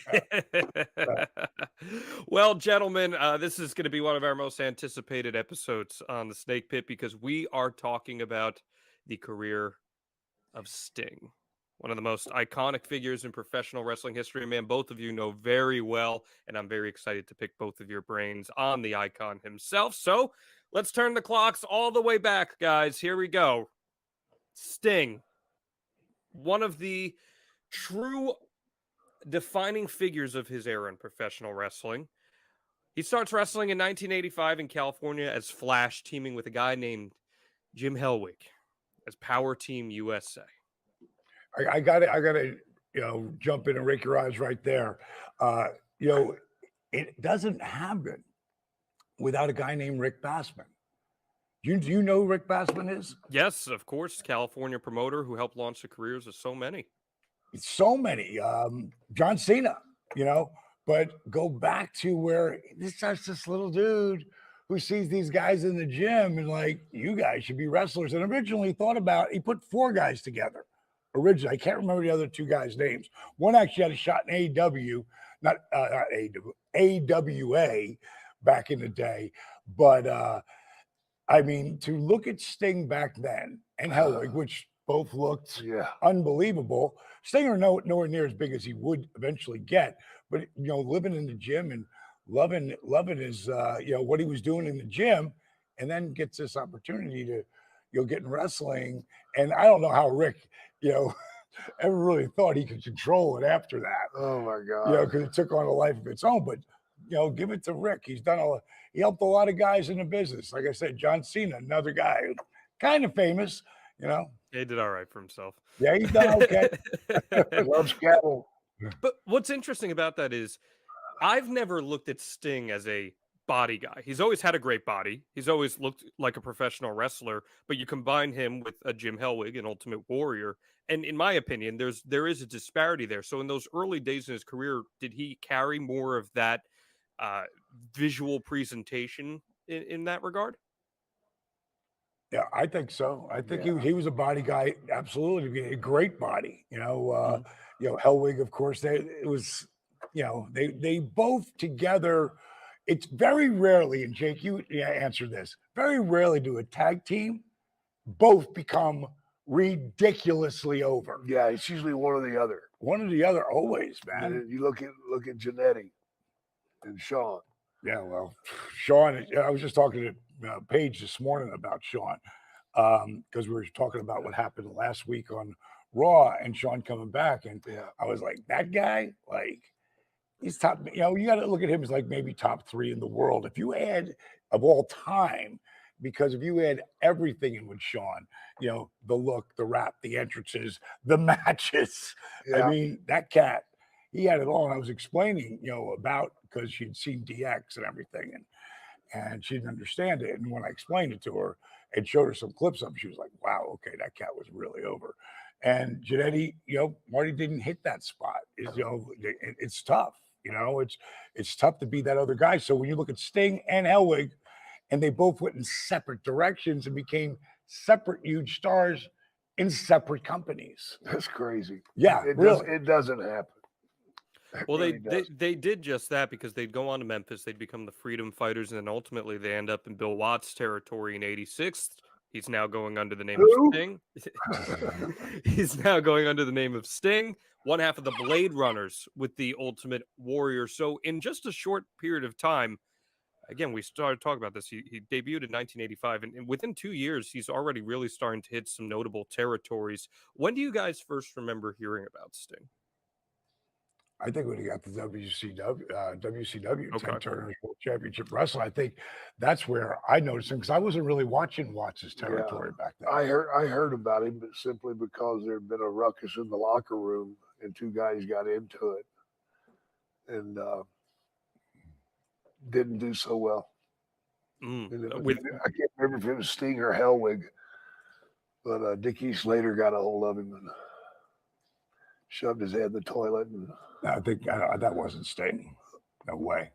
Well, gentlemen, this is going to be one of our most anticipated episodes on the Snake Pit because we are talking about the career of Sting, one of the most iconic figures in professional wrestling history. Man, both of you know very well, and I'm very excited to pick both of your brains on the icon himself. So let's turn the clocks all the way back, guys. Here we go. Sting, one of the true defining figures of his era in professional wrestling. He starts wrestling in 1985 in California as Flash, teaming with a guy named Jim Hellwig as Power Team USA. I got to, jump in and rake your eyes right there. It doesn't happen without a guy named Rick Bassman. Do you know who Rick Bassman is? Yes, of course. California promoter who helped launch the careers of so many. So many. John Cena, but go back to where this little dude who sees these guys in the gym and like, you guys should be wrestlers. And originally he put 4 guys together. Originally, I can't remember the other 2 guys' names. One actually had a shot in AEW, not AWA back in the day. But to look at Sting back then and Hellwig, which both looked unbelievable. Stinger nowhere near as big as he would eventually get, but living in the gym and loving his what he was doing in the gym, and then gets this opportunity to get in wrestling. And I don't know how Rick ever really thought he could control it after that. Oh my God. Because it took on a life of its own. But give it to Rick. He helped a lot of guys in the business. Like I said, John Cena, another guy, kind of famous. He did all right for himself. Yeah, he's done okay. Loves cattle. But what's interesting about that is I've never looked at Sting as a body guy. He's always had a great body. He's always looked like a professional wrestler, but you combine him with a Jim Hellwig, an Ultimate Warrior. And in my opinion, there is a disparity there. So in those early days in his career, did he carry more of that visual presentation in that regard? Yeah, I think so. I think he was a body guy, absolutely, a great body. Hellwig, of course, they both together. It's very rarely, and Jake, you answer this. Very rarely do a tag team both become ridiculously over. Yeah, it's usually one or the other. One or the other, always, man. And you look at Jannetty and Sean. Yeah, well, Sean. I was just talking to Paige this morning about Sean because we were talking about what happened last week on Raw and Sean coming back, and I was like, that guy, like, he's top. You got to look at him as like maybe top 3 in the world if you add of all time, because if you add everything in with Sean, the look, the rap, the entrances, the matches. I mean, that cat, he had it all. And I was explaining, about because she'd seen DX and everything, and she didn't understand it. And when I explained it to her and showed her some clips of it, she was like, wow, okay, that cat was really over. And Jannetty, Marty didn't hit that spot. It's tough. It's tough to be that other guy. So when you look at Sting and Hellwig, and they both went in separate directions and became separate huge stars in separate companies. That's crazy. Yeah, it doesn't happen. Well, they did just that because they'd go on to Memphis, they'd become the Freedom Fighters, and then ultimately they end up in Bill Watts' territory in '86. He's now going under the name of Sting. He's now going under the name of Sting, one half of the Blade Runners with the Ultimate Warrior. So in just a short period of time, again, we started talking about this. He debuted in 1985, and within 2 years, he's already really starting to hit some notable territories. When do you guys first remember hearing about Sting? I think when he got the WCW 10 Turner World Championship Wrestling, I think that's where I noticed him because I wasn't really watching Watts' territory back then. I heard about him, but simply because there had been a ruckus in the locker room and 2 guys got into it. and didn't do so well. I can't remember if it was Sting or Hellwig, but Dickie Slater got a hold of him and shoved his head in the toilet. And I think that wasn't Sting. No way.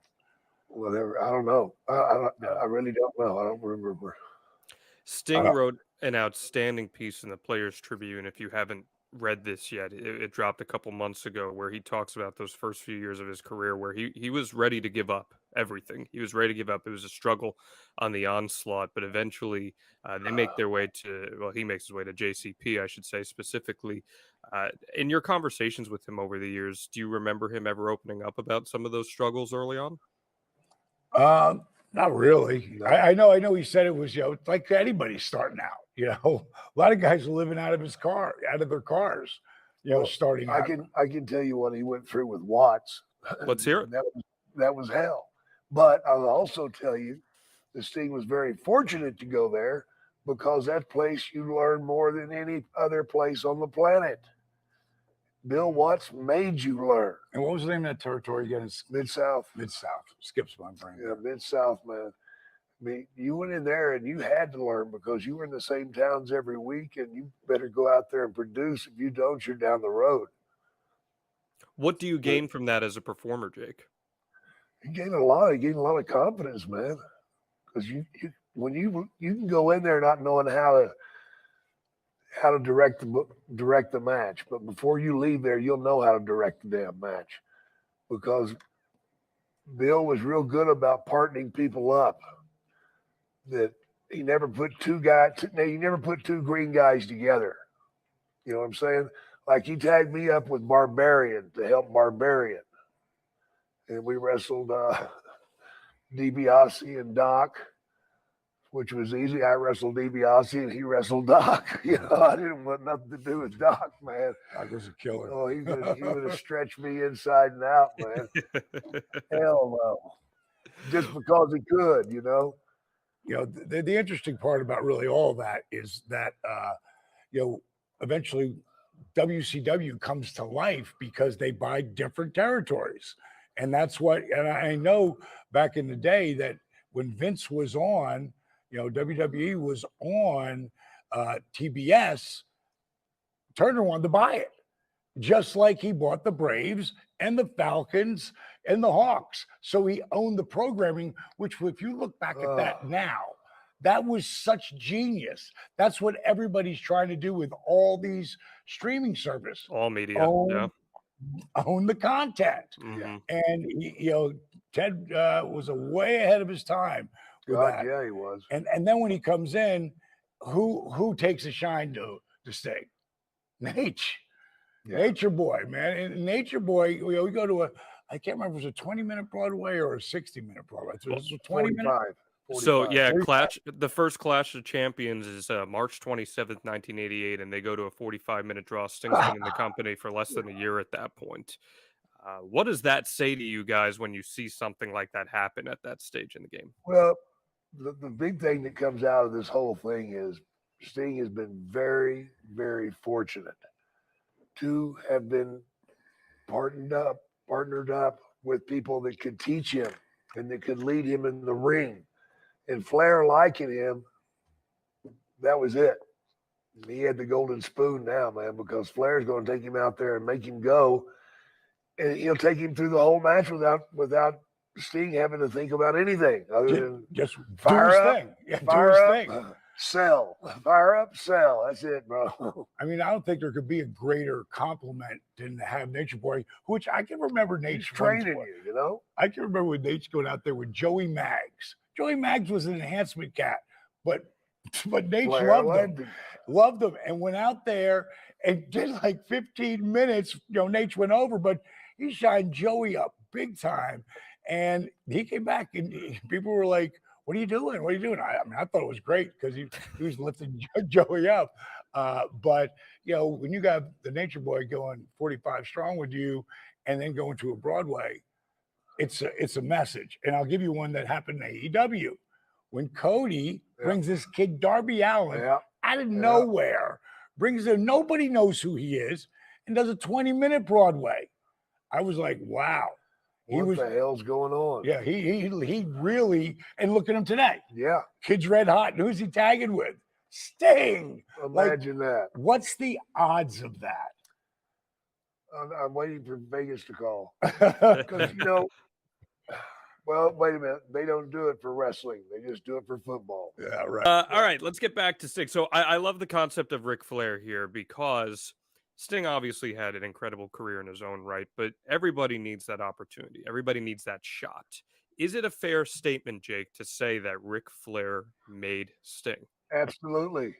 Whatever. I don't know. I really don't know. I don't remember. Sting wrote an outstanding piece in the Players Tribune. If you haven't read this yet, it dropped a couple months ago, where he talks about those first few years of his career where he was ready to give up everything. He was ready to give up. It was a struggle on the onslaught, but eventually they make their way to, well, he makes his way to JCP, I should say, specifically. In your conversations with him over the years, do you remember him ever opening up about some of those struggles early on? Not really. I know he said it was, like anybody starting out, a lot of guys are living out of their cars, starting out. I can tell you what he went through with Watts. Let's hear it. That was hell. But I'll also tell you, the Sting was very fortunate to go there, because that place you learn more than any other place on the planet. Bill Watts made you learn. And what was the name of that territory again? It's Mid-South. Mid-South. Skips my brain. Yeah, Mid-South, man. I mean, you went in there and you had to learn, because you were in the same towns every week, and you better go out there and produce. If you don't, you're down the road. What do you gain from that as a performer, Jake? You gain a lot. You gain a lot of confidence, man. Because when you can go in there not knowing how to direct the match, but before you leave there, you'll know how to direct the damn match, because Bill was real good about partnering people up. That he never put two green guys together. You know what I'm saying? Like, he tagged me up with Barbarian to help Barbarian, and we wrestled DiBiase and Doc, which was easy. I wrestled DiBiase and he wrestled Doc. I didn't want nothing to do with Doc, man. Doc was a killer. Oh, he would have stretched me inside and out, man. Hell no. Just because he could, The interesting part about really all that is that, eventually WCW comes to life because they buy different territories. And that's and I know back in the day that when Vince was on, WWE was on TBS, Turner wanted to buy it, just like he bought the Braves and the Falcons and the Hawks. So he owned the programming, which, if you look back at that now, that was such genius. That's what everybody's trying to do with all these streaming services. All media, own the content. Mm-hmm. And Ted was way ahead of his time. Yeah, he was. And then when he comes in, who takes a shine to Sting? Nature Boy, man. And Nature Boy, we go to I can't remember if it was a 20-minute Broadway or a 60-minute Broadway. So this was 20 minutes. 45. So yeah, the first Clash of Champions is March 27th, 1988, and they go to a 45-minute draw. Sting's been in the company for less than a year at that point. What does that say to you guys when you see something like that happen at that stage in the game? Well, the big thing that comes out of this whole thing is Sting has been very, very fortunate to have been partnered up with people that could teach him and that could lead him in the ring. And Flair liking him, that was it. He had the golden spoon now, man, because Flair's going to take him out there and make him go. And he'll take him through the whole match without Sting having to think about anything other than just fire up, sell. Fire up, sell. That's it, bro. I mean, I don't think there could be a greater compliment than to have Nature Boy, which I can remember Nate's training you, I can remember when Nate's going out there with Joey Maggs. Joey Maggs was an enhancement cat, but Nate loved him and went out there and did like 15 minutes. Nate went over, but he shined Joey up big time. And he came back and people were like, what are you doing? What are you doing? I mean, I thought it was great because he was lifting Joey up. But, when you got the Nature Boy going 45 strong with you and then going to a Broadway, it's a message. And I'll give you one that happened in AEW. When Cody brings this kid Darby Allin out of nowhere, brings him, nobody knows who he is, and does a 20-minute Broadway. I was like, wow. What the hell's going on? Yeah, he really, and look at him today. Yeah. Kid's red hot. And who's he tagging with? Sting. Imagine that. What's the odds of that? I'm waiting for Vegas to call. Because, well, wait a minute. They don't do it for wrestling. They just do it for football. Yeah, right. All right, let's get back to Sting. So I love the concept of Ric Flair here because Sting obviously had an incredible career in his own right, but everybody needs that opportunity. Everybody needs that shot. Is it a fair statement, Jake, to say that Ric Flair made Sting? Absolutely.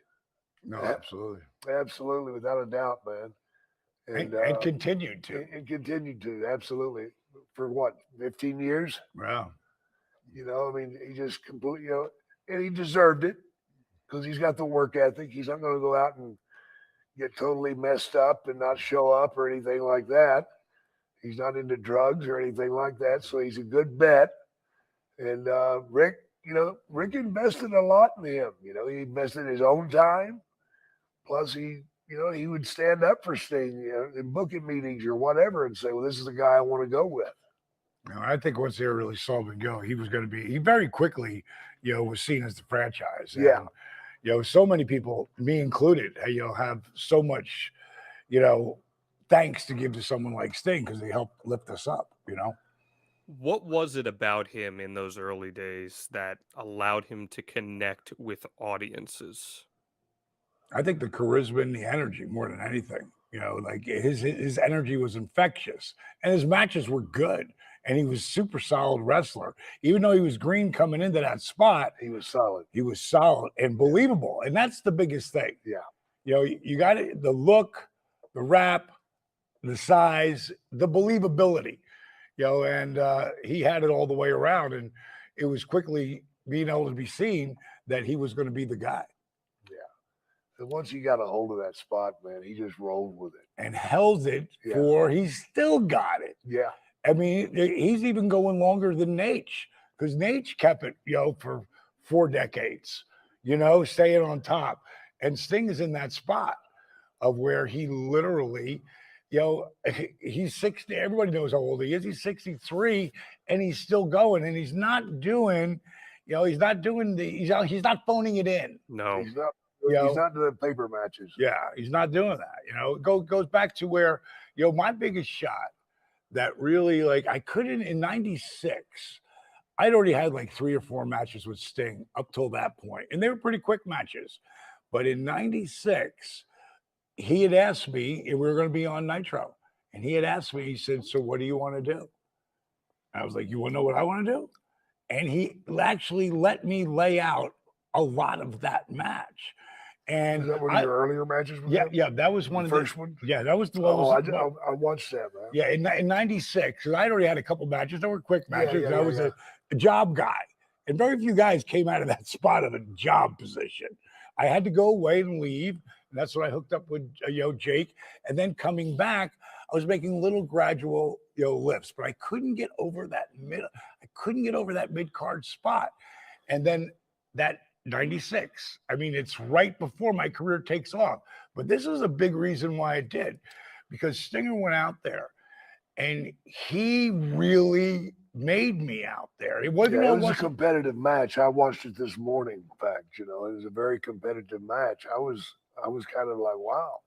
No, absolutely. Absolutely, without a doubt, man. And continued to. And continued to, absolutely. For what, 15 years? Wow. He just completely, and he deserved it because he's got the work ethic. He's not going to go out and get totally messed up and not show up or anything like that. He's not into drugs or anything like that. So he's a good bet. And Rick invested a lot in him. He invested his own time. Plus he would stand up for Sting, in booking meetings or whatever and say, well, this is the guy I want to go with. I think once they really saw him go, he very quickly, was seen as the franchise. Yeah. And, so many people, me included, have so much, thanks to give to someone like Sting because they helped lift us up, What was it about him in those early days that allowed him to connect with audiences? I think the charisma and the energy more than anything. His energy was infectious, and his matches were good, and he was super solid wrestler. Even though he was green coming into that spot, he was solid. He was solid and believable, and that's the biggest thing. Yeah, you got the look, the rap, the size, the believability. And he had it all the way around, and it was quickly being able to be seen that he was going to be the guy. And once he got a hold of that spot, man, he just rolled with it. And held it he's still got it. Yeah. I mean, he's even going longer than Nate, because Nate kept it, for 4 decades, staying on top. And Sting is in that spot of where he literally, he's 60. Everybody knows how old he is. He's 63 and he's still going, and he's not doing, he's not not phoning it in. No. He's not doing paper matches. Yeah, he's not doing that. It goes back to where, my biggest shot that really, I couldn't in 96, I'd already had 3 or 4 matches with Sting up till that point, and they were pretty quick matches. But in 96, he had asked me if we were going to be on Nitro, and he had asked me, he said, so what do you want to do? I was like, you want to know what I want to do? And he actually let me lay out a lot of that match. And is that one of your earlier matches? With him? Yeah, that was one of the first one. Yeah, that was the one. I watched that, man. Yeah, in 96, because I'd already had a couple matches that were quick matches. I was a job guy, and very few guys came out of that spot of a job position. I had to go away and leave, and that's when I hooked up with Jake. And then coming back, I was making little gradual lifts, but I couldn't get over that mid card spot, and then that 96. I mean, it's right before my career takes off. But this is a big reason why it did, because Stinger went out there and he really made me out there. It wasn't. It was a competitive match. I watched it this morning. In fact, it was a very competitive match. I was kind of like, wow,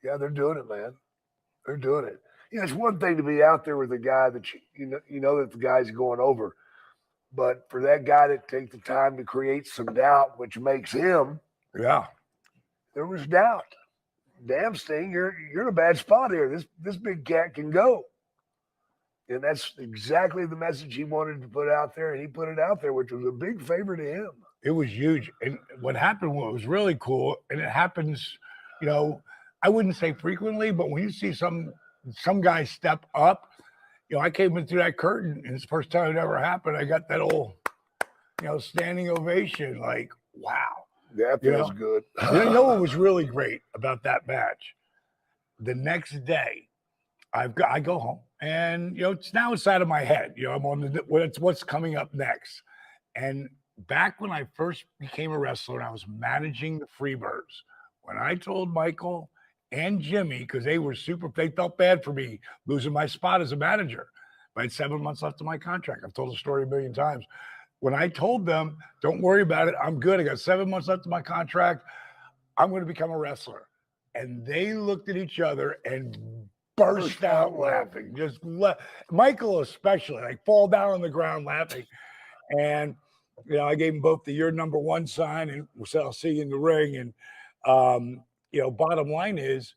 yeah, they're doing it, man. They're doing it. It's one thing to be out there with a guy that you know that the guy's going over. But for that guy to take the time to create some doubt, which makes him, there was doubt. Damn, Sting, you're in a bad spot here. This big cat can go. And that's exactly the message he wanted to put out there, and he put it out there, which was a big favor to him. It was huge. And what was really cool, and it happens, I wouldn't say frequently, but when you see some guys step up, I came in through that curtain, and it's the first time it ever happened. I got that old, standing ovation. Like, wow. That feels good. What was really great about that match? The next day, I go home, and it's out of my head. I'm on what's coming up next. And back when I first became a wrestler, and I was managing the Freebirds, when I told Michael and Jimmy, because they felt bad for me losing my spot as a manager. I had 7 months left of my contract. I've told the story a million times. When I told them, don't worry about it, I'm good. I got 7 months left of my contract. I'm going to become a wrestler. And they looked at each other and burst out laughing. Michael especially, like fall down on the ground laughing. And, I gave them both the "you're number one" sign and said, I'll see you in the ring. And, bottom line is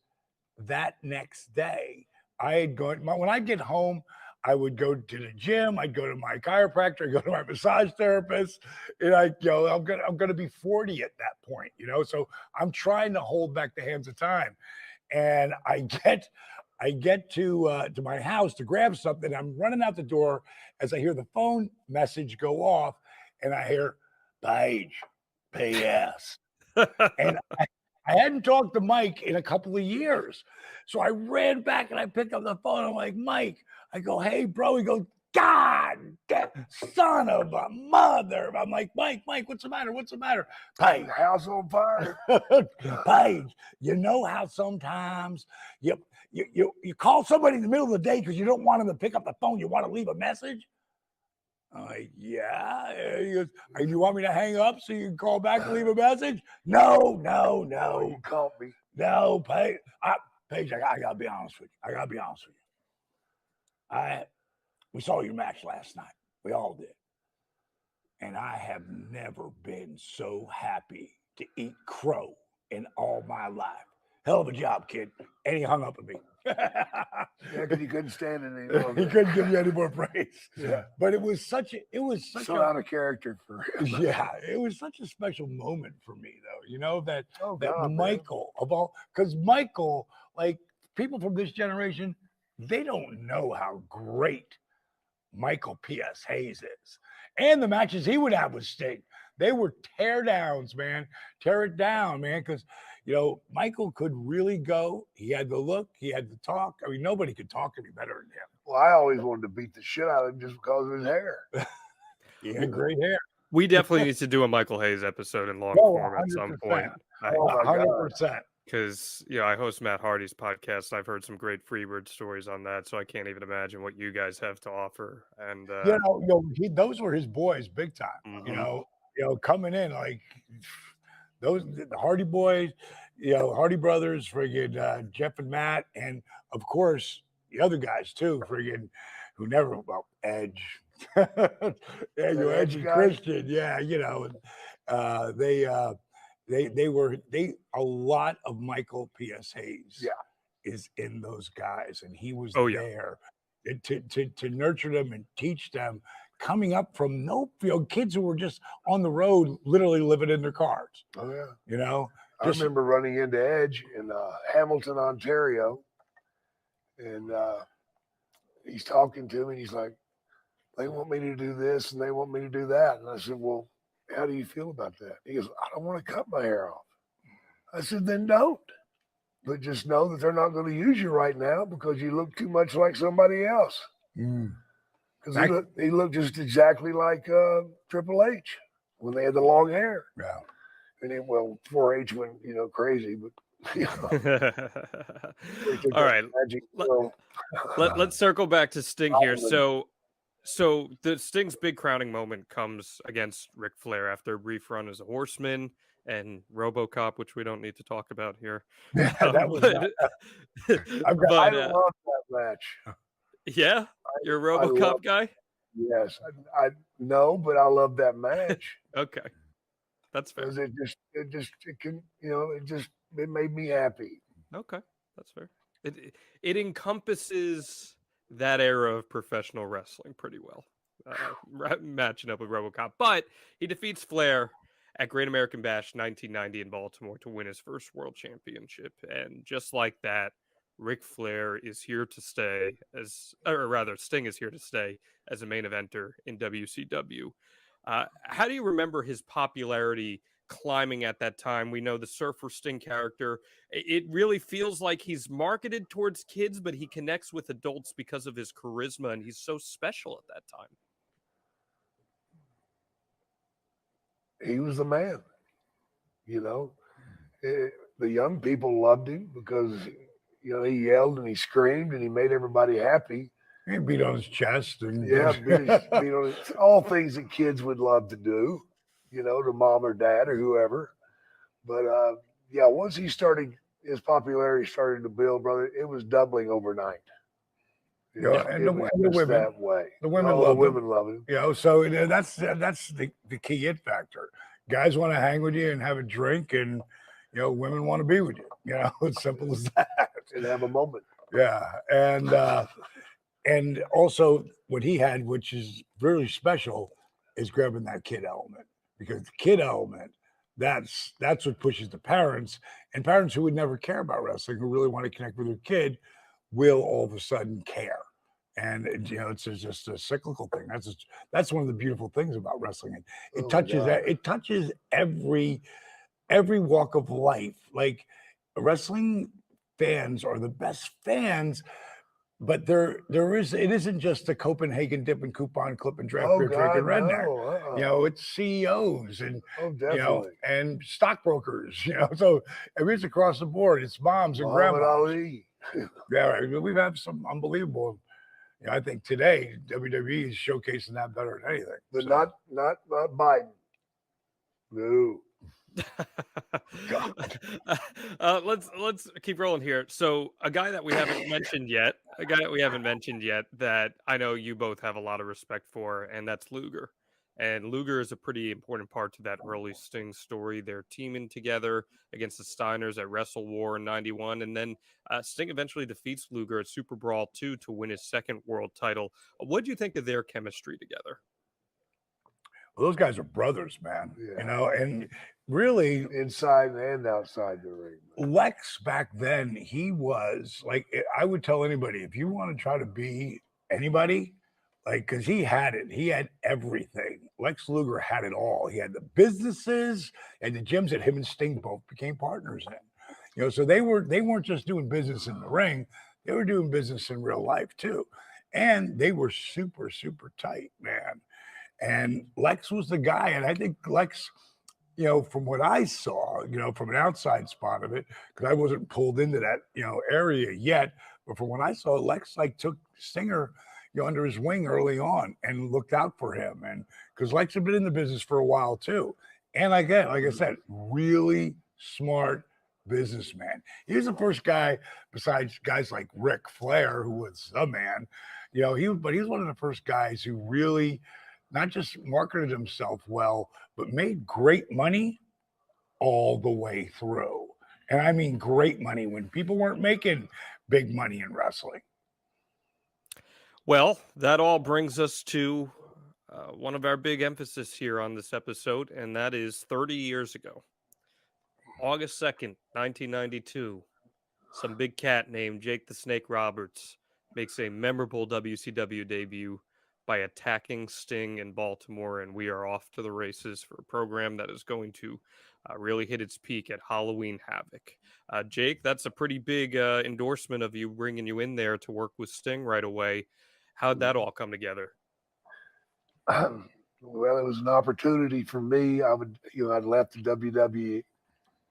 that next day, when I get home, I would go to the gym. I'd go to my chiropractor. I'd go to my massage therapist. And I'm gonna be 40 at that point, So I'm trying to hold back the hands of time. And I get to my house to grab something. I'm running out the door as I hear the phone message go off, and I hear Paige, P.S. And I hadn't talked to Mike in a couple of years. So I ran back and I picked up the phone. I'm like, Mike, I go, hey, bro. He goes, God, son of a mother. I'm like, Mike, what's the matter? What's the matter? Paige, house on fire. Paige, you know how sometimes you call somebody in the middle of the day because you don't want them to pick up the phone. You want to leave a message? I'm like, yeah. He goes, you want me to hang up so you can call back and leave a message? No. You caught me. No, Paige. Paige, I gotta be honest with you. We saw your match last night. We all did. And I have never been so happy to eat crow in all my life. Hell of a job, kid. And he hung up at me. Yeah, because he couldn't stand it anymore. He couldn't give you any more praise. Yeah. But it was such out of character for him. Yeah, it was such a special moment for me, though. That God, Michael because Michael, like people from this generation, they don't know how great Michael P.S. Hayes is. And the matches he would have with Sting, they were tear downs, man. Tear it down, man, because Michael could really go. He had the look, he had the talk. I mean, nobody could talk any better than him. Well, I always wanted to beat the shit out of him just because of his hair. He had great hair. We definitely need to do a Michael Hayes episode in long form at some point. 100%. Because I host Matt Hardy's podcast. I've heard some great Freebird stories on that, so I can't even imagine what you guys have to offer. And those were his boys, big time. Mm-hmm. Coming in like the Hardy boys, Hardy brothers, friggin' Jeff and Matt, and of course the other guys too, friggin' who never Edge, Edge and Christian, a lot of Michael P.S. Hayes is in those guys, and he was there to nurture them and teach them, coming up from kids who were just on the road, literally living in their cars. Oh yeah. I remember running into Edge in Hamilton, Ontario, and he's talking to me, and he's like, they want me to do this and they want me to do that. And I said, well, how do you feel about that? He goes, I don't want to cut my hair off. I said, then don't. But just know that they're not going to use you right now because you look too much like somebody else. Because he looked just exactly like Triple H when they had the long hair. Yeah. And then, 4H went, crazy, but. All right. Let's circle back to Sting here. So the Sting's big crowning moment comes against Ric Flair after a brief run as a Horseman and RoboCop, which we don't need to talk about here. Yeah, that was. I love that match. Yeah, you're a RoboCop guy. Yes, I know, but I love that match. Okay, that's fair. It made me happy. Okay, that's fair. It encompasses that era of professional wrestling pretty well, matching up with RoboCop. But he defeats Flair at Great American Bash 1990 in Baltimore to win his first world championship. And just like that, Ric Flair is here to stay Sting is here to stay as a main eventer in WCW. How do you remember his popularity climbing at that time? We know the Surfer Sting character. It really feels like he's marketed towards kids, but he connects with adults because of his charisma, and he's so special at that time. He was the man. The young people loved him because he yelled and he screamed and he made everybody happy. He beat on his chest and beat on his, all things that kids would love to do, to mom or dad or whoever. But once his popularity started to build, brother, it was doubling overnight. And the women that way. The women love him. So that's the key it factor. Guys want to hang with you and have a drink, and women want to be with you. It's simple as that. And have a moment. Yeah, and also what he had, which is really special, is grabbing that kid element, because the kid element, that's what pushes the parents, and parents who would never care about wrestling, who really want to connect with their kid, will all of a sudden care. And it's just a cyclical thing. That's one of the beautiful things about wrestling. It touches every walk of life. Like, wrestling fans are the best fans, but it isn't just the Copenhagen dip and coupon clip and draft beer drinking redneck. It's CEOs and and stockbrokers. So it's across the board. It's moms and grandmas. Yeah, we've had some unbelievable. I think today WWE is showcasing that better than anything. But not Biden. No. Let's keep rolling here. So a guy that we haven't mentioned yet, that I know you both have a lot of respect for, and that's Luger. And Luger is a pretty important part to that early Sting story. They're teaming together against the Steiners at Wrestle War in '91. And then Sting eventually defeats Luger at Super Brawl 2 to win his second world title. What do you think of their chemistry together? Well, those guys are brothers, man. And really inside and outside the ring. Lex back then, he was like, I would tell anybody, if you want to try to be anybody, because he had it. He had everything. Lex Luger had it all. He had the businesses and the gyms that him and Sting both became partners in. So they weren't just doing business in the ring. They were doing business in real life too. And they were super, super tight, man. And Lex was the guy. And I think Lex, from what I saw, from an outside spot of it, because I wasn't pulled into that, area yet. But from what I saw, Lex took Stinger under his wing early on and looked out for him. And because Lex had been in the business for a while too. And like I said, really smart businessman. He was the first guy, besides guys like Ric Flair, who was the man, he was one of the first guys who really not just marketed himself well, but made great money all the way through. And I mean great money when people weren't making big money in wrestling. Well, that all brings us to one of our big emphasis here on this episode, and that is 30 years ago. August 2nd, 1992, some big cat named Jake the Snake Roberts makes a memorable WCW debut by attacking Sting in Baltimore, and we are off to the races for a program that is going to really hit its peak at Halloween Havoc. Jake, that's a pretty big endorsement of you, bringing you in there to work with Sting right away. How'd that all come together? Well, it was an opportunity for me. I'd left the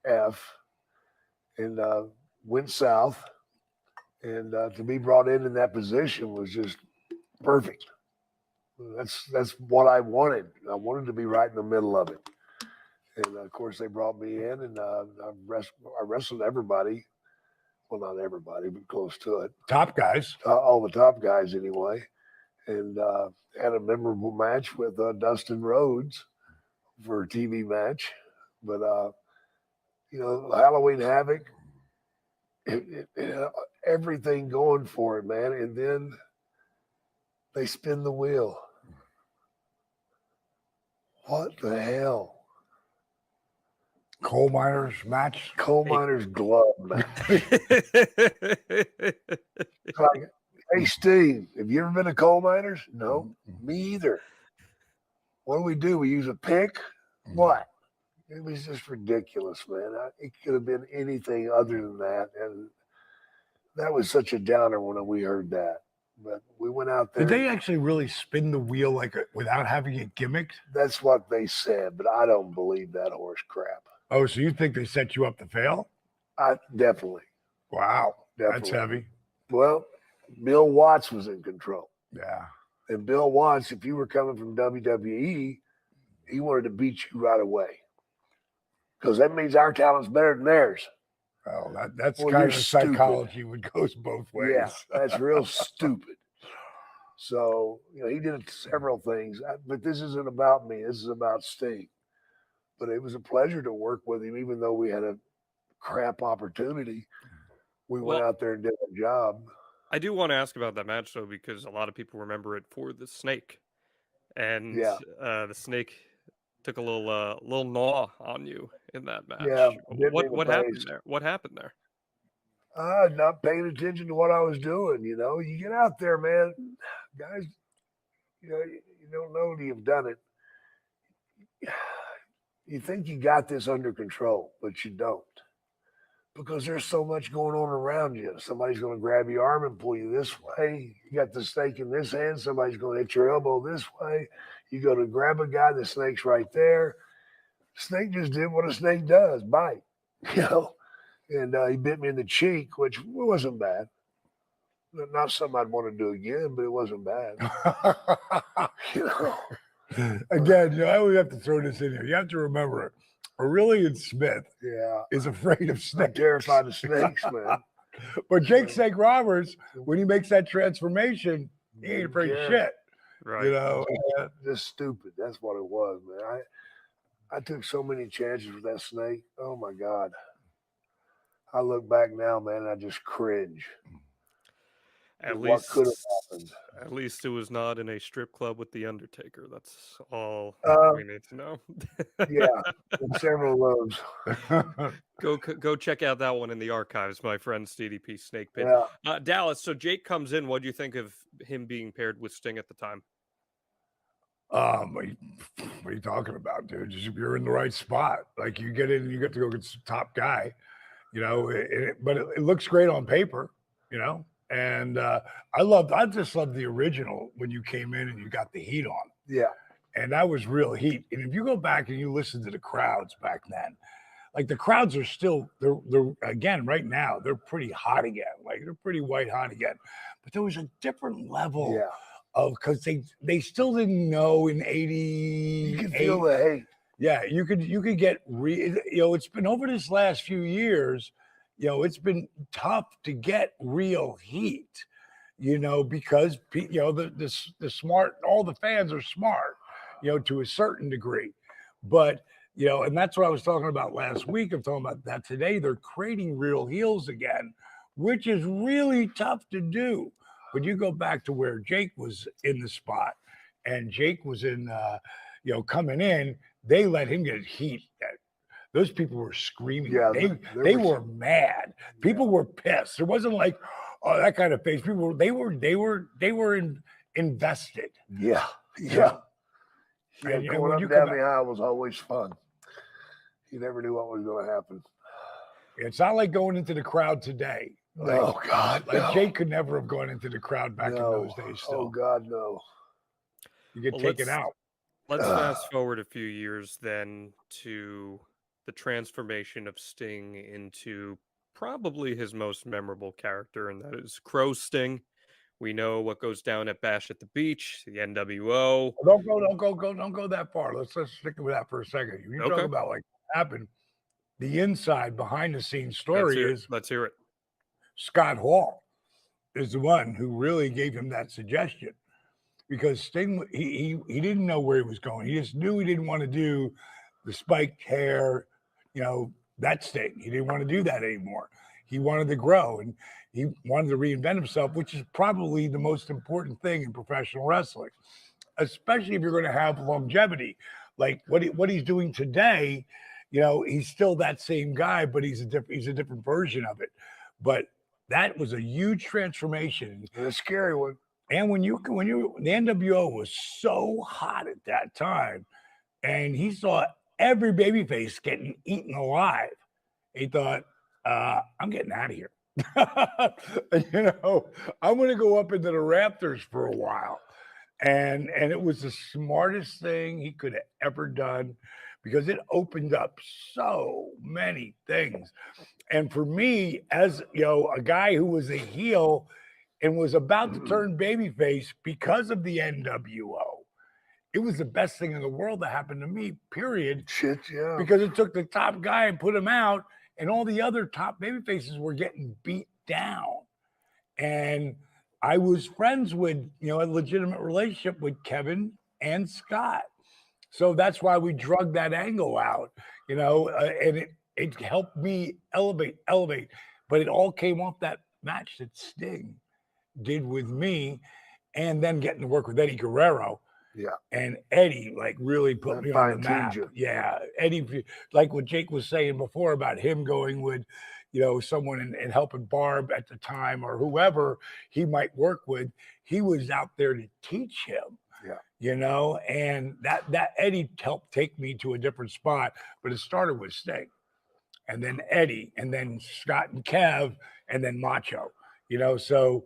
WWF and went south, and to be brought in that position was just perfect. That's what I wanted. I wanted to be right in the middle of it, and of course they brought me in, and I wrestled everybody. Well, not everybody, but close to it. Top guys. All the top guys anyway. And had a memorable match with Dustin Rhodes for a TV match. But, Halloween Havoc, everything going for it, man. And then they spin the wheel. What the hell? Coal miners match. Coal miners glove match. Like, hey, Steve, have you ever been to coal miners? No, me either. What do? We use a pick? What? It was just ridiculous, man. It could have been anything other than that. And that was such a downer when we heard that. But we went out there. Did they actually really spin the wheel without having it gimmicked? That's what they said, but I don't believe that horse crap. Oh, so you think they set you up to fail? Definitely. Wow. Definitely. That's heavy. Well, Bill Watts was in control. Yeah. And Bill Watts, if you were coming from WWE, he wanted to beat you right away. Because that means our talent's better than theirs. Well, that's Well, kind you're of stupid. psychology would goes both ways. Yeah, that's real stupid. So, he did several things. But this isn't about me. This is about Sting. But it was a pleasure to work with him, even though we had a crap opportunity. We went out there and did our job. I do want to ask about that match, though, because a lot of people remember it for the snake. And the snake took a little gnaw on you in that match. Yeah. What happened there? What happened there? Not paying attention to what I was doing. You get out there, man. Guys, you don't know until you've done it. You think you got this under control, but you don't. Because there's so much going on around you. Somebody's going to grab your arm and pull you this way. You got the snake in this hand. Somebody's going to hit your elbow this way. You go to grab a guy, the snake's right there. Snake just did what a snake does, bite. And he bit me in the cheek, which wasn't bad. Not something I'd want to do again, but it wasn't bad. Again, I always have to throw this in here. You have to remember it. Aurelian Smith is afraid of snakes. I'm terrified of snakes, man. But Jake Snake Roberts, when he makes that transformation, he ain't afraid of shit. Right. Just stupid. That's what it was, man. I took so many chances with that snake. Oh my God. I look back now, man, and I just cringe. What could have happened? At least it was not in a strip club with the Undertaker. That's all we need to know. Several of those. Go check out that one in the archives, my friends. DDP Snake Pit. Yeah. Dallas. So Jake comes in. What do you think of him being paired with Sting at the time? What are you talking about, dude? You're in the right spot. Like you get in, you get to go get the top guy. But it looks great on paper. And I just loved the original when you came in and you got the heat on. Yeah. And that was real heat. And if you go back and you listen to the crowds back then, like the crowds are still, they're again, right now, they're pretty hot again. Like they're pretty white hot again. But there was a different level of, because they still didn't know in 80. You could feel the hate. Yeah, you could get, it's been over this last few years, it's been tough to get real heat, because, the smart, all the fans are smart, to a certain degree. But, and that's what I was talking about last week. I'm talking about that today. They're creating real heels again, which is really tough to do. When you go back to where Jake was in the spot and Jake was in, coming in, they let him get heat. Those people were screaming. Yeah, they were mad. People were pissed. It wasn't like, oh, that kind of face. People they were invested. Yeah. And going up and down the aisle was always fun. You never knew what was going to happen. It's not like going into the crowd today. Oh God, like Jake could never have gone into the crowd back in those days. Still. Oh God, no. You get taken out. Let's fast forward a few years then to the transformation of Sting into probably his most memorable character, and that is Crow Sting. We know what goes down at Bash at the Beach, the NWO. Don't go that far. Let's stick with that for a second. You talk about like what happened. The inside behind the scenes story let's hear it. Scott Hall is the one who really gave him that suggestion, because Sting he didn't know where he was going. He just knew he didn't want to do the spiked hair, that Sting. He didn't want to do that anymore. He wanted to grow and he wanted to reinvent himself, which is probably the most important thing in professional wrestling, especially if you're going to have longevity. Like what he's doing today, he's still that same guy, but he's a different version of it. But that was a huge transformation. And a scary one. And when you the NWO was so hot at that time, and he saw every babyface getting eaten alive, he thought, I'm getting out of here. I'm going to go up into the rafters for a while. And it was the smartest thing he could have ever done, because it opened up so many things. And for me, as a guy who was a heel and was about to turn babyface because of the NWO. It was the best thing in the world that happened to me, period. Shit, yeah. Because it took the top guy and put him out, and all the other top babyfaces were getting beat down. And I was friends with, a legitimate relationship with Kevin and Scott. So that's why we drug that angle out, and it helped me elevate. But it all came off that match that Sting did with me, and then getting to work with Eddie Guerrero. Yeah. And Eddie really put me on the map. Yeah. Eddie, like what Jake was saying before about him going with, someone and helping Barb at the time or whoever he might work with, he was out there to teach him. Yeah. And that Eddie helped take me to a different spot, but it started with Sting and then Eddie and then Scott and Kev and then Macho, so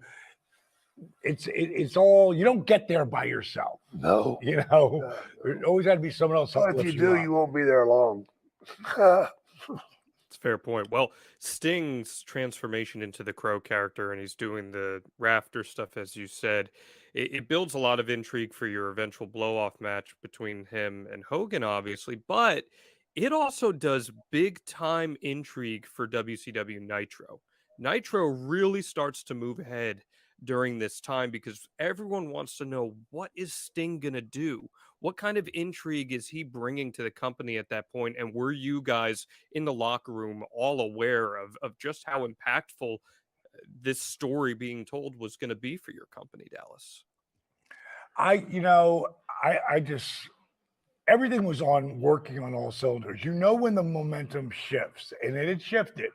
it's all, you don't get there by yourself. No. There always got to be someone else. Well, if you do, you won't be there long. It's a fair point. Well, Sting's transformation into the Crow character, and he's doing the rafter stuff, as you said, it builds a lot of intrigue for your eventual blow-off match between him and Hogan, obviously, but it also does big-time intrigue for WCW Nitro. Nitro really starts to move ahead during this time because everyone wants to know, what is Sting going to do? What kind of intrigue is he bringing to the company at that point? And were you guys in the locker room all aware of just how impactful this story being told was going to be for your company, Dallas? I just, everything was working on all cylinders. When the momentum shifts, and it had shifted,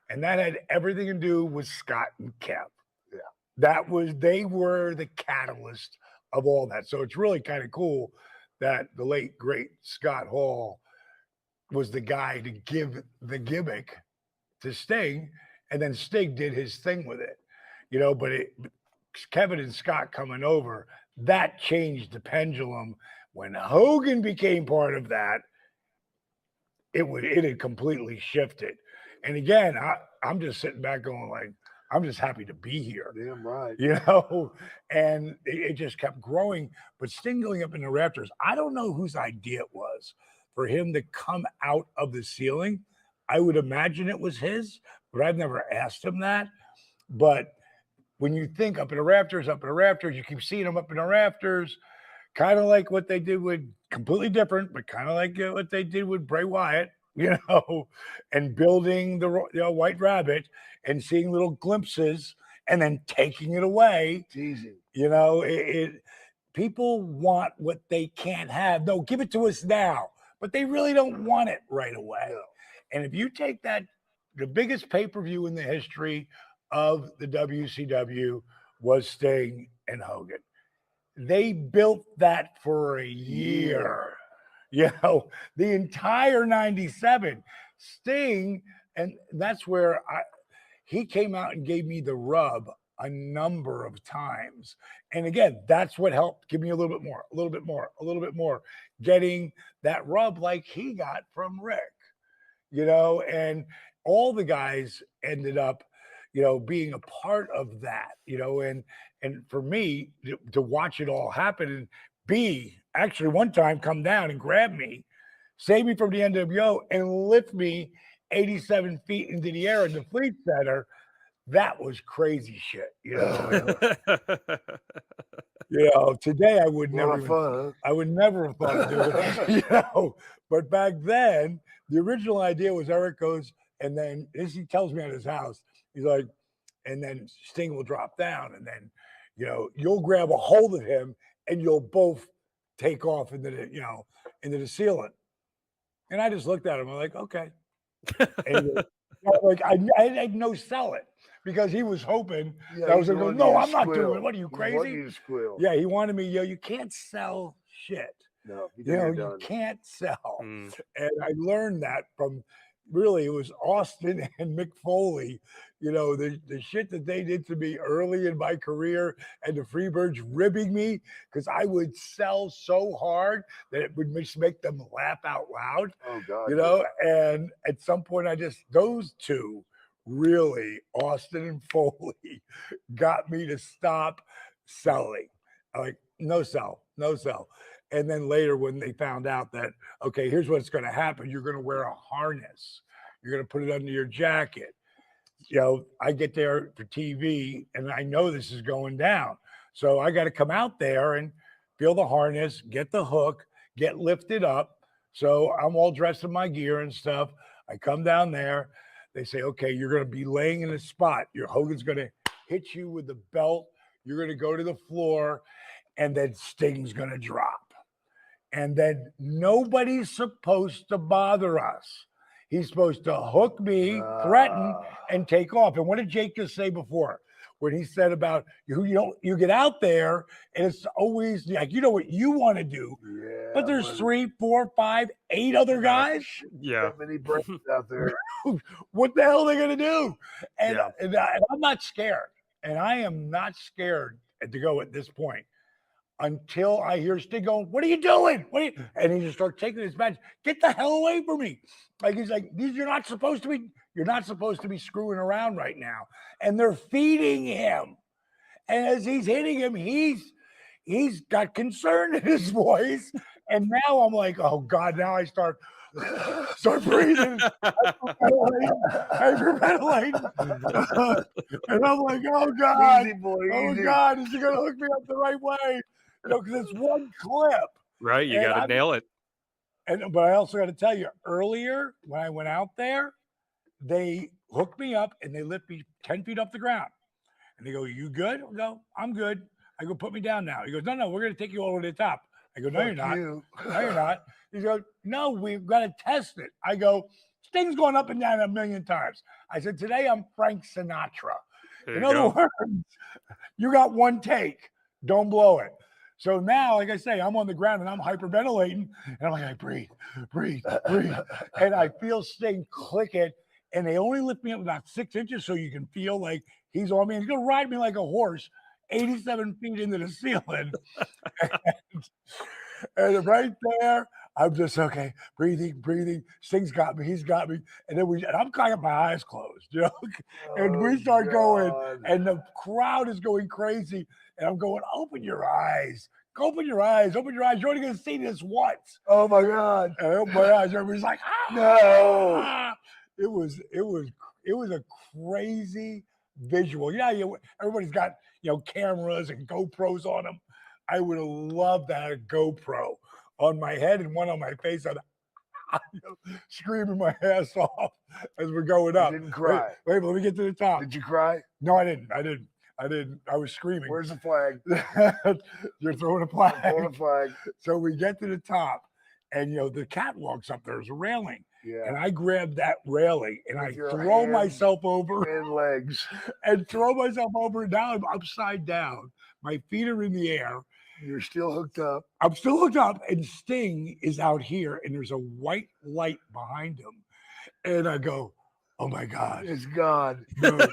and that had everything to do with Scott and Kev. They were the catalyst of all that. So it's really kind of cool that the late, great Scott Hall was the guy to give the gimmick to Sting, and then Sting did his thing with it, but Kevin and Scott coming over, that changed the pendulum. When Hogan became part of that, it had completely shifted. And again, I'm just sitting back going like, I'm just happy to be here. Damn right. And it just kept growing. But Sting going up in the rafters, I don't know whose idea it was for him to come out of the ceiling. I would imagine it was his, but I've never asked him that. But when you think up in the rafters, you keep seeing him up in the rafters, kind of like what they did with, completely different, but kind of like what they did with Bray Wyatt, and building the White Rabbit and seeing little glimpses and then taking it away. It's easy. People want what they can't have. No, give it to us now. But they really don't want it right away. No. And if you take that, the biggest pay-per-view in the history of the WCW was Sting and Hogan. They built that for a year. The entire 97. Sting, and that's where he came out and gave me the rub a number of times. And again, that's what helped give me a little bit more, getting that rub like he got from Rick, and all the guys ended up, being a part of that, and for me to watch it all happen and actually one time come down and grab me, save me from the NWO and lift me 87 feet into the air in the Fleet Center. That was crazy shit, Today I would never have thought of doing it, But back then, the original idea was Eric goes, and then he tells me at his house, he's like, and then Sting will drop down, and then, you'll grab a hold of him, and you'll both take off into the ceiling. And I just looked at him. I'm like, okay. And I no sell it because he was hoping that I was going to go, no, I'm not doing it. What are you, crazy? Yeah, he wanted me, you can't sell shit. No, you can't sell. And I learned that from really, it was Austin and Mick Foley, the shit that they did to me early in my career, and the Freebirds ribbing me because I would sell so hard that it would just make them laugh out loud. Oh God. And at some point those two really, Austin and Foley got me to stop selling. Like, no sell. And then later when they found out that, okay, here's what's going to happen. You're going to wear a harness. You're going to put it under your jacket. I get there for TV and I know this is going down. So I got to come out there and feel the harness, get the hook, get lifted up. So I'm all dressed in my gear and stuff. I come down there. They say, okay, you're going to be laying in a spot. Your Hogan's going to hit you with the belt. You're going to go to the floor and then Sting's going to drop. And then nobody's supposed to bother us. He's supposed to hook me, threaten, and take off. And what did Jake just say before? When he said about you get out there and it's always like, what you want to do. Yeah, but there's 3, 4, 5, 8 other guys. Yeah. That many brains out there. What the hell are they going to do? And I'm not scared. And I am not scared to go at this point until I hear Sting going, what are you doing? And he just starts taking his badge. Get the hell away from me. Like, he's like, you're not supposed to be screwing around right now. And they're feeding him. And as he's hitting him, he's got concern in his voice. And now I'm like, oh God, now I start breathing. Hyperventilating. And I'm like, oh God. Easy, boy, oh easy. God, is he gonna hook me up the right way? Because it's one clip. Right. You got to nail it. But I also got to tell you, earlier when I went out there, they hooked me up and they lift me 10 feet off the ground. And they go, you good? I go, I'm good. I go, put me down now. He goes, no, we're going to take you all the way to the top. I go, no, you're not. No, you're not. He goes, no, we've got to test it. I go, Sting's going up and down 1,000,000 times. I said, today I'm Frank Sinatra. In other words, you got one take. Don't blow it. So now, like I say, I'm on the ground and I'm hyperventilating. And I'm like, breathe. And I feel Sting click it. And they only lift me up about 6 inches so you can feel like he's on me. And he's going to ride me like a horse 87 feet into the ceiling. and right there, I'm just, okay, breathing. Sting's got me. He's got me. And then I'm kind of my eyes closed, and we start going, and the crowd is going crazy. And I'm going, open your eyes. Open your eyes. You're only going to see this once. Oh my God. And I open my eyes. Everybody's like, no. It was a crazy visual. Everybody's got, cameras and GoPros on them. I would have loved to have a GoPro on my head and one on my face. I'm screaming my ass off as we're going up. You didn't cry. Wait, let me get to the top. Did you cry? No, I didn't. I was screaming. Where's the flag? You're throwing a flag. I'm throwing a flag. So we get to the top, and the catwalk's up there. There's a railing. Yeah. And I grab that railing and With I your throw hands myself over and legs. and throw myself over. And now I'm upside down. My feet are in the air. You're still hooked up. I'm still hooked up. And Sting is out here and there's a white light behind him. And I go, oh my God. It's God. Dude,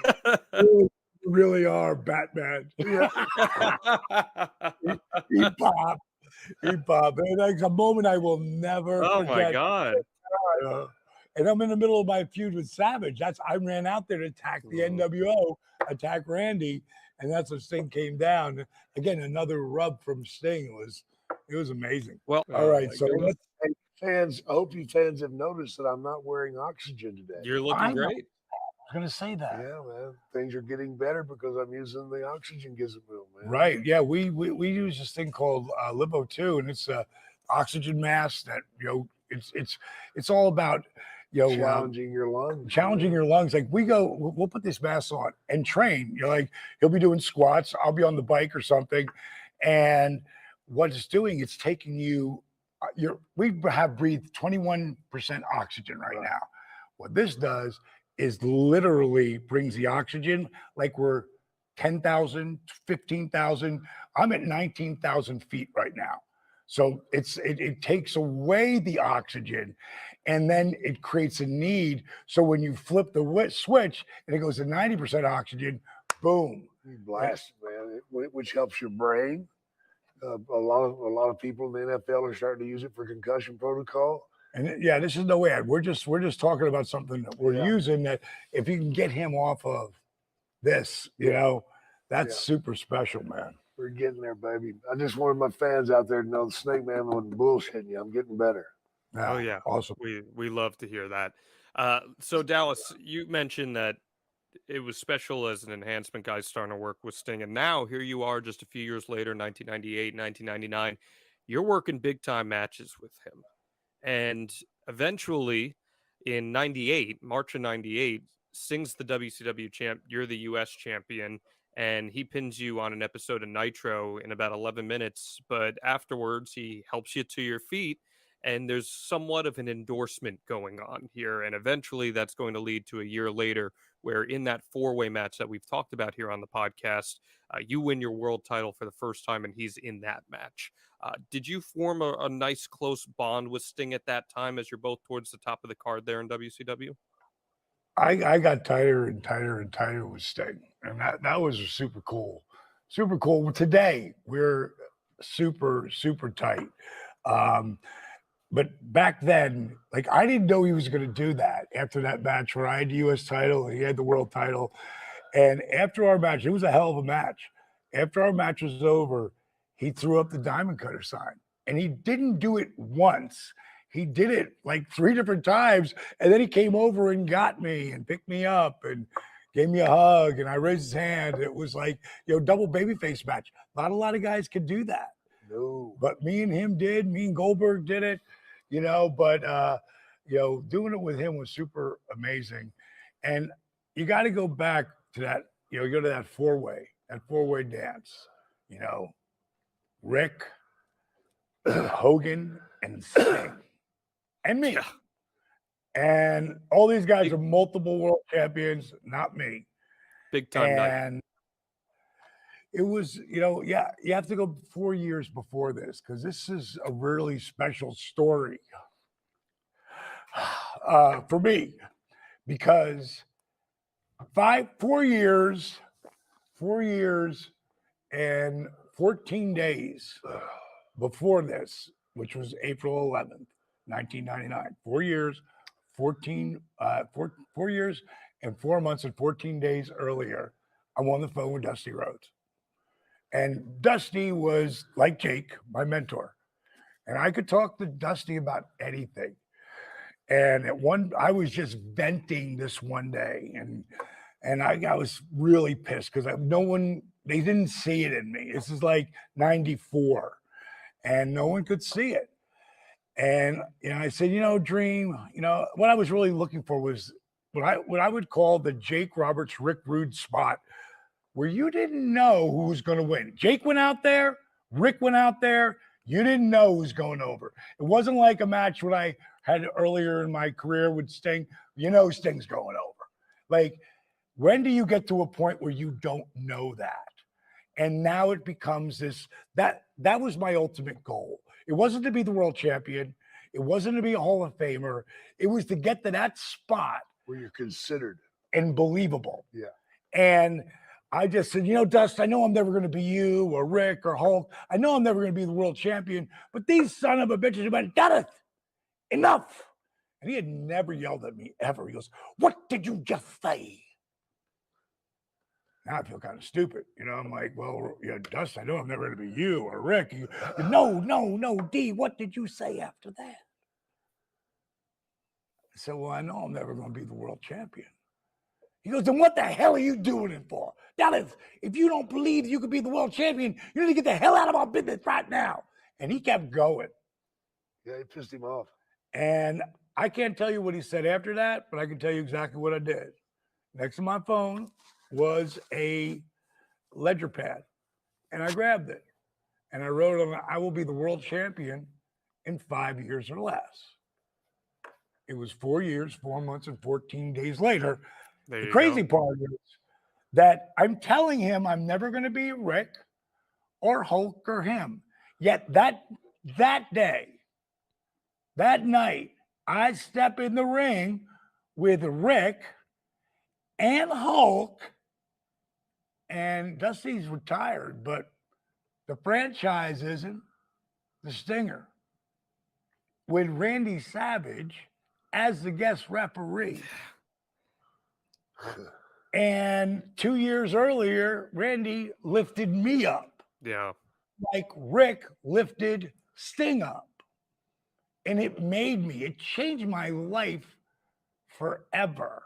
you really are Batman. Yeah. He popped. And that's a moment I will never forget. My God. And I'm in the middle of my feud with Savage. I ran out there to attack the NWO, attack Randy, and that's when Sting came down. Again, another rub from Sting. It was amazing. Well, all right. So fans, I hope you fans have noticed that I'm not wearing oxygen today. You're looking great. I was gonna say that. Yeah, man. Things are getting better because I'm using the oxygen gizmo, man. Right. Yeah. We use this thing called Libo 2, and it's a oxygen mask that it's all about challenging your lungs. Challenging your lungs. Like we'll put this mask on and train. Like he'll be doing squats. I'll be on the bike or something, and what it's doing, it's taking you. We have breathed 21% oxygen right now. What this does is literally brings the oxygen like we're 10,000, 15,000. I'm at 19,000 feet right now. So it takes away the oxygen and then it creates a need. So when you flip the switch and it goes to 90% oxygen, boom. You blast, man, which helps your brain. A lot of people in the NFL are starting to use it for concussion protocol. And yeah, this is no way. We're just talking about something that we're using that if you can get him off of this, that's super special, man. We're getting there, baby. I just wanted my fans out there to know the Snake Man wasn't bullshitting you. I'm getting better. Oh yeah, awesome. We love to hear that. So Dallas, you mentioned that it was special as an enhancement guy starting to work with Sting, and now here you are, just a few years later, 1998, 1999. You're working big time matches with him, and eventually, in '98, March of '98, Sting's the WCW champ. You're the US champion. And he pins you on an episode of Nitro in about 11 minutes. But afterwards, he helps you to your feet. And there's somewhat of an endorsement going on here. And eventually, that's going to lead to a year later, where in that four-way match that we've talked about here on the podcast, you win your world title for the first time, and he's in that match. Did you form a nice, close bond with Sting at that time as you're both towards the top of the card there in WCW? I got tighter and tighter and tighter with Sting, and that was super cool. Super cool. Today we're super tight. But back then, like, I didn't know he was going to do that after that match where I had the U.S. title and he had the world title. And after our match, it was a hell of a match. After our match was over, he threw up the diamond cutter sign, and he didn't do it once. He did it like 3 different times, and then he came over and got me and picked me up and gave me a hug, and I raised his hand. It was like, double babyface match. Not a lot of guys could do that. No. But me and him did. Me and Goldberg did it, but, doing it with him was super amazing. And you got to go back to that, you go to that four-way dance, Rick, Hogan, and Sting. And me. Yeah. And all these guys are multiple world champions, not me. Big time night. And it was, you have to go 4 years before this because this is a really special story for me. Because 4 years and 14 days before this, which was April 11th, 1999. 4 years, 4 years and 4 months and 14 days earlier, I'm on the phone with Dusty Rhodes. And Dusty was, like Jake, my mentor. And I could talk to Dusty about anything. And I was just venting this one day. And I was really pissed because they didn't see it in me. This is like 94. And no one could see it. And I said, Dream, what I was really looking for was what I would call the Jake Roberts, Rick Rude spot, where you didn't know who was going to win. Jake went out there, Rick went out there, you didn't know who was going over. It wasn't like a match what I had earlier in my career with Sting. Sting's going over. Like, when do you get to a point where you don't know that? And now it becomes this, that was my ultimate goal. It wasn't to be the world champion. It wasn't to be a Hall of Famer. It was to get to that spot where you're considered and believable. Yeah. And I just said, Dust, I know I'm never going to be you or Rick or Hulk. I know I'm never going to be the world champion, but these son of a bitches went, got it. Enough. And he had never yelled at me ever. He goes, what did you just say? Now I feel kind of stupid. I'm like, well, Dust, I know I'm never going to be you or Rick. No, D, what did you say after that? I said, well, I know I'm never going to be the world champion. He goes, then what the hell are you doing it for? Dallas, if you don't believe you could be the world champion, you need to get the hell out of our business right now. And he kept going. Yeah, it pissed him off. And I can't tell you what he said after that, but I can tell you exactly what I did. Next to my phone was a ledger pad, and I grabbed it. And I wrote on it, I will be the world champion in 5 years or less. It was 4 years, 4 months, and 14 days later. The crazy part is that I'm telling him I'm never going to be Rick or Hulk or him. Yet that day, that night, I step in the ring with Rick and Hulk, and Dusty's retired, but the franchise isn't. The Stinger with Randy Savage as the guest referee. And 2 years earlier, Randy lifted me up. Yeah. Like Rick lifted Sting up. And it changed my life forever.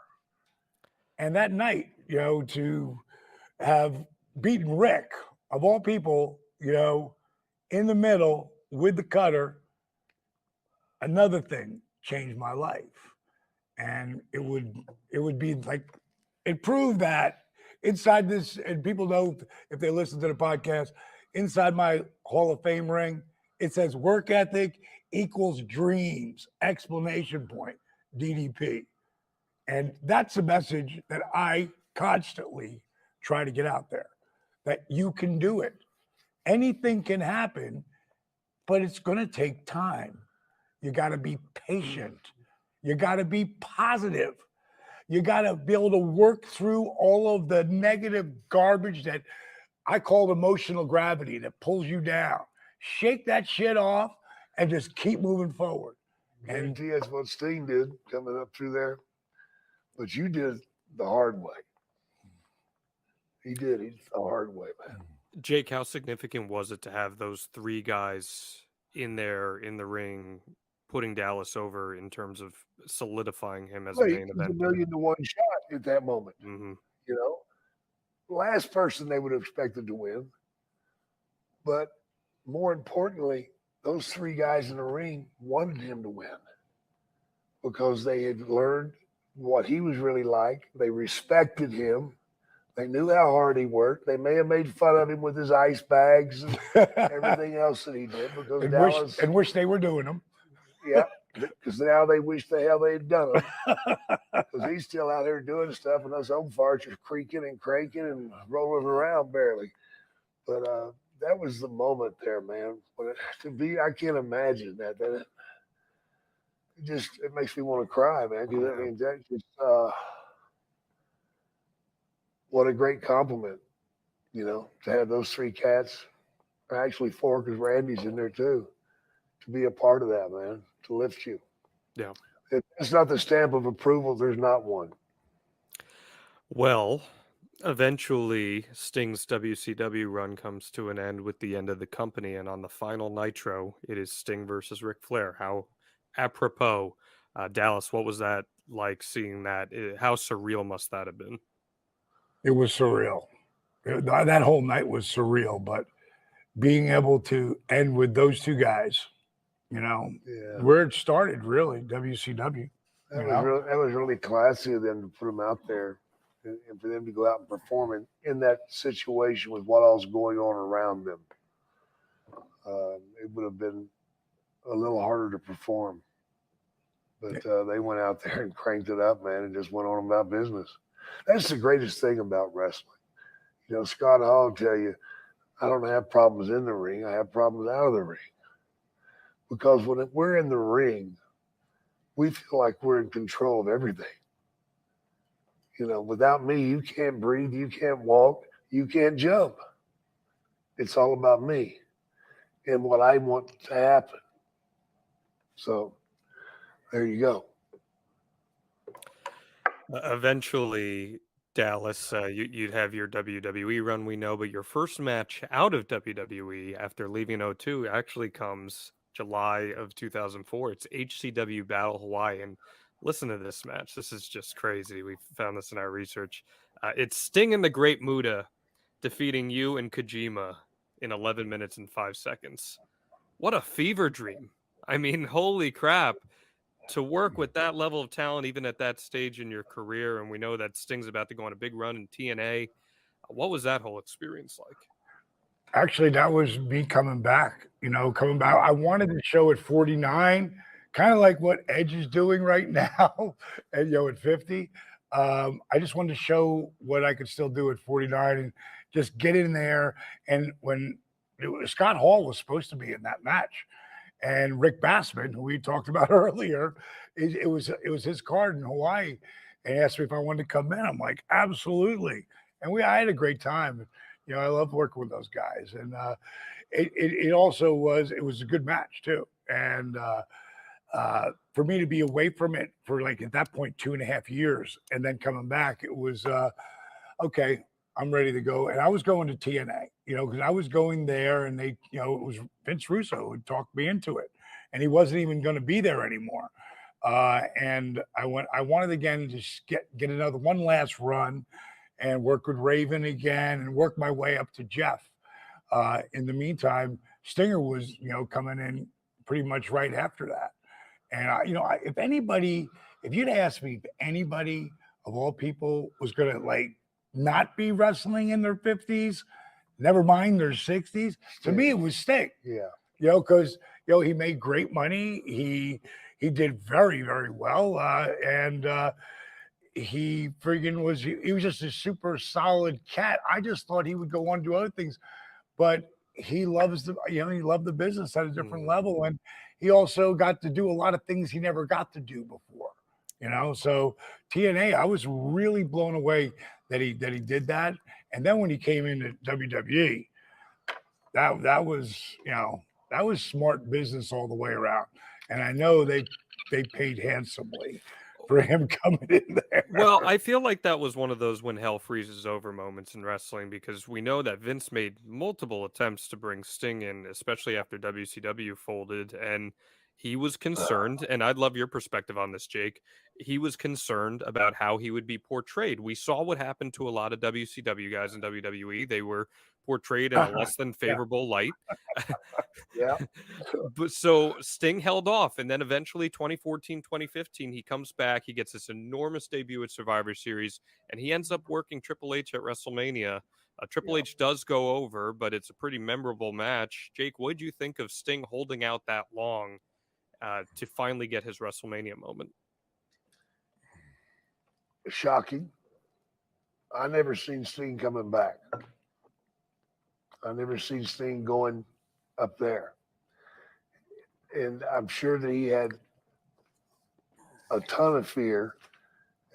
And that night, to have beaten Rick, of all people, in the middle with the cutter, another thing changed my life. And it would be like, it proved that inside this, and people know if they listen to the podcast, inside my Hall of Fame ring, it says work ethic equals dreams, exclamation point, DDP. And that's a message that I constantly try to get out there, that you can do it. Anything can happen, but it's going to take time. You got to be patient. You got to be positive. You got to be able to work through all of the negative garbage that I call emotional gravity that pulls you down. Shake that shit off and just keep moving forward. And that's what Sting did coming up through there. But you did the hard way. He did. He's the hard way, man. Jake, how significant was it to have those three guys in there in the ring, putting Dallas over in terms of solidifying him as a main event? $1 million to 1 shot at that moment. Mm-hmm. Last person they would have expected to win. But more importantly, those three guys in the ring wanted him to win because they had learned what he was really like. They respected him. They knew how hard he worked. They may have made fun of him with his ice bags and everything else that he did because wish they were doing them. Yeah, because now they wish the hell they'd done them. Because he's still out there doing stuff, and those old farts are creaking and cranking and rolling around barely. But that was the moment there, man. I can't imagine that. It makes me want to cry, man. That just what a great compliment, to have those three cats, or actually 4 because Randy's in there too, to be a part of that, man, to lift you. Yeah. If it's not the stamp of approval, there's not one. Well, eventually Sting's WCW run comes to an end with the end of the company, and on the final Nitro, it is Sting versus Ric Flair. How apropos. Dallas, what was that like, seeing that? How surreal must that have been? It was surreal. That whole night was surreal, but being able to end with those two guys, where it started, really, WCW. That was really classy of them to put them out there and for them to go out and perform in that situation with what else going on around them. It would have been a little harder to perform. But they went out there and cranked it up, man, and just went on about business. That's the greatest thing about wrestling. Scott Hall will tell you, I don't have problems in the ring. I have problems out of the ring. Because when we're in the ring, we feel like we're in control of everything. Without me, you can't breathe, you can't walk, you can't jump. It's all about me and what I want to happen. So there you go. Eventually, Dallas, you'd have your WWE run, we know, but your first match out of WWE after leaving 02 actually comes July of 2004. It's HCW Battle Hawaii. And listen to this match. This is just crazy. We found this in our research. It's Sting and the Great Muta defeating you and Kojima in 11 minutes and 5 seconds. What a fever dream. I mean, holy crap. To work with that level of talent, even at that stage in your career, and we know that Sting's about to go on a big run in TNA. What was that whole experience like? Actually, that was me coming back. I wanted to show at 49, kind of like what Edge is doing right now, and at 50. I just wanted to show what I could still do at 49 and just get in there. And when Scott Hall was supposed to be in that match, and Rick Bassman, who we talked about earlier, it was his card in Hawaii, and asked me if I wanted to come in. I'm like, absolutely. And I had a great time. I love working with those guys, and it also was a good match too. And for me to be away from it for like at that point 2.5 years and then coming back, it was okay, I'm ready to go. And I was going to TNA, because I was going there and they, it was Vince Russo who talked me into it. And he wasn't even going to be there anymore. And I wanted again to just get another one last run and work with Raven again and work my way up to Jeff. In the meantime, Stinger was, coming in pretty much right after that. And if you'd asked me if anybody of all people was going to like not be wrestling in their 50s, never mind their 60s, to me, it was Sting. Yeah. Because, he made great money. He did very, very well. And he friggin' he was just a super solid cat. I just thought he would go on to do other things, but he loves he loved the business at a different level. And he also got to do a lot of things he never got to do before, so TNA, I was really blown away that he did that. And then when he came into WWE, that was, that was smart business all the way around. And I know they paid handsomely for him coming in there. Well, I feel like that was one of those when hell freezes over moments in wrestling, because we know that Vince made multiple attempts to bring Sting in, especially after WCW folded, and he was concerned, and I'd love your perspective on this, Jake. He was concerned about how he would be portrayed. We saw what happened to a lot of WCW guys in WWE. They were portrayed in a less than favorable light. Yeah. But so Sting held off, and then eventually 2014, 2015, he comes back. He gets this enormous debut at Survivor Series, and he ends up working Triple H at WrestleMania. Triple H does go over, but it's a pretty memorable match. Jake, what did you think of Sting holding out that long to finally get his WrestleMania moment? Shocking. I never seen Sting coming back. I never seen Sting going up there. And I'm sure that he had a ton of fear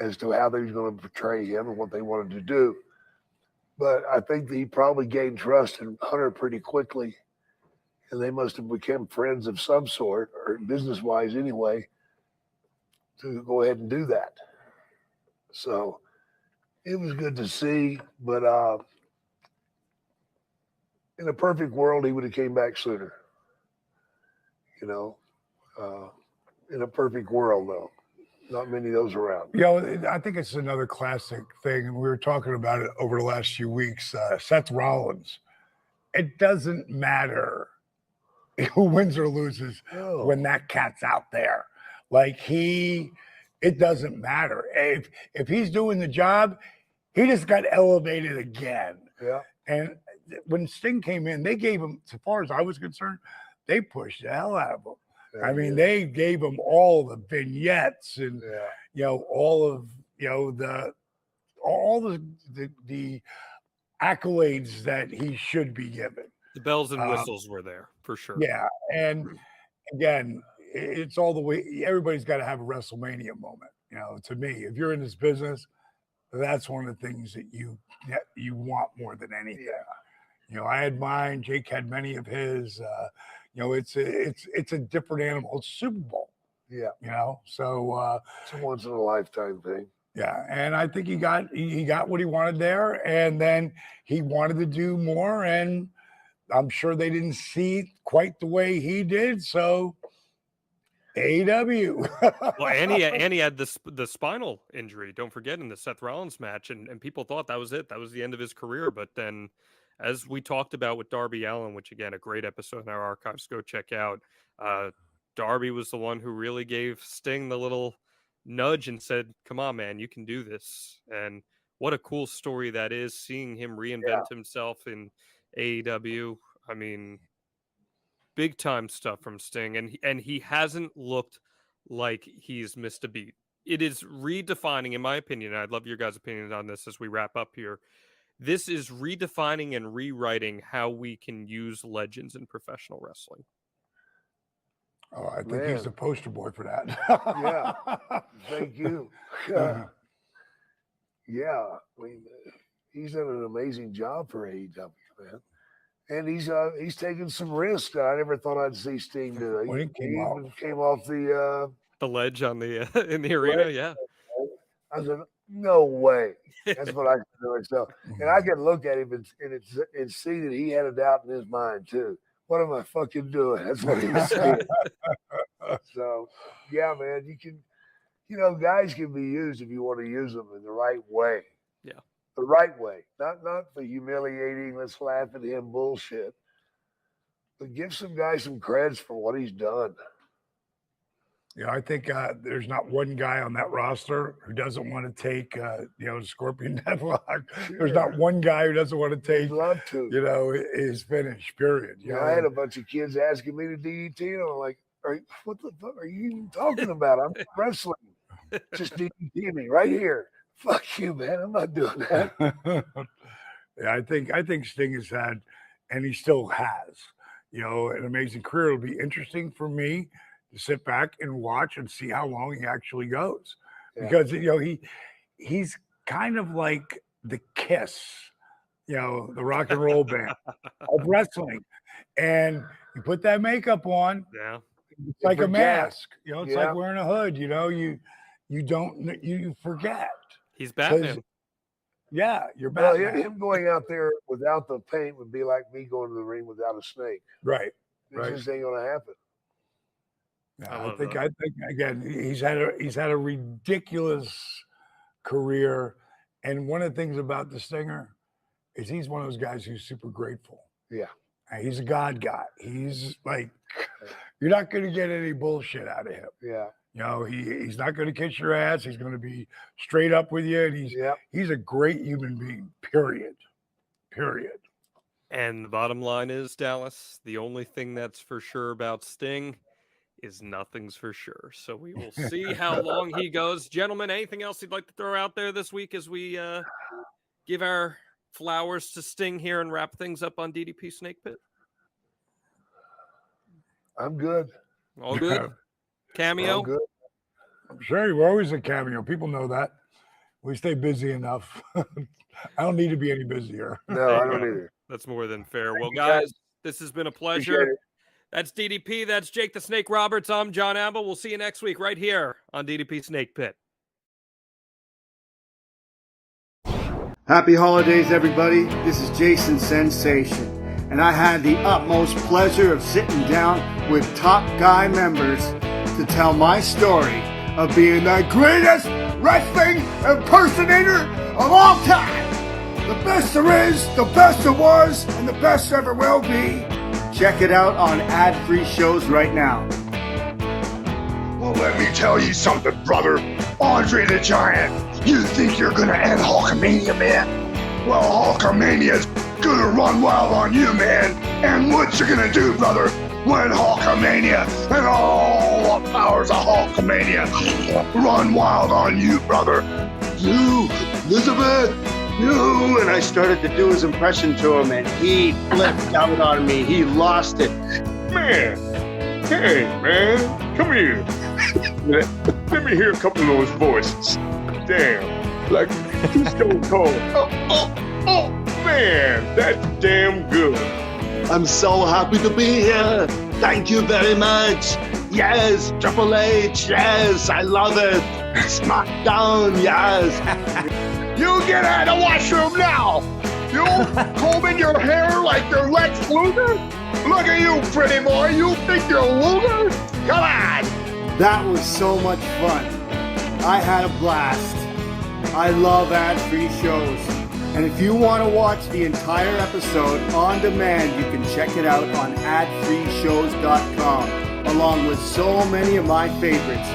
as to how they was going to portray him and what they wanted to do. But I think that he probably gained trust in Hunter pretty quickly. And they must have become friends of some sort, or business-wise anyway, to go ahead and do that. So it was good to see, but in a perfect world, he would have came back sooner. In a perfect world, though, not many of those around. I think it's another classic thing, and we were talking about it over the last few weeks. Seth Rollins. It doesn't matter who wins or loses when that cat's out there. It doesn't matter. If he's doing the job, he just got elevated again. Yeah. And when Sting came in, they gave him, as far as I was concerned, they pushed the hell out of him. Yeah, I mean, they gave him all the vignettes and all of the accolades that he should be given. The bells and whistles were there for sure. Yeah, and again, it's all the way. Everybody's got to have a WrestleMania moment. To me, if you're in this business, that's one of the things that you want more than anything. I had mine. Jake had many of his. It's a different animal. It's Super Bowl. Yeah. So it's a once in a lifetime thing. Yeah, and I think he got what he wanted there, and then he wanted to do more, and I'm sure they didn't see it quite the way he did. So AEW. Well, and he had the spinal injury. Don't forget, in the Seth Rollins match, and people thought that was it. That was the end of his career. But then, as we talked about with Darby Allin, which again, a great episode in our archives, go check out. Darby was the one who really gave Sting the little nudge and said, "Come on, man, you can do this." And what a cool story that is, seeing him reinvent himself in AEW. I mean, big time stuff from Sting, and he hasn't looked like he's missed a beat. It is redefining, in my opinion, and I'd love your guys' opinions on this as we wrap up here. This is redefining and rewriting how we can use legends in professional wrestling. Oh, I think he's the poster boy for that. Yeah. Thank you. Yeah. I mean, he's done an amazing job for AEW, man. And he's taking some risks that I never thought I'd see Sting do. When He he came even came off the ledge on the in the arena. ledge. Yeah. I said, no way. That's what I said to myself. And I could look at him and see that he had a doubt in his mind too. What am I fucking doing? That's what he was saying. So, yeah, man, guys can be used if you want to use them in the right way. Yeah. The right way. Not the humiliating, let's laugh at him bullshit. But give some guy some creds for what he's done. Yeah, I think there's not one guy on that roster who doesn't want to take, the Scorpion Deadlock. Sure. There's not one guy who doesn't want to take, love to. His finish, period. I had a bunch of kids asking me to DDT, and I'm like, what the fuck are you even talking about? I'm wrestling. Just DDT me right here. Fuck you, man. I'm not doing that. Yeah, I think Sting has had, and he still has, an amazing career. It'll be interesting for me to sit back and watch and see how long he actually goes. Yeah. Because, he's kind of like the Kiss, the rock and roll band of wrestling. And you put that makeup on, yeah, it's like a mask. It's like wearing a hood, you forget. He's Batman. Yeah, you're Batman. Well, him going out there without the paint would be like me going to the ring without a snake. Right. It just ain't gonna happen. I think again he's had a ridiculous career, and one of the things about the Stinger is he's one of those guys who's super grateful. Yeah, he's a God guy. He's like, you're not going to get any bullshit out of him. Yeah, he's not going to kiss your ass. He's going to be straight up with you, and he's a great human being. Period. And the bottom line is, Dallas, the only thing that's for sure about Sting is nothing's for sure. So we will see how long he goes. Gentlemen, anything else you'd like to throw out there this week as we give our flowers to Sting here and wrap things up on DDP Snake Pit? I'm good. All good? Cameo? I'm good. I'm sure we're always a cameo. People know that. We stay busy enough. I don't need to be any busier. No, I don't either. That's more than fair. Well, guys, this has been a pleasure. That's DDP. That's Jake the Snake Roberts. I'm John Abel. We'll see you next week right here on DDP Snake Pit. Happy holidays, everybody. This is Jason Sensation, and I had the utmost pleasure of sitting down with top guy members to tell my story of being the greatest wrestling impersonator of all time. The best there is, the best there was, and the best ever will be. Check it out on ad-free shows right now. Well, let me tell you something, brother. Andre the Giant, you think you're gonna end Hulkamania, man? Well, Hulkamania's gonna run wild on you, man. And what you gonna do, brother, when Hulkamania and all the powers of Hulkamania run wild on you, brother? You, Elizabeth, you. And I started to do his impression to him, and he flipped out on me. He lost it. Man, hey, man, come here. Let me hear a couple of those voices. Damn, like two Stone Cold. Oh, man, that's damn good. I'm so happy to be here. Thank you very much. Yes, Triple H, yes, I love it. SmackDown, yes. You get out of the washroom now. You combing your hair like you're Lex Luger? Look at you, pretty boy. You think you're Luger? Come on. That was so much fun. I had a blast. I love ad-free shows. And if you want to watch the entire episode on demand, you can check it out on adfreeshows.com, along with so many of my favorites.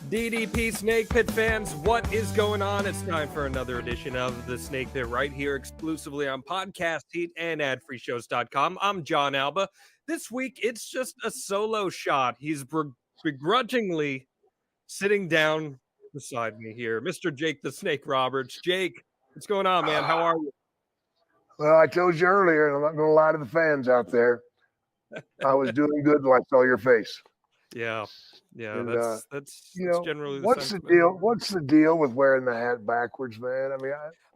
DDP Snake Pit fans, what is going on? It's time for another edition of the Snake Pit right here exclusively on Podcast Heat and adfreeshows.com. I'm John Alba. This week, it's just a solo shot. He's begrudgingly sitting down beside me here. Mr. Jake the Snake Roberts. Jake, what's going on, man? How are you? Well, I told you earlier, and I'm not going to lie to the fans out there, I was doing good until I saw your face. Yeah. And, That's you know, generally the what's the sentiment. deal? What's the deal with wearing the hat backwards, man? I mean,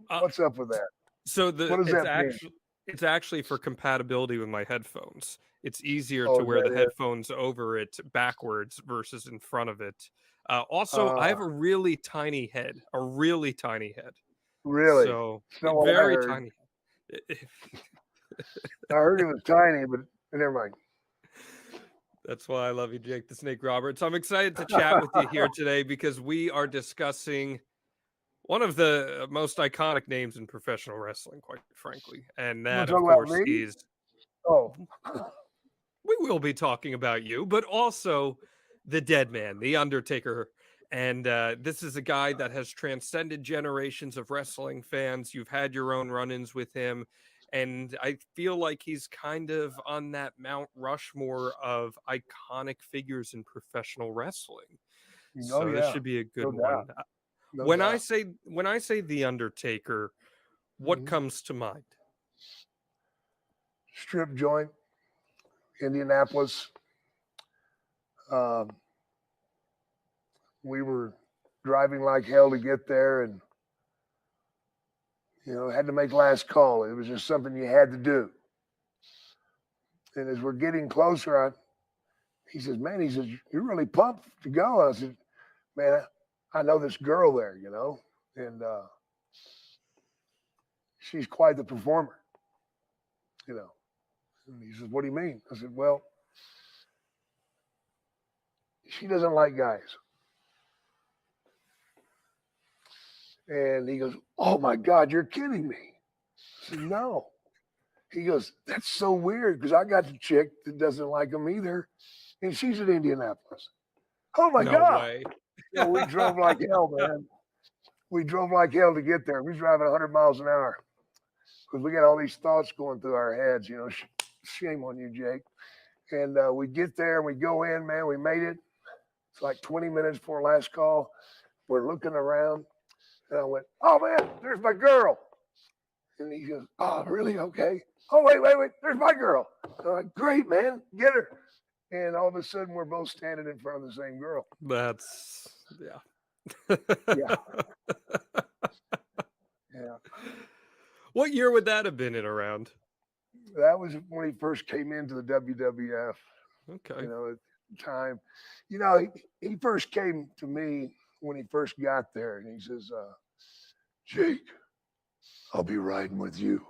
what's up with that? So What does that mean? it's actually for compatibility with my headphones. It's easier Oh, to wear the that is? headphones over it backwards versus in front of it. Also, I have a really tiny head, Really? so So I very heard. tiny. I heard it was tiny, but never mind. That's why I love you, Jake the Snake Roberts. I'm excited to chat with you here today because we are discussing one of the most iconic names in professional wrestling, quite frankly. And that, of talking about course, me? is Oh, we will be talking about you, but also the dead man, the Undertaker. And this is a guy that has transcended generations of wrestling fans. You've had your own run-ins with him. And I feel like he's kind of on that Mount Rushmore of iconic figures in professional wrestling. So this should be a good one. No When doubt. I say the Undertaker, what Mhm. comes to mind? Strip joint, Indianapolis. We were driving like hell to get there, and had to make last call. It was just something you had to do. And as we're getting closer, he says, "Man," he says, "you're really pumped to go." I said, "Man, I know this girl there, and she's quite the performer, And he says, "What do you mean?" I said, "Well, she doesn't like guys." And he goes, "Oh my God, you're kidding me." I said, "No." He goes, "That's so weird because I got the chick that doesn't like them either, and she's in Indianapolis." Oh my No God. way. We drove like hell, man. We drove like hell to get there. We was driving 100 miles an hour because we got all these thoughts going through our heads, shame on you, Jake. And we get there and we go in, man, we made it. It's like 20 minutes before last call. We're looking around and I went, "Oh man, there's my girl." And he goes, "Oh, really? Okay. Oh, wait. There's my girl." I'm like, "Great, man. Get her." And all of a sudden, we're both standing in front of the same girl. That's, yeah. Yeah. Yeah. What year would that have been in around? That was when he first came into the WWF. Okay. At the time. He first came to me when he first got there, and he says, "Jake, I'll be riding with you."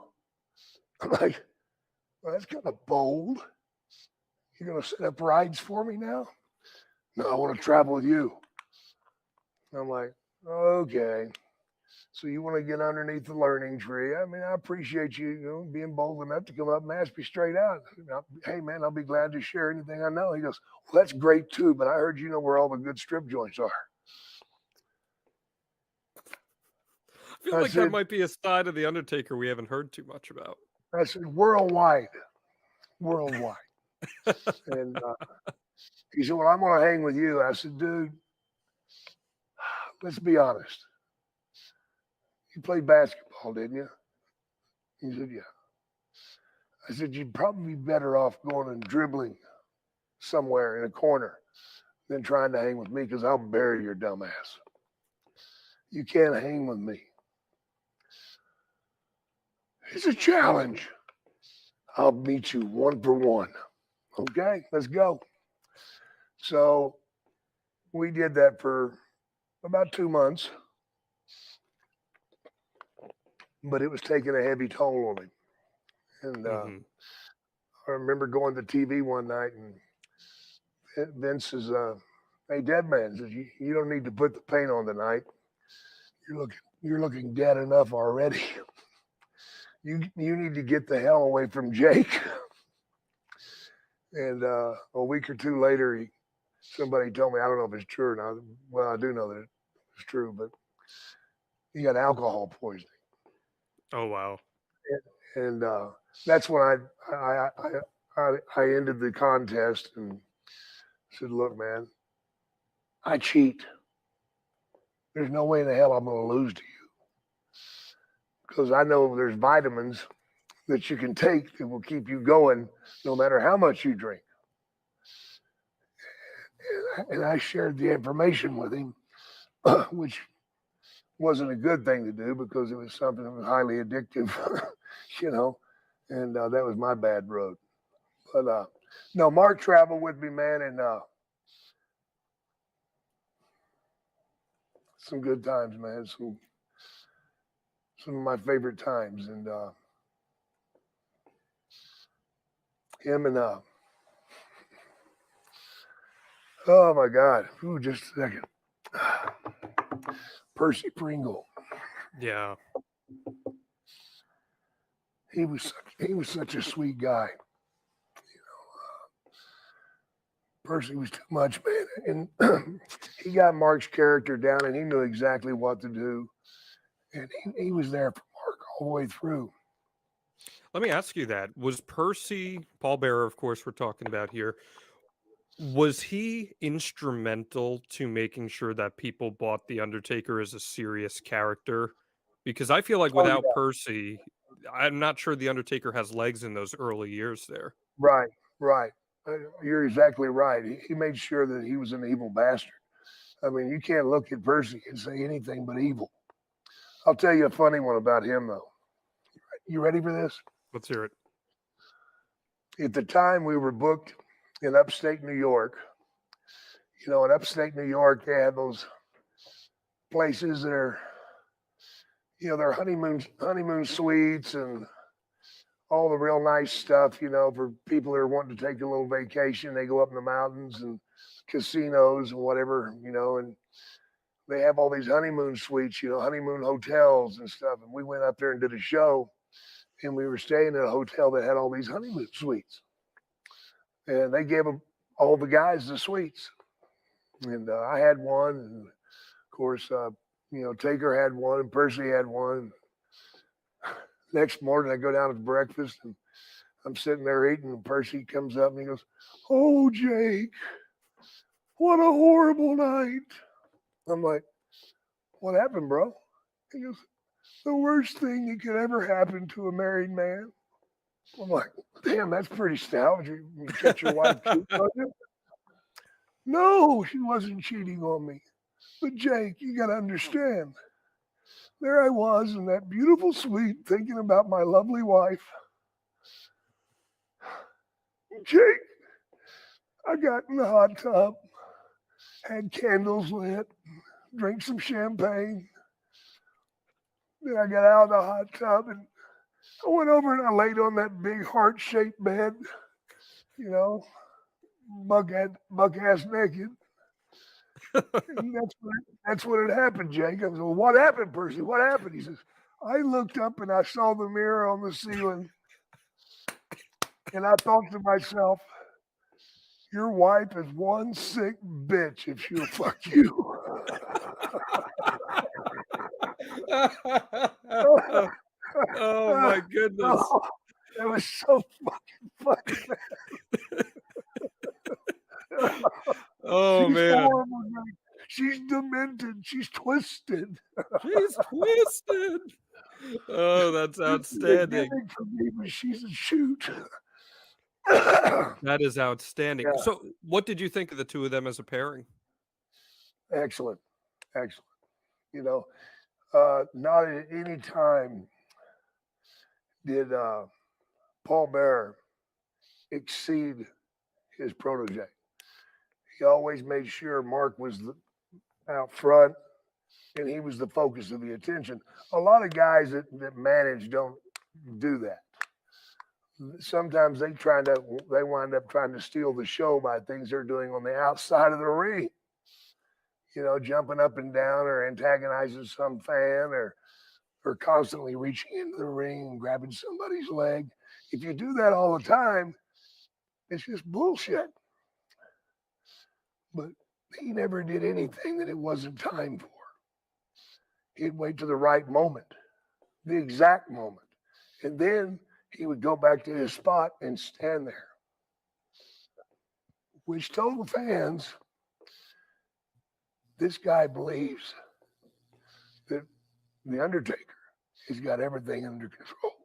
I'm like, "Well, that's kind of bold. You're going to set up rides for me now?" "No, I want to travel with you." I'm like, "Okay. So you want to get underneath the learning tree? I mean, I appreciate you, being bold enough to come up and ask me straight out. Hey, man, I'll be glad to share anything I know." He goes, "Well, that's great too, but I heard you know where all the good strip joints are." I feel like that might be a side of the Undertaker we haven't heard too much about. I said, worldwide. And he said, "Well, I'm going to hang with you." I said, "Dude, let's be honest. You played basketball, didn't you?" He said, "Yeah." I said, "You'd probably be better off going and dribbling somewhere in a corner than trying to hang with me because I'll bury your dumb ass. You can't hang with me. It's a challenge. I'll beat you 1-for-1. Okay, let's go." So we did that for about 2 months, but it was taking a heavy toll on him. And I remember going to TV one night, and Vince says, "Hey, dead man," says, you don't need to put the paint on tonight. You're looking dead enough already. You need to get the hell away from Jake." And a week or two later, somebody told me, I don't know if it's true or not. Well, I do know that it's true, but he got alcohol poisoning. Oh wow! And that's when I ended the contest and said, "Look, man, I cheat. There's no way in the hell I'm going to lose to you because I know there's vitamins that you can take that will keep you going no matter how much you drink. And I shared the information with him, which wasn't a good thing to do because it was something that was highly addictive, and that was my bad road. But no, Mark traveled with me, man, and some good times, man. Some of my favorite times, and him and oh my God, ooh, just a second, Percy Pringle. Yeah, he was such a sweet guy. Percy was too much, man, and he got Mark's character down, and he knew exactly what to do, and he was there for Mark all the way through. let me ask you that. Was Percy, Paul Bearer, of course, we're talking about here, was he instrumental to making sure that people bought The Undertaker as a serious character? Because I feel like without Percy, I'm not sure The Undertaker has legs in those early years there. Right. You're exactly right. He made sure that he was an evil bastard. I mean, you can't look at Percy and say anything but evil. I'll tell you a funny one about him, though. You ready for this? Let's hear it. At the time we were booked in upstate New York, in upstate New York, they have those places that are, they're honeymoon suites and all the real nice stuff, for people that are wanting to take a little vacation. They go up in the mountains and casinos and whatever, and they have all these honeymoon suites, honeymoon hotels and stuff. And we went up there and did a show, and we were staying in a hotel that had all these honeymoon suites. And they gave them, all the guys, the suites. And I had one, and of course, Taker had one, and Percy had one. Next morning, I go down to breakfast, and I'm sitting there eating, and Percy comes up, and he goes, "Oh, Jake, what a horrible night." I'm like, "What happened, bro?" He goes, "The worst thing that could ever happen to a married man." I'm like, "Damn, that's pretty stout. You catch your wife cheating on you?" "No, she wasn't cheating on me. But Jake, you got to understand. There I was in that beautiful suite thinking about my lovely wife. Jake, I got in the hot tub, had candles lit, drank some champagne. Then I got out of the hot tub and I went over and I laid on that big heart-shaped bed, buck ass naked. And that's what had happened, Jake." I was, "Well, what happened, Percy? What happened?" He says, "I looked up and I saw the mirror on the ceiling, and I thought to myself, your wife is one sick bitch if she'll fuck you." Oh my goodness. It was so fucking funny. Oh She's man. horrible, Jake. She's demented. She's twisted. She's twisted. Oh, that's outstanding. For me, but she's a shoot. That is outstanding. Yeah. So, what did you think of the two of them as a pairing? Excellent. Not at any time did Paul Bearer exceed his protege. He always made sure Mark was out front, and he was the focus of the attention. A lot of guys that manage don't do that. Sometimes they wind up trying to steal the show by things they're doing on the outside of the ring. Jumping up and down or antagonizing some fan or constantly reaching into the ring and grabbing somebody's leg. If you do that all the time, it's just bullshit. But he never did anything that it wasn't time for. He'd wait to the right moment, the exact moment. And then he would go back to his spot and stand there, which told the fans, this guy believes that The Undertaker has got everything under control.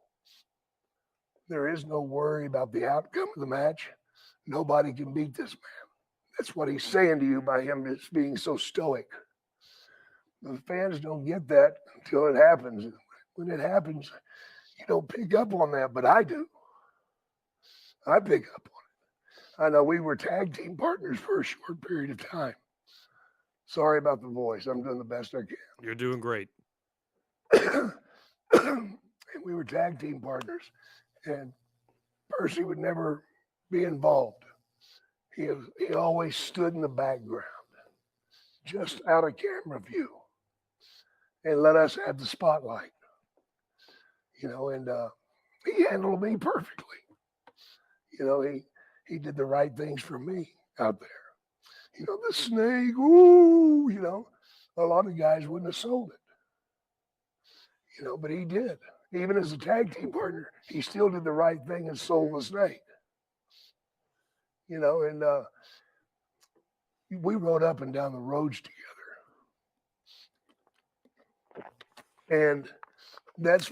There is no worry about the outcome of the match. Nobody can beat this man. That's what he's saying to you by him just being so stoic. The fans don't get that until it happens. When it happens, you don't pick up on that, but I do. I pick up on it. I know we were tag team partners for a short period of time. Sorry about the voice. I'm doing the best I can. You're doing great. And we were tag team partners, and Percy would never be involved. He always stood in the background, just out of camera view, and let us have the spotlight. You know, and he handled me perfectly. You know, he did the right things for me out there. You know, the snake, ooh, you know, a lot of guys wouldn't have sold it. You know, but he did. Even as a tag team partner, he still did the right thing and sold the snake. You know, and we rode up and down the roads together. And that's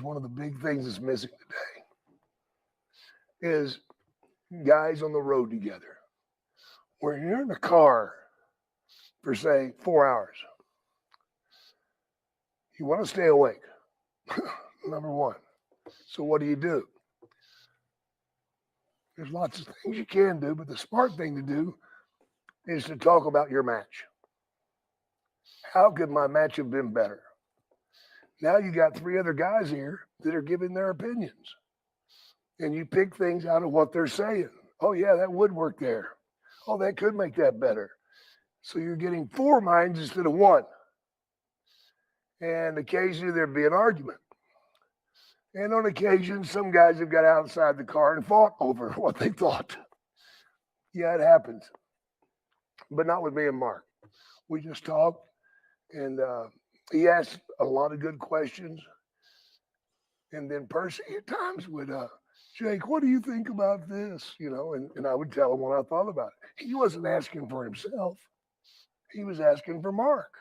one of the big things that's missing today is guys on the road together. Where you're in a car for, say, 4 hours, you want to stay awake, number one. So what do? There's lots of things you can do, but the smart thing to do is to talk about your match. How could my match have been better? Now you got 3 other guys here that are giving their opinions. And you pick things out of what they're saying. Oh, yeah, that would work there. Oh, that could make that better. So you're getting 4 minds instead of 1. And occasionally there'd be an argument. And on occasion, some guys have got outside the car and fought over what they thought. Yeah, it happens. But not with me and Mark. We just talked, and he asked a lot of good questions. And then Percy at times would, Jake, what do you think about this? You know, and I would tell him what I thought about it. He wasn't asking for himself. He was asking for Mark,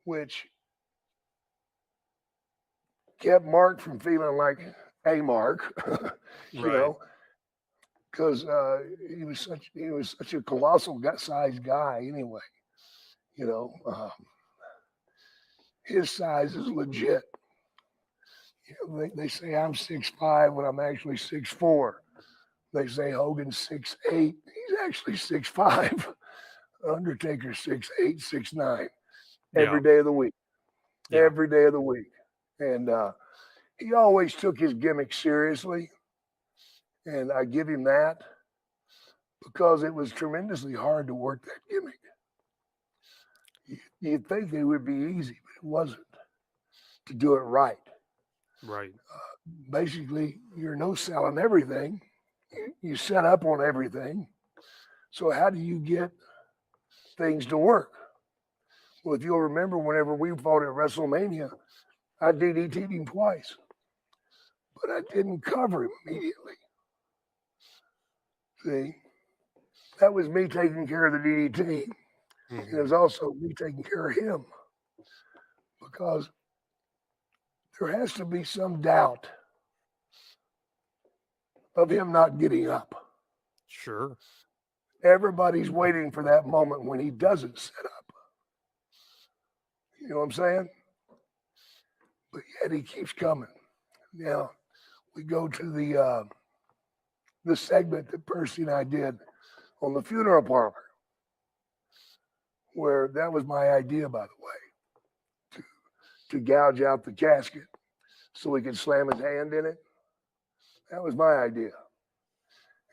which kept Mark from feeling like a Mark, you know, because he was such a colossal sized guy anyway. You know, his size is legit. You know, they say I'm 6'5" when I'm actually 6'4". They say Hogan's 6'8". He's actually 6'5". Undertaker 6'8", 6'9". Every day of the week. Yeah. Every day of the week. And he always took his gimmick seriously. And I give him that because it was tremendously hard to work that gimmick. You'd think it would be easy, but it wasn't, to do it right. Right. Basically, you're no-selling everything. You set up on everything. So how do you get things to work? Well, if you'll remember, whenever we fought at WrestleMania, I DDT'd him twice, but I didn't cover him immediately. See, that was me taking care of the DDT. Mm-hmm. And it was also me taking care of him, because there has to be some doubt of him not getting up. Sure. Everybody's waiting for that moment when he doesn't set up. You know what I'm saying? But yet he keeps coming. Now, we go to the segment that Percy and I did on the funeral parlor, where that was my idea, by the way, to gouge out the casket so he could slam his hand in it. That was my idea.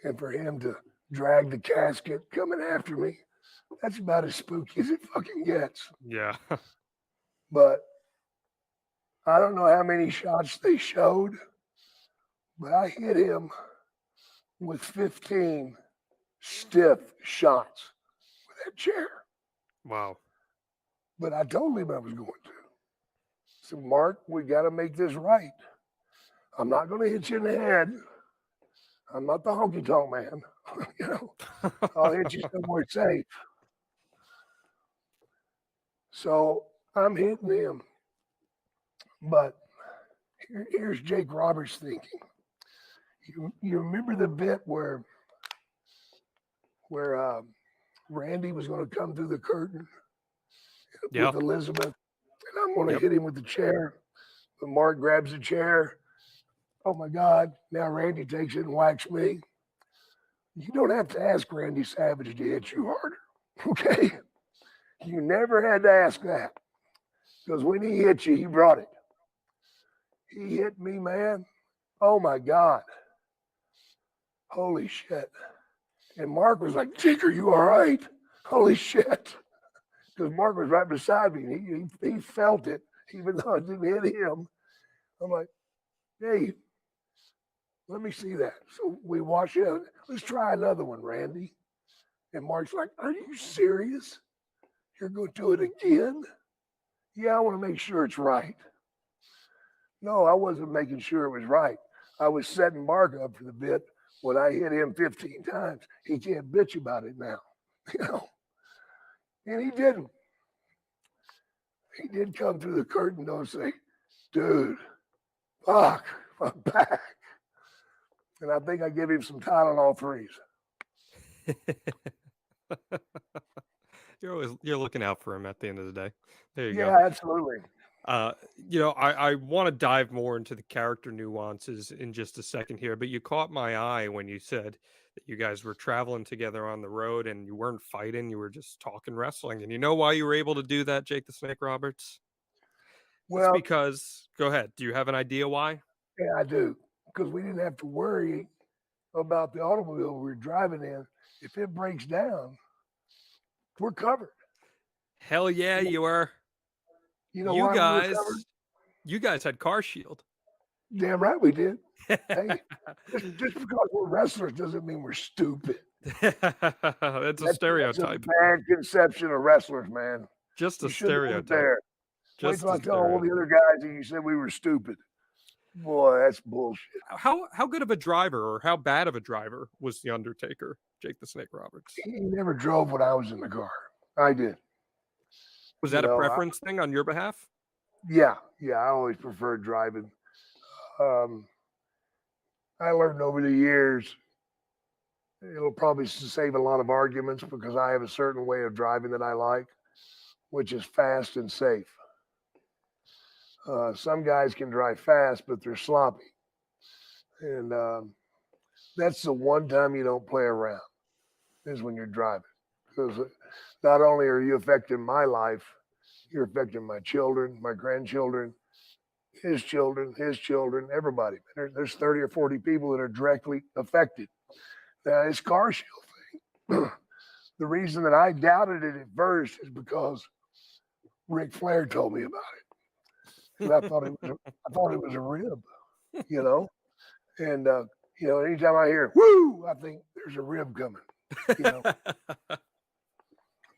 And for him to drag the casket coming after me, that's about as spooky as it fucking gets. Yeah. But I don't know how many shots they showed, but I hit him with 15 stiff shots with that chair. Wow. But I told him I was going to. So, Mark, we got to make this right. I'm not going to hit you in the head. I'm not the honky-tonk man. You know, I'll hit you somewhere safe. So I'm hitting him. But Here's Jake Roberts thinking. You remember the bit where Randy was going to come through the curtain with Elizabeth, and I'm going to hit him with the chair. But Mark grabs the chair. Oh my God! Now Randy takes it and whacks me. You don't have to ask Randy Savage to hit you harder, okay? You never had to ask that, because when he hit you, he brought it. He hit me, man. Oh my God! Holy shit! And Mark was like, "Jake, are you all right?" Holy shit! Because Mark was right beside me. And he felt it, even though it didn't hit him. I'm like, "Hey, let me see that." So we watch it. Let's try another one, Randy. And Mark's like, "Are you serious? You're going to do it again?" "Yeah, I want to make sure it's right." No, I wasn't making sure it was right. I was setting Mark up for the bit. When I hit him 15 times, he can't bitch about it now, And he didn't. He did come through the curtain, though, and say, "Dude, fuck, I'm back." And I think I give him some Tylenol threes. You're looking out for him at the end of the day. There you go. Yeah, absolutely. I want to dive more into the character nuances in just a second here, but you caught my eye when you said that you guys were traveling together on the road and you weren't fighting, you were just talking wrestling. And you know why you were able to do that, Jake the Snake Roberts? Well, it's because, go ahead. Do you have an idea why? Yeah, I do. Because we didn't have to worry about the automobile we were driving in. If it breaks down, we're covered. Hell yeah, you were. You know why we were covered? You guys had Car Shield. Damn right we did. Hey, just because we're wrestlers doesn't mean we're stupid. That's a stereotype. That's a bad conception of wrestlers, man. Just a stereotype. Wait till I tell all the other guys that you said we were stupid. Boy, that's bullshit. How good of a driver or how bad of a driver was the Undertaker, Jake the Snake Roberts? He never drove when I was in the car. I did. Was that a preference thing on your behalf? Yeah, I always preferred driving. I learned over the years, it'll probably save a lot of arguments because I have a certain way of driving that I like, which is fast and safe. Some guys can drive fast, but they're sloppy. And that's the one time you don't play around, is when you're driving. Because not only are you affecting my life, you're affecting my children, my grandchildren, his children, everybody. There's 30 or 40 people that are directly affected. Now, this Car Shield thing, the reason that I doubted it at first is because Ric Flair told me about it. I thought it was a rib, And anytime I hear "woo," I think there's a rib coming.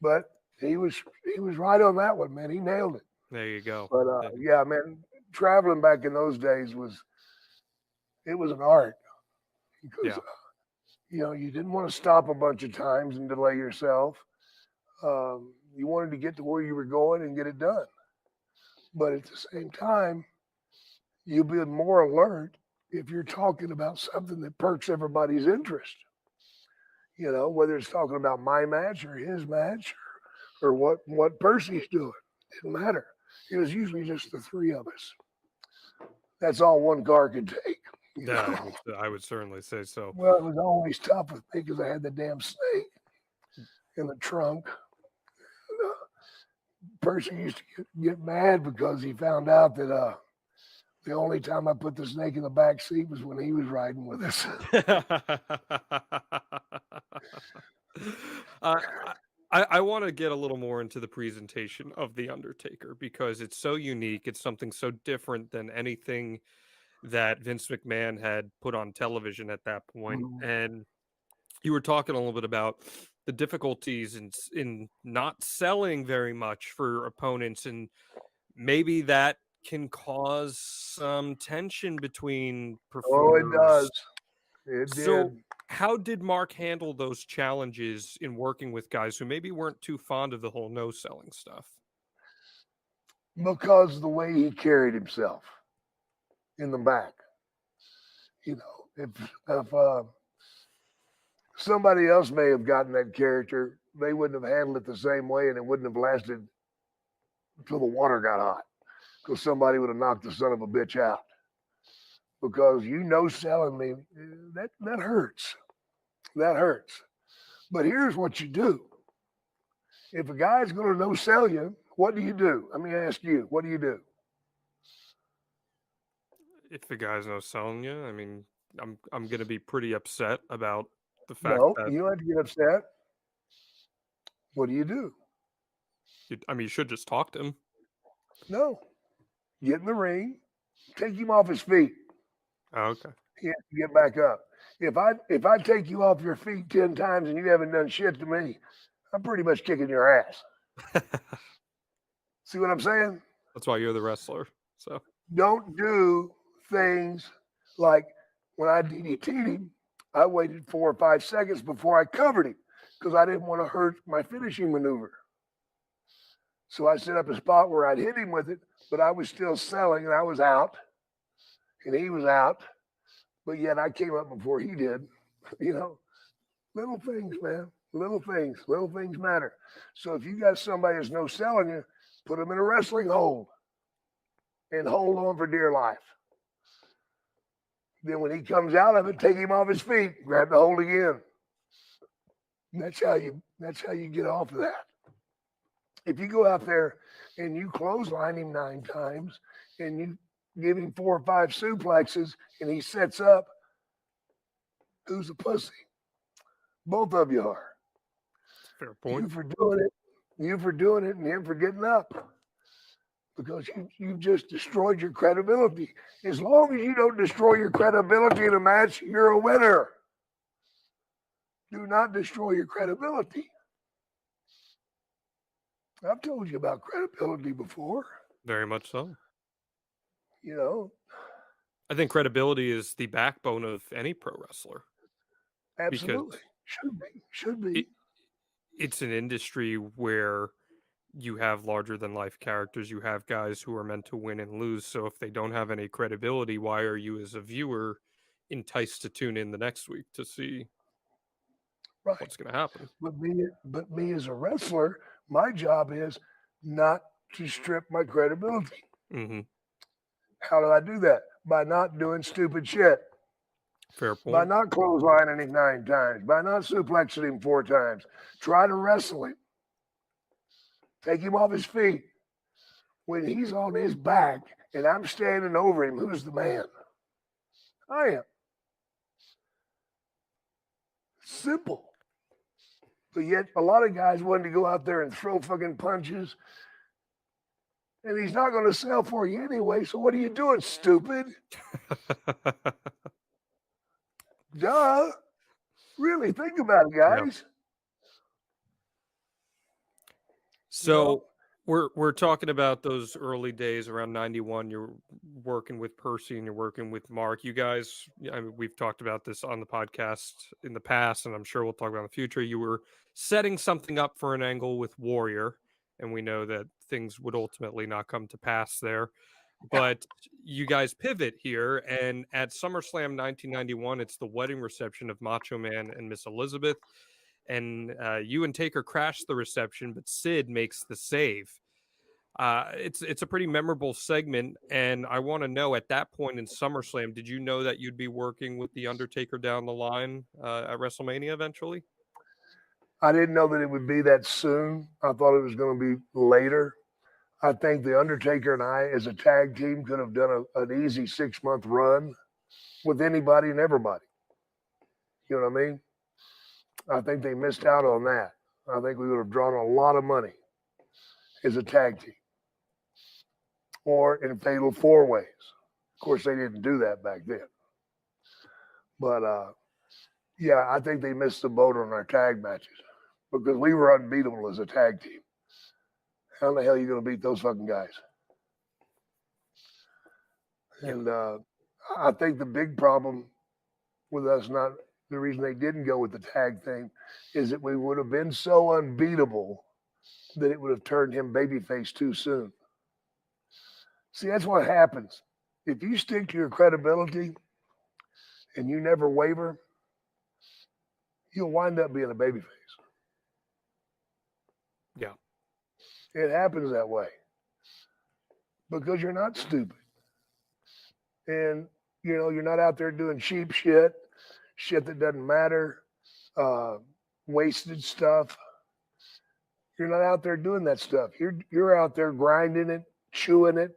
But he was right on that one, man. He nailed it. There you go. But yeah, man, traveling back in those days was an art because you didn't want to stop a bunch of times and delay yourself. You wanted to get to where you were going and get it done. But at the same time, you'll be more alert if you're talking about something that perks everybody's interest. Whether it's talking about my match or his match or what Percy's doing. Didn't matter. It was usually just the three of us. That's all one car could take. Yeah, I would certainly say so. Well, it was always tough with me because I had the damn snake in the trunk. Percy used to get mad because he found out that the only time I put the snake in the back seat was when he was riding with us. I want to get a little more into the presentation of The Undertaker because it's so unique. It's something so different than anything that Vince McMahon had put on television at that point. And you were talking a little bit about the difficulties in not selling very much for opponents, and maybe that can cause some tension between performers. Oh, it does. It did. So how did Mark handle those challenges in working with guys who maybe weren't too fond of the whole no-selling stuff? Because the way he carried himself. in the back. You know, if somebody else may have gotten that character, they wouldn't have handled it the same way, and it wouldn't have lasted until the water got hot, because somebody would have knocked the son of a bitch out. Because selling me, that hurts. That hurts. But here's what you do. If a guy's going to no-sell you, what do you do? Let me ask you, what do you do? If the guy's no-selling you, I mean, I'm going to be pretty upset about the fact No, that you don't have to get upset. What do you do? you should just talk to him. No. Get in the ring, take him off his feet. Oh, okay. He has to get back up. If I take you off your feet 10 times and you haven't done shit to me, I'm pretty much kicking your ass. See what I'm saying? That's why you're the wrestler. So don't do things like when I DDT'd him, I waited 4 or 5 seconds before I covered him because I didn't want to hurt my finishing maneuver. So I set up a spot where I'd hit him with it, but I was still selling and I was out and he was out. But yet I came up before he did. You know, little things, man. Little things matter. So if you got somebody that's no selling you, put them in a wrestling hold and hold on for dear life. Then when he comes out of it, take him off his feet, grab the hold again. That's how you get off of that. If you go out there and you clothesline him 9 times and you give him 4 or 5 suplexes and he sets up, who's a pussy? Both of you are. fair point. You for doing it, and him for getting up. Because you just destroyed your credibility. As long as you don't destroy your credibility in a match, you're a winner. Do not destroy your credibility. I've told you about credibility before. Very much so. You know. I think credibility is the backbone of any pro wrestler. Absolutely. Should be. It's an industry where you have larger than life characters. You have guys who are meant to win and lose. So if they don't have any credibility, why are you as a viewer enticed to tune in the next week to see what's going to happen? But me as a wrestler, my job is not to strip my credibility. Mm-hmm. How do I do that? By not doing stupid shit. Fair point. By not clotheslining him 9 times. By not suplexing him 4 times. Try to wrestle him. Take him off his feet. When he's on his back and I'm standing over him, who's the man? I am. Simple. But yet a lot of guys wanted to go out there and throw fucking punches. And he's not going to sell for you anyway. So what are you doing, stupid? Duh. Really, think about it, guys. Yep. So we're talking about those early days around 91. You're working with Percy and you're working with Mark. You guys, I mean, we've talked about this on the podcast in the past, and I'm sure we'll talk about in the future. You were setting something up for an angle with Warrior, and we know that things would ultimately not come to pass there. But you guys pivot here, and at SummerSlam 1991, it's the wedding reception of Macho Man and Miss Elizabeth. And you and Taker crash the reception, but Sid makes the save. It's a pretty memorable segment, and I want to know, at that point in SummerSlam, did you know that you'd be working with the Undertaker down the line at WrestleMania eventually? I didn't know that it would be that soon. I thought it was going to be later. I think the Undertaker and I, as a tag team, could have done an easy 6-month run with anybody and everybody. You know what I mean? I think they missed out on that. I think we would have drawn a lot of money as a tag team or in fatal 4-ways. Of course, they didn't do that back then. But, yeah, I think they missed the boat on our tag matches because we were unbeatable as a tag team. How in the hell are you going to beat those fucking guys? And I think the big problem with us not – the reason they didn't go with the tag thing is that we would have been so unbeatable that it would have turned him babyface too soon. See, that's what happens if you stick to your credibility and you never waver, you'll wind up being a babyface. Yeah. It happens that way because you're not stupid. And, you're not out there doing cheap shit that doesn't matter, wasted stuff. You're not out there doing that stuff. You're out there grinding it, chewing it,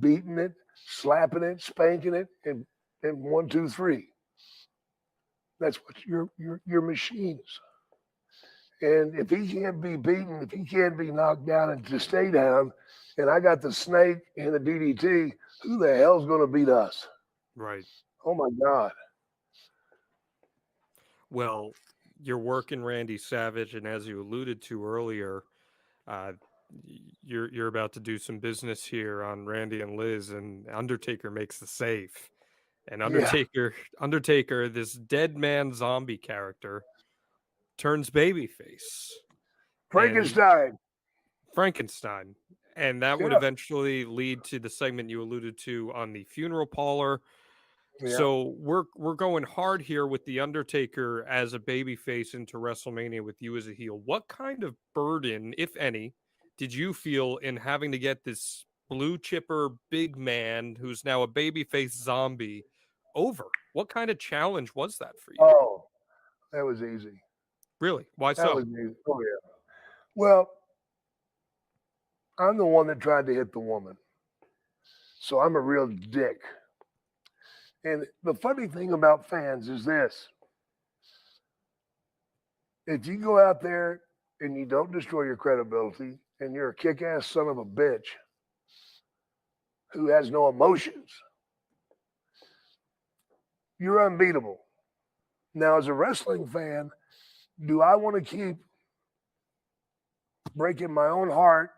beating it, slapping it, spanking it, and 1, 2, 3. That's what your machines. And if he can't be beaten, if he can't be knocked down and to stay down, and I got the snake and the DDT, who the hell's going to beat us? Right. Oh my God. Well, you're working Randy Savage, and as you alluded to earlier, you're about to do some business here on Randy and Liz, and Undertaker makes the save. And Undertaker, this dead man zombie character, turns babyface. Frankenstein. And that would eventually lead to the segment you alluded to on the funeral parlor. Yeah. So we're going hard here with the Undertaker as a babyface into WrestleMania with you as a heel. What kind of burden, if any, did you feel in having to get this blue chipper big man who's now a babyface zombie over? What kind of challenge was that for you? Oh, that was easy. Really? Why that so? Was easy. Oh, yeah. Well, I'm the one that tried to hit the woman. So I'm a real dick. And the funny thing about fans is this. If you go out there and you don't destroy your credibility and you're a kick-ass son of a bitch who has no emotions, you're unbeatable. Now, as a wrestling fan, do I want to keep breaking my own heart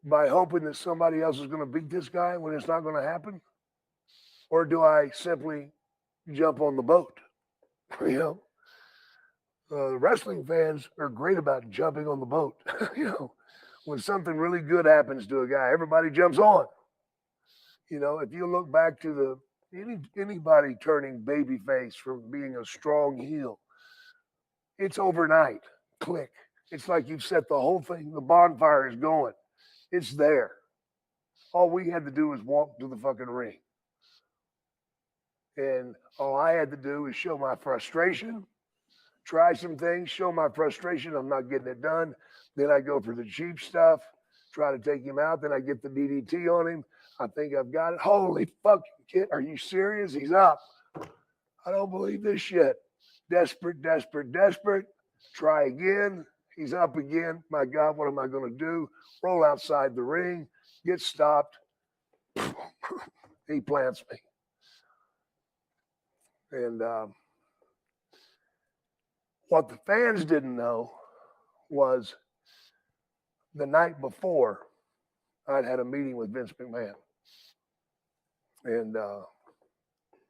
by hoping that somebody else is going to beat this guy when it's not going to happen? Or do I simply jump on the boat? Wrestling fans are great about jumping on the boat. When something really good happens to a guy, everybody jumps on. If you look back to anybody turning babyface from being a strong heel, it's overnight. Click. It's like you've set the whole thing. The bonfire is going. It's there. All we had to do was walk to the fucking ring. And all I had to do was show my frustration, try some things, show my frustration. I'm not getting it done. Then I go for the cheap stuff, try to take him out. Then I get the DDT on him. I think I've got it. Holy fucking kid. Are you serious? He's up. I don't believe this shit. Desperate. Try again. He's up again. My God, what am I going to do? Roll outside the ring, get stopped. He plants me. And what the fans didn't know was the night before, I'd had a meeting with Vince McMahon and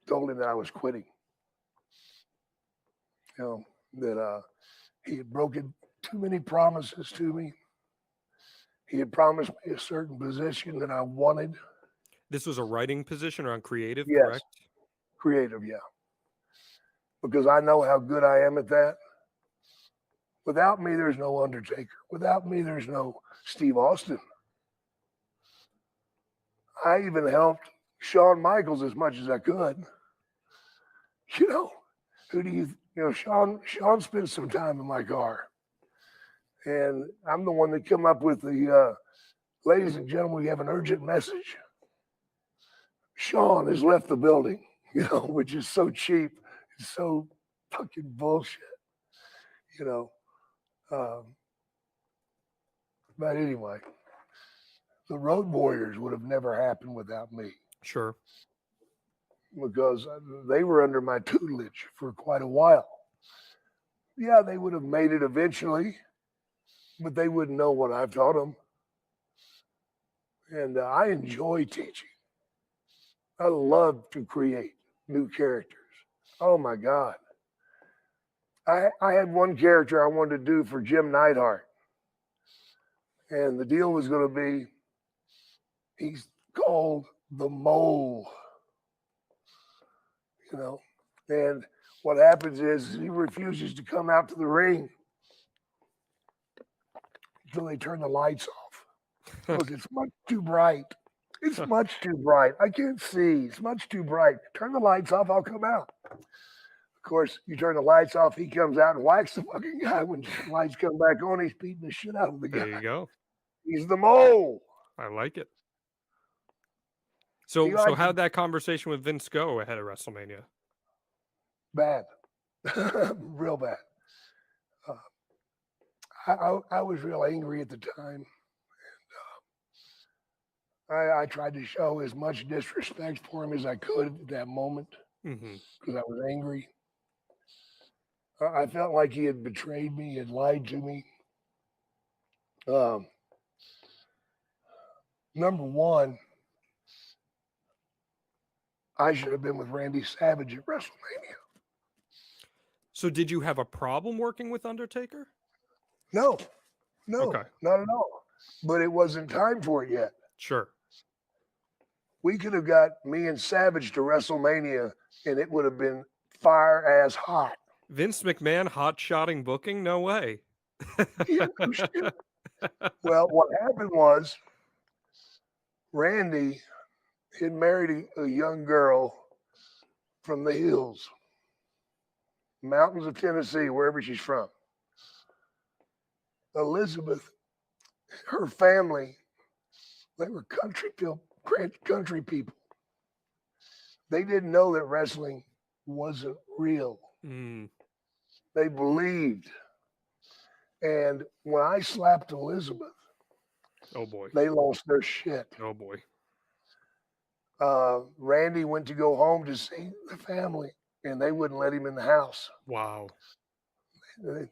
told him that I was quitting. That he had broken too many promises to me. He had promised me a certain position that I wanted. This was a writing position or on creative, yes. Correct? Creative, yeah. Because I know how good I am at that. Without me, there's no Undertaker. Without me, there's no Steve Austin. I even helped Shawn Michaels as much as I could. Who do you Shawn spent some time in my car. And I'm the one that come up with the, ladies and gentlemen, we have an urgent message. Shawn has left the building, which is so cheap. It's so fucking bullshit, But anyway, the Road Warriors would have never happened without me. Sure. Because they were under my tutelage for quite a while. Yeah, they would have made it eventually, but they wouldn't know what I've taught them. And I enjoy teaching. I love to create new characters. Oh my God. I had one character I wanted to do for Jim Neidhart. And the deal was going to be, he's called the Mole. you know. And what happens is he refuses to come out to the ring until they turn the lights off because it's much too bright. It's much too bright. I can't see. It's much too bright. Turn the lights off. I'll come out. Of course, you turn the lights off. He comes out and whacks the fucking guy. When the lights come back on, he's beating the shit out of the guy. There you go. He's the mole. I like it. So how'd that conversation with Vince go ahead of WrestleMania? Bad. Real bad. I was real angry at the time. And I tried to show as much disrespect for him as I could at that moment because I was angry. I felt like he had betrayed me, he had lied to me. Number one, I should have been with Randy Savage at WrestleMania. So did you have a problem working with Undertaker? No, Okay. not at all. But it wasn't time for it yet. Sure. We could have got me and Savage to WrestleMania, and it would have been fire as hot. Vince McMahon hot-shotting booking? No way. Yeah, no shit. Well, what happened was Randy had married a young girl from the hills, mountains of Tennessee, wherever she's from. Elizabeth, her family, they were country people. They didn't know that wrestling wasn't real. They believed. And when I slapped Elizabeth, oh boy, they lost their shit. Oh boy. Randy went to go home to see the family, and they wouldn't let him in the house. Wow. They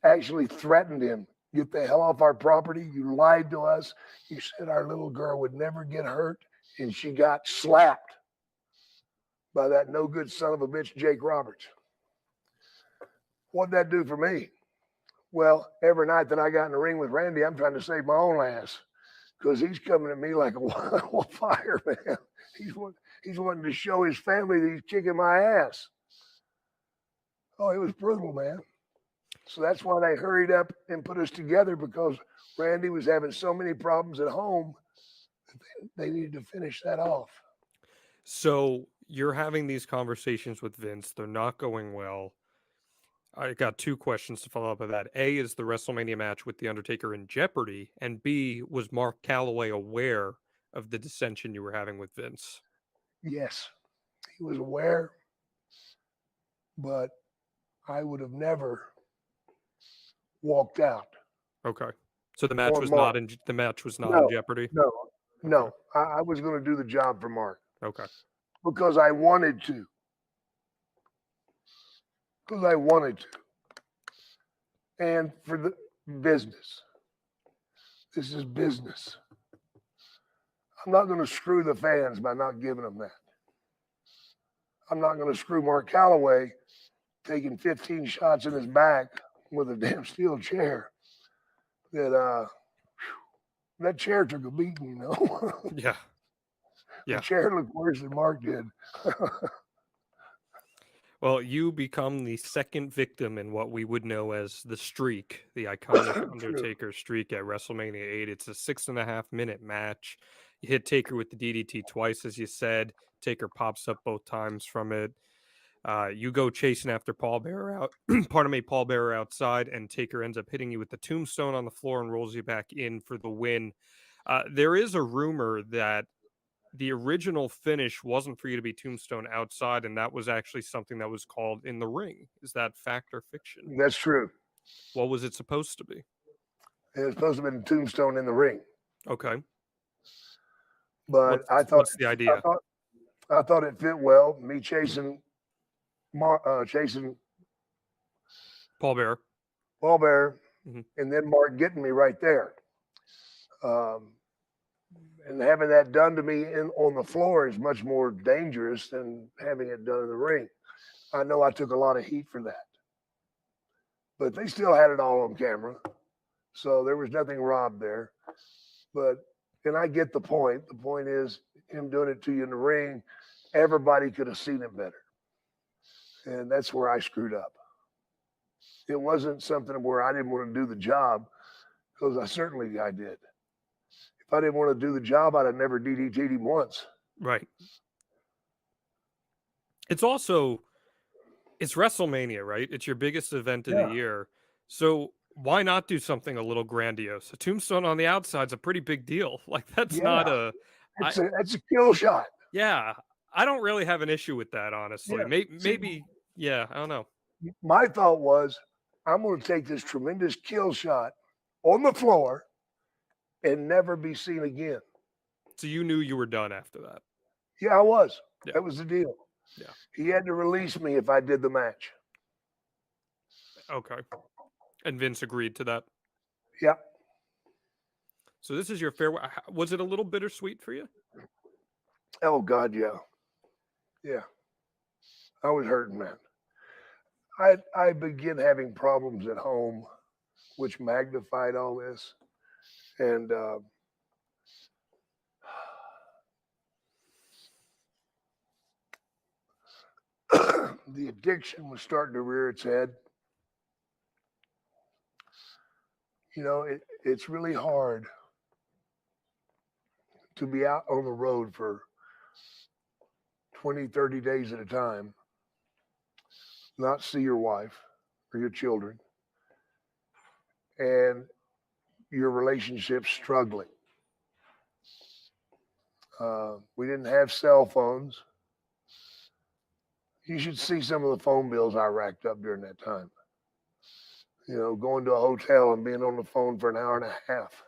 actually threatened him. Get the hell off our property. You lied to us. You said our little girl would never get hurt, and she got slapped by that no good son of a bitch, Jake Roberts. What'd that do for me? Well, every night that I got in the ring with Randy, I'm trying to save my own ass because he's coming at me like a fireman. He's wanting to show his family that he's kicking my ass. Oh, it was brutal, man. So that's why they hurried up and put us together, because Randy was having so many problems at home that they needed to finish that off. So you're having these conversations with Vince. They're not going well. I got two questions to follow up with that. A, is the WrestleMania match with The Undertaker in jeopardy? And B, was Mark Calloway aware of the dissension you were having with Vince? Yes, he was aware, but I would have never walked out. Okay. So the match was not in jeopardy? No. I was going to do the job for Mark. Okay. Because I wanted to. And for the business. This is business. I'm not going to screw the fans by not giving them that. I'm not going to screw Mark Calloway taking 15 shots in his back with a damn steel chair. That chair took a beating, you know. Yeah. The chair looked worse than Mark did. Well, you become the second victim in what we would know as the streak, the iconic Undertaker streak at WrestleMania 8. It's a 6.5 minute match. You hit Taker with the DDT twice, as you said. Taker pops up both times from it. You go chasing after Paul Bearer Paul Bearer outside, and Taker ends up hitting you with the tombstone on the floor and rolls you back in for the win. There is a rumor that the original finish wasn't for you to be tombstone outside, and that was actually something that was called in the ring. Is that fact or fiction? That's true. What was it supposed to be? It was supposed to have been tombstone in the ring. Okay. But what's the idea? I thought it fit well. Me chasing Paul Bearer, and then Mark getting me right there. And having that done to me on the floor is much more dangerous than having it done in the ring. I know I took a lot of heat for that. But they still had it all on camera. So there was nothing robbed there. And I get the point. The point is him doing it to you in the ring everybody could have seen it better. And that's where I screwed up. It wasn't something where I didn't want to do the job, because I did. If I didn't want to do the job, I'd have never DDT'd him once. Right. It's WrestleMania, right? It's your biggest event of the year. So why not do something a little grandiose? A tombstone on the outside is a pretty big deal. Like, that's not a... That's a kill shot. Yeah. I don't really have an issue with that, honestly. Yeah. Maybe, I don't know. My thought was, I'm going to take this tremendous kill shot on the floor and never be seen again. So you knew you were done after that? Yeah, I was. Yeah. That was the deal. Yeah. He had to release me if I did the match. Okay. And Vince agreed to that? Yeah. So this is your farewell. Was it a little bittersweet for you? Oh, God, yeah. Yeah. I was hurting, man. I began having problems at home, which magnified all this. And the addiction was starting to rear its head. You know, it's really hard to be out on the road for 20, 30 days at a time, not see your wife or your children, and your relationship struggling. We didn't have cell phones. You should see some of the phone bills I racked up during that time. You know, going to a hotel and being on the phone for an hour and a half.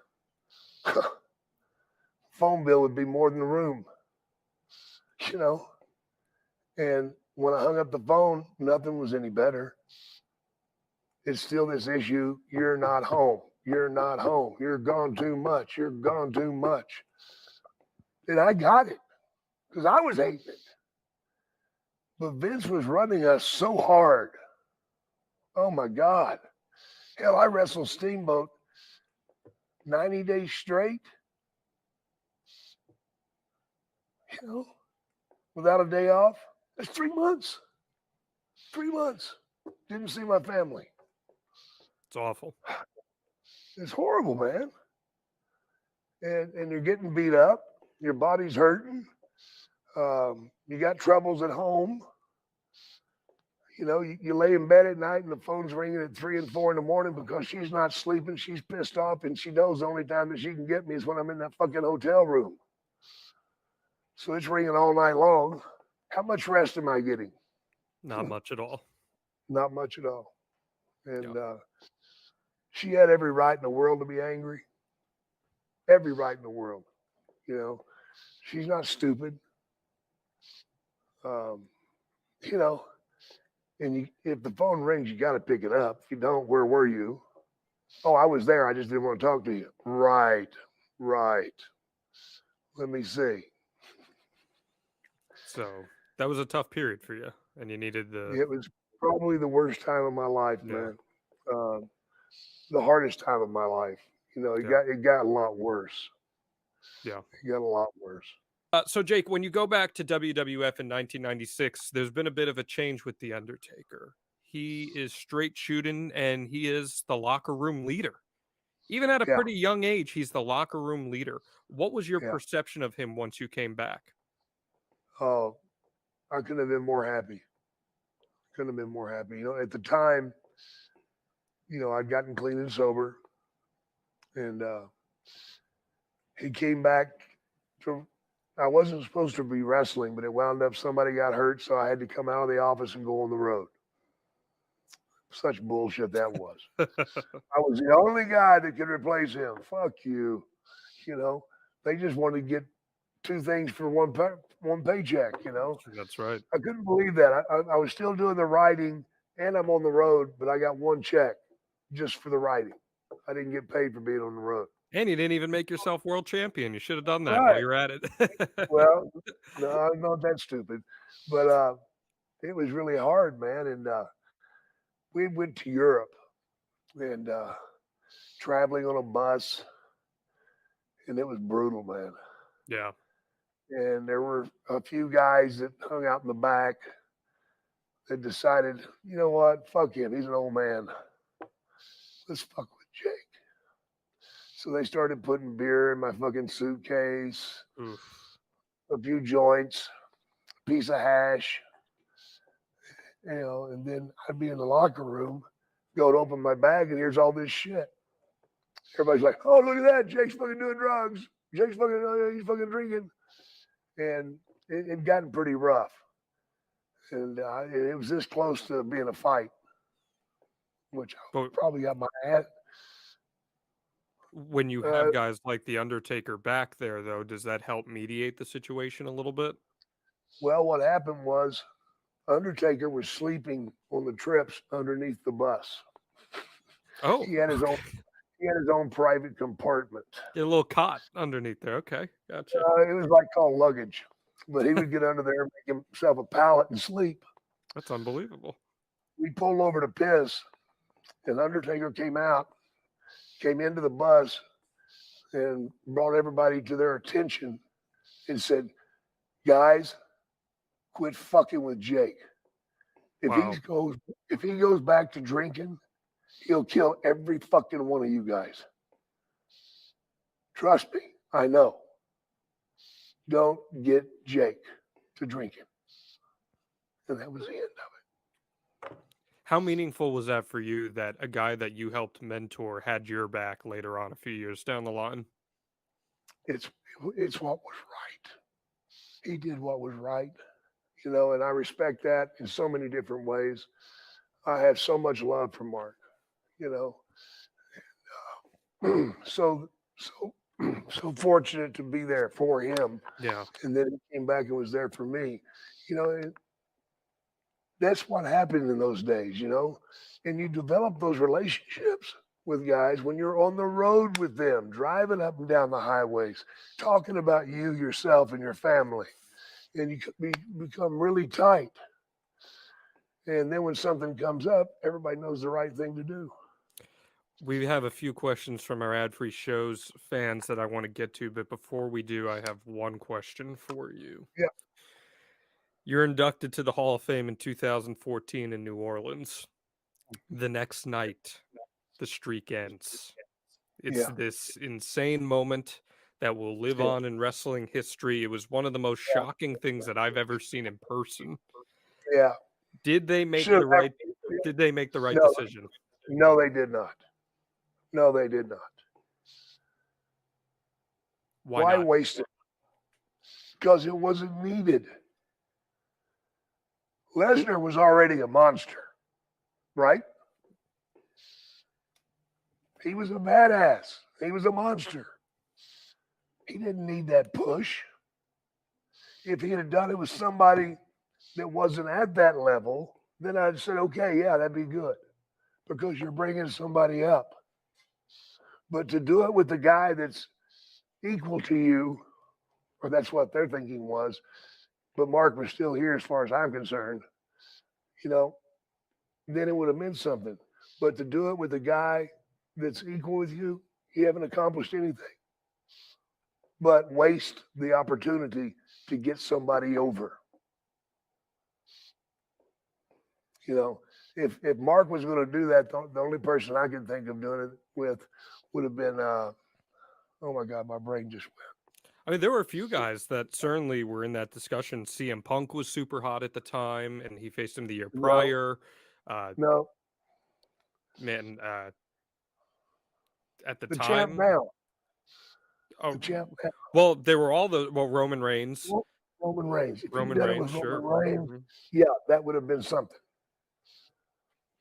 Phone bill would be more than the room, you know. And when I hung up the phone, nothing was any better. It's still this issue. You're not home. You're not home. You're gone too much. You're gone too much. And I got it because I was hating it. But Vince was running us so hard. Oh, my God. Hell, I wrestled Steamboat 90 days straight. You know, without a day off. That's 3 months. 3 months. Didn't see my family. It's awful. It's horrible, man. And you're getting beat up. Your body's hurting. You got troubles at home. You know, you lay in bed at night and the phone's ringing at 3 and 4 in the morning because she's not sleeping. She's pissed off and she knows the only time that she can get me is when I'm in that fucking hotel room. So it's ringing all night long. How much rest am I getting? Not much at all. Not much at all. And she had every right in the world to be angry. Every right in the world. You know, she's not stupid. You know, and if the phone rings, you got to pick it up. If you don't, where were you? Oh, I was there. I just didn't want to talk to you. Right. Let me see. So that was a tough period for you, and you needed It was probably the worst time of my life, man. The hardest time of my life. You know, it got a lot worse. Yeah, it got a lot worse. So Jake, when you go back to WWF in 1996, there's been a bit of a change with the Undertaker. He is straight shooting, and he is the locker room leader. Even at a pretty young age, he's the locker room leader. What was your perception of him once you came back? Oh, I couldn't have been more happy. You know, at the time, you know, I'd gotten clean and sober. And he came back to, I wasn't supposed to be wrestling, but it wound up somebody got hurt, so I had to come out of the office and go on the road. Such bullshit that was. I was the only guy that could replace him. Fuck you. You know, they just wanted to get two things for one paycheck, you know. That's right. I couldn't believe that. I was still doing the writing and I'm on the road, but I got one check just for the writing. I didn't get paid for being on the road. And you didn't even make yourself world champion. You should have done that while you're at it. Well, no, I'm not that stupid. But it was really hard, man. And we went to Europe and traveling on a bus. And it was brutal, man. Yeah. And there were a few guys that hung out in the back that decided, you know what, fuck him. He's an old man. Let's fuck with Jake. So they started putting beer in my fucking suitcase, a few joints, a piece of hash, and then I'd be in the locker room, go to open my bag, and here's all this shit. Everybody's like, oh, look at that. Jake's fucking doing drugs. Jake's fucking, he's fucking drinking. And it had gotten pretty rough. And it was this close to being a fight, which I probably got my ass. When you have guys like the Undertaker back there, though, does that help mediate the situation a little bit? Well, what happened was Undertaker was sleeping on the trips underneath the bus. Oh, he had his own private compartment. A little cot underneath there. Okay, gotcha. It was like called luggage, but he would get under there and make himself a pallet and sleep. That's unbelievable. We pulled over to piss, and Undertaker came into the bus, and brought everybody to their attention and said, guys, quit fucking with Jake. If he goes back to drinking, he'll kill every fucking one of you guys. Trust me, I know. Don't get Jake to drinking. And that was the end of it. How meaningful was that for you that a guy that you helped mentor had your back later on a few years down the line? It's what was right. He did what was right, and I respect that in so many different ways. I have so much love for Mark, so fortunate to be there for him. Yeah. And then he came back and was there for me, that's what happened in those days, and you develop those relationships with guys when you're on the road with them, driving up and down the highways, talking about you, yourself, and your family. And you become really tight. And then when something comes up, everybody knows the right thing to do. We have a few questions from our ad-free shows fans that I want to get to, but before we do, I have one question for you. Yeah. You're inducted to the Hall of Fame in 2014 in New Orleans. The next night, the streak ends. It's this insane moment that will live on in wrestling history. It was one of the most shocking things that I've ever seen in person. Yeah. Did they make the right decision? No, they did not. No, they did not. Why not? Waste it? Because it wasn't needed. Lesnar was already a monster, right? He was a badass. He was a monster. He didn't need that push. If he had done it with somebody that wasn't at that level, then I'd said, okay, yeah, that'd be good, because you're bringing somebody up. But to do it with the guy that's equal to you, or that's what their thinking was, but Mark was still here as far as I'm concerned, then it would have meant something. But to do it with a guy that's equal with you, you haven't accomplished anything but waste the opportunity to get somebody over. If Mark was going to do that, the only person I can think of doing it with would have been, oh my God, my brain just went. I mean, there were a few guys that certainly were in that discussion. CM Punk was super hot at the time, and he faced him the year prior. No. Man, at the time. Champ now. Oh, the champ now. Well, there were all the Roman Reigns. Roman Reigns. Roman Reigns, sure. Roman Reigns, yeah, that would have been something.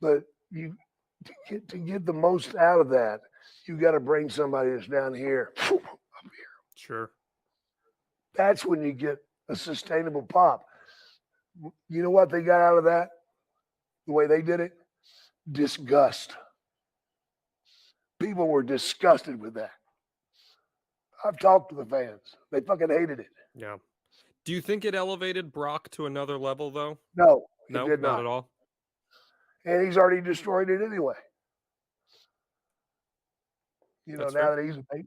But to get the most out of that, you got to bring somebody that's down here, up here. Sure. That's when you get a sustainable pop. You know what they got out of that? The way they did it? Disgust. People were disgusted with that. I've talked to the fans. They fucking hated it. Yeah. Do you think it elevated Brock to another level, though? No, no, it did not at all. And he's already destroyed it anyway. That's now fair. that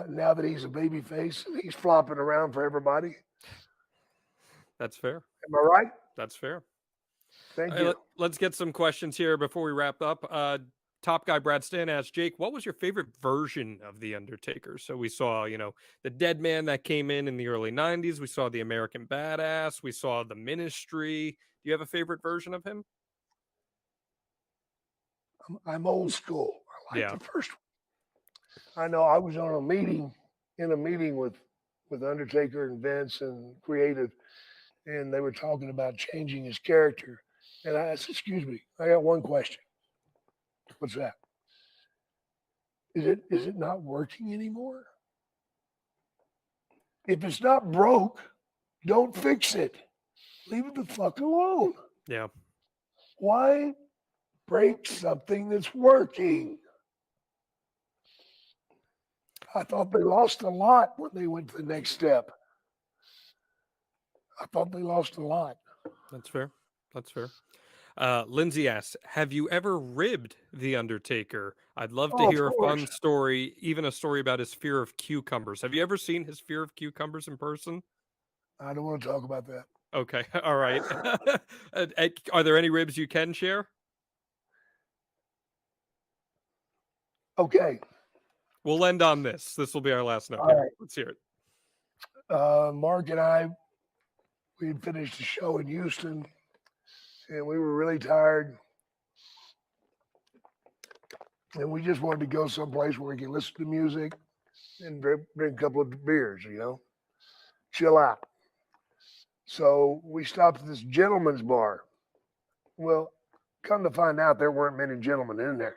now that he's a baby face and he's flopping around for everybody. That's fair. Am I right? That's fair. Thank All right, you. let's get some questions here before we wrap up. Top guy Brad Stan asked Jake, what was your favorite version of the Undertaker? So we saw, the dead man that came in the early 90s. We saw the American Badass. We saw the Ministry. Do you have a favorite version of him? I'm old school. I like Yeah. the first one. I know I was on in a meeting with Undertaker and Vince and Creative, and they were talking about changing his character. And I said, excuse me, I got one question. What's that? Is it not working anymore? If it's not broke, don't fix it. Leave it the fuck alone. Yeah. Why break something that's working? I thought they lost a lot when they went to the next step. I thought they lost a lot. That's fair. That's fair. Lindsay asks, have you ever ribbed The Undertaker? I'd love to hear a fun story, even a story about his fear of cucumbers. Have you ever seen his fear of cucumbers in person? I don't want to talk about that. Okay. All right. Are there any ribs you can share? Okay. We'll end on this. This will be our last note. All right. Let's hear it. Mark and I, we had finished the show in Houston, and we were really tired. And we just wanted to go someplace where we can listen to music and drink a couple of beers, chill out. So we stopped at this gentleman's bar. Well, come to find out, there weren't many gentlemen in there.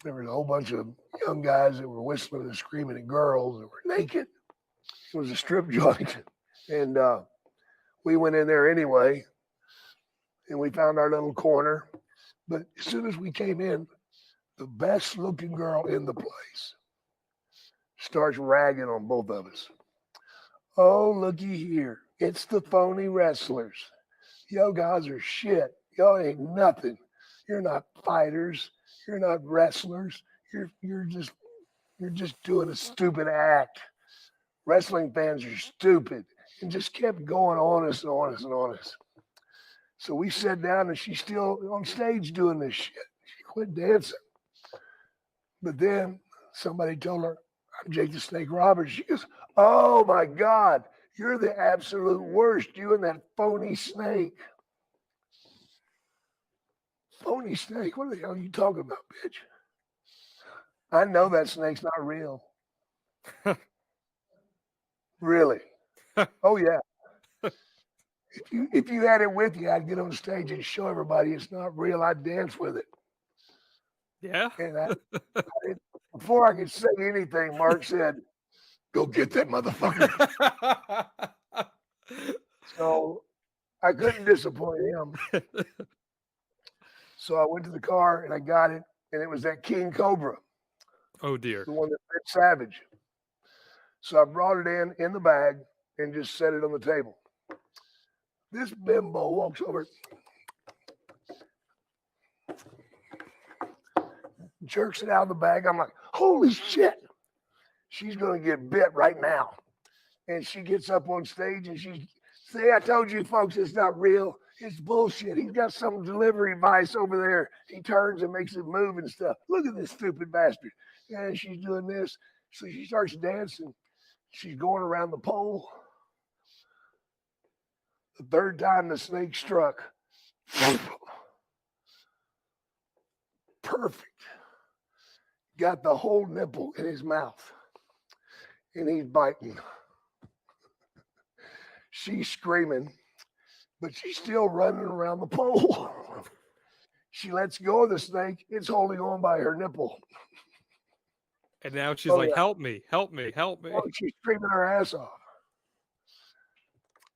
There was a whole bunch of young guys that were whistling and screaming at girls that were naked. It was a strip joint. And we went in there anyway, and we found our little corner. But as soon as we came in, the best looking girl in the place starts ragging on both of us. Oh, looky here. It's the phony wrestlers. Yo guys are shit. Y'all ain't nothing. You're not fighters. You're not wrestlers. You're just doing a stupid act. Wrestling fans are stupid. And just kept going on us and on us and on us. So we sat down, and she's still on stage doing this shit. She quit dancing. But then somebody told her, I'm Jake the Snake Roberts. She goes, oh my God, you're the absolute worst. You and that phony snake. Phony snake? What the hell are you talking about, bitch? I know that snake's not real. Really? Oh yeah. If you had it with you, I'd get on stage and show everybody it's not real. I'd dance with it. Yeah. And before I could say anything, Mark said, go get that motherfucker. So I couldn't disappoint him. So I went to the car and I got it, and it was that King Cobra. Oh dear. The one that fit Savage. So I brought it in the bag and just set it on the table. This bimbo walks over, jerks it out of the bag. I'm like, holy shit. She's going to get bit right now. And she gets up on stage and she say, I told you folks, it's not real. It's bullshit. He's got some delivery device over there. He turns and makes it move and stuff. Look at this stupid bastard. And she's doing this. So she starts dancing. She's going around the pole. The third time the snake struck. Perfect. Got the whole nipple in his mouth. And he's biting. She's screaming, but she's still running around the pole. She lets go of the snake. It's holding on by her nipple. And now she's like, help me, help me, help me. Oh, she's screaming her ass off.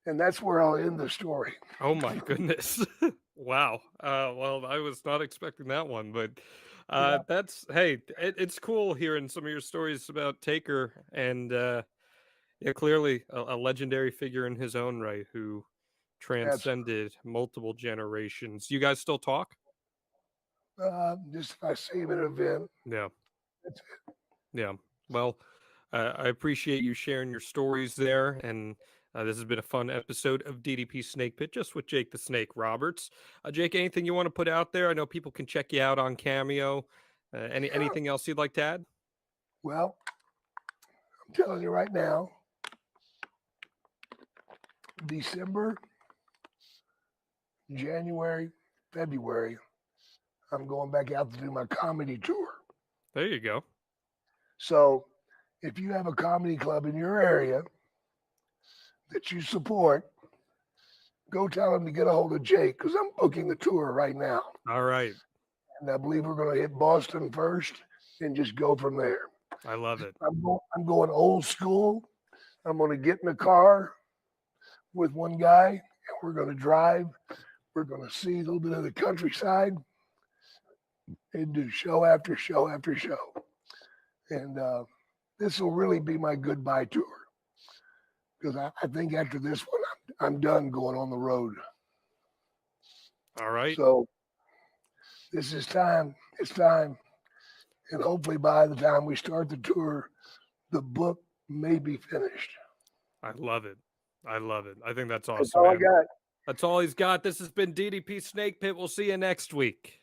And that's where I'll end the story. Oh my goodness. Wow. Well, I was not expecting that one, but that's, hey, it's cool hearing some of your stories about Taker, and clearly a legendary figure in his own right who transcended multiple generations. You guys still talk? Just if I see him at an event. Yeah. That's it. Yeah. Well, I appreciate you sharing your stories there, and this has been a fun episode of DDP Snake Pit, just with Jake the Snake Roberts. Jake, anything you want to put out there? I know people can check you out on Cameo. Anything else you'd like to add? Well, I'm telling you right now, December, January, February, I'm going back out to do my comedy tour. There you go. So if you have a comedy club in your area that you support, go tell them to get a hold of Jake, because I'm booking the tour right now. All right. And I believe we're going to hit Boston first and just go from there. I love it. I'm going old school. I'm going to get in the car with one guy, and we're going to drive. We're going to see a little bit of the countryside and do show after show after show. And this will really be my goodbye tour, because I think after this one, I'm done going on the road. All right. So this is time. It's time. And hopefully by the time we start the tour, the book may be finished. I love it. I love it. I think that's awesome. That's all I man. got. That's all he's got. This has been DDP Snake Pit. We'll see you next week.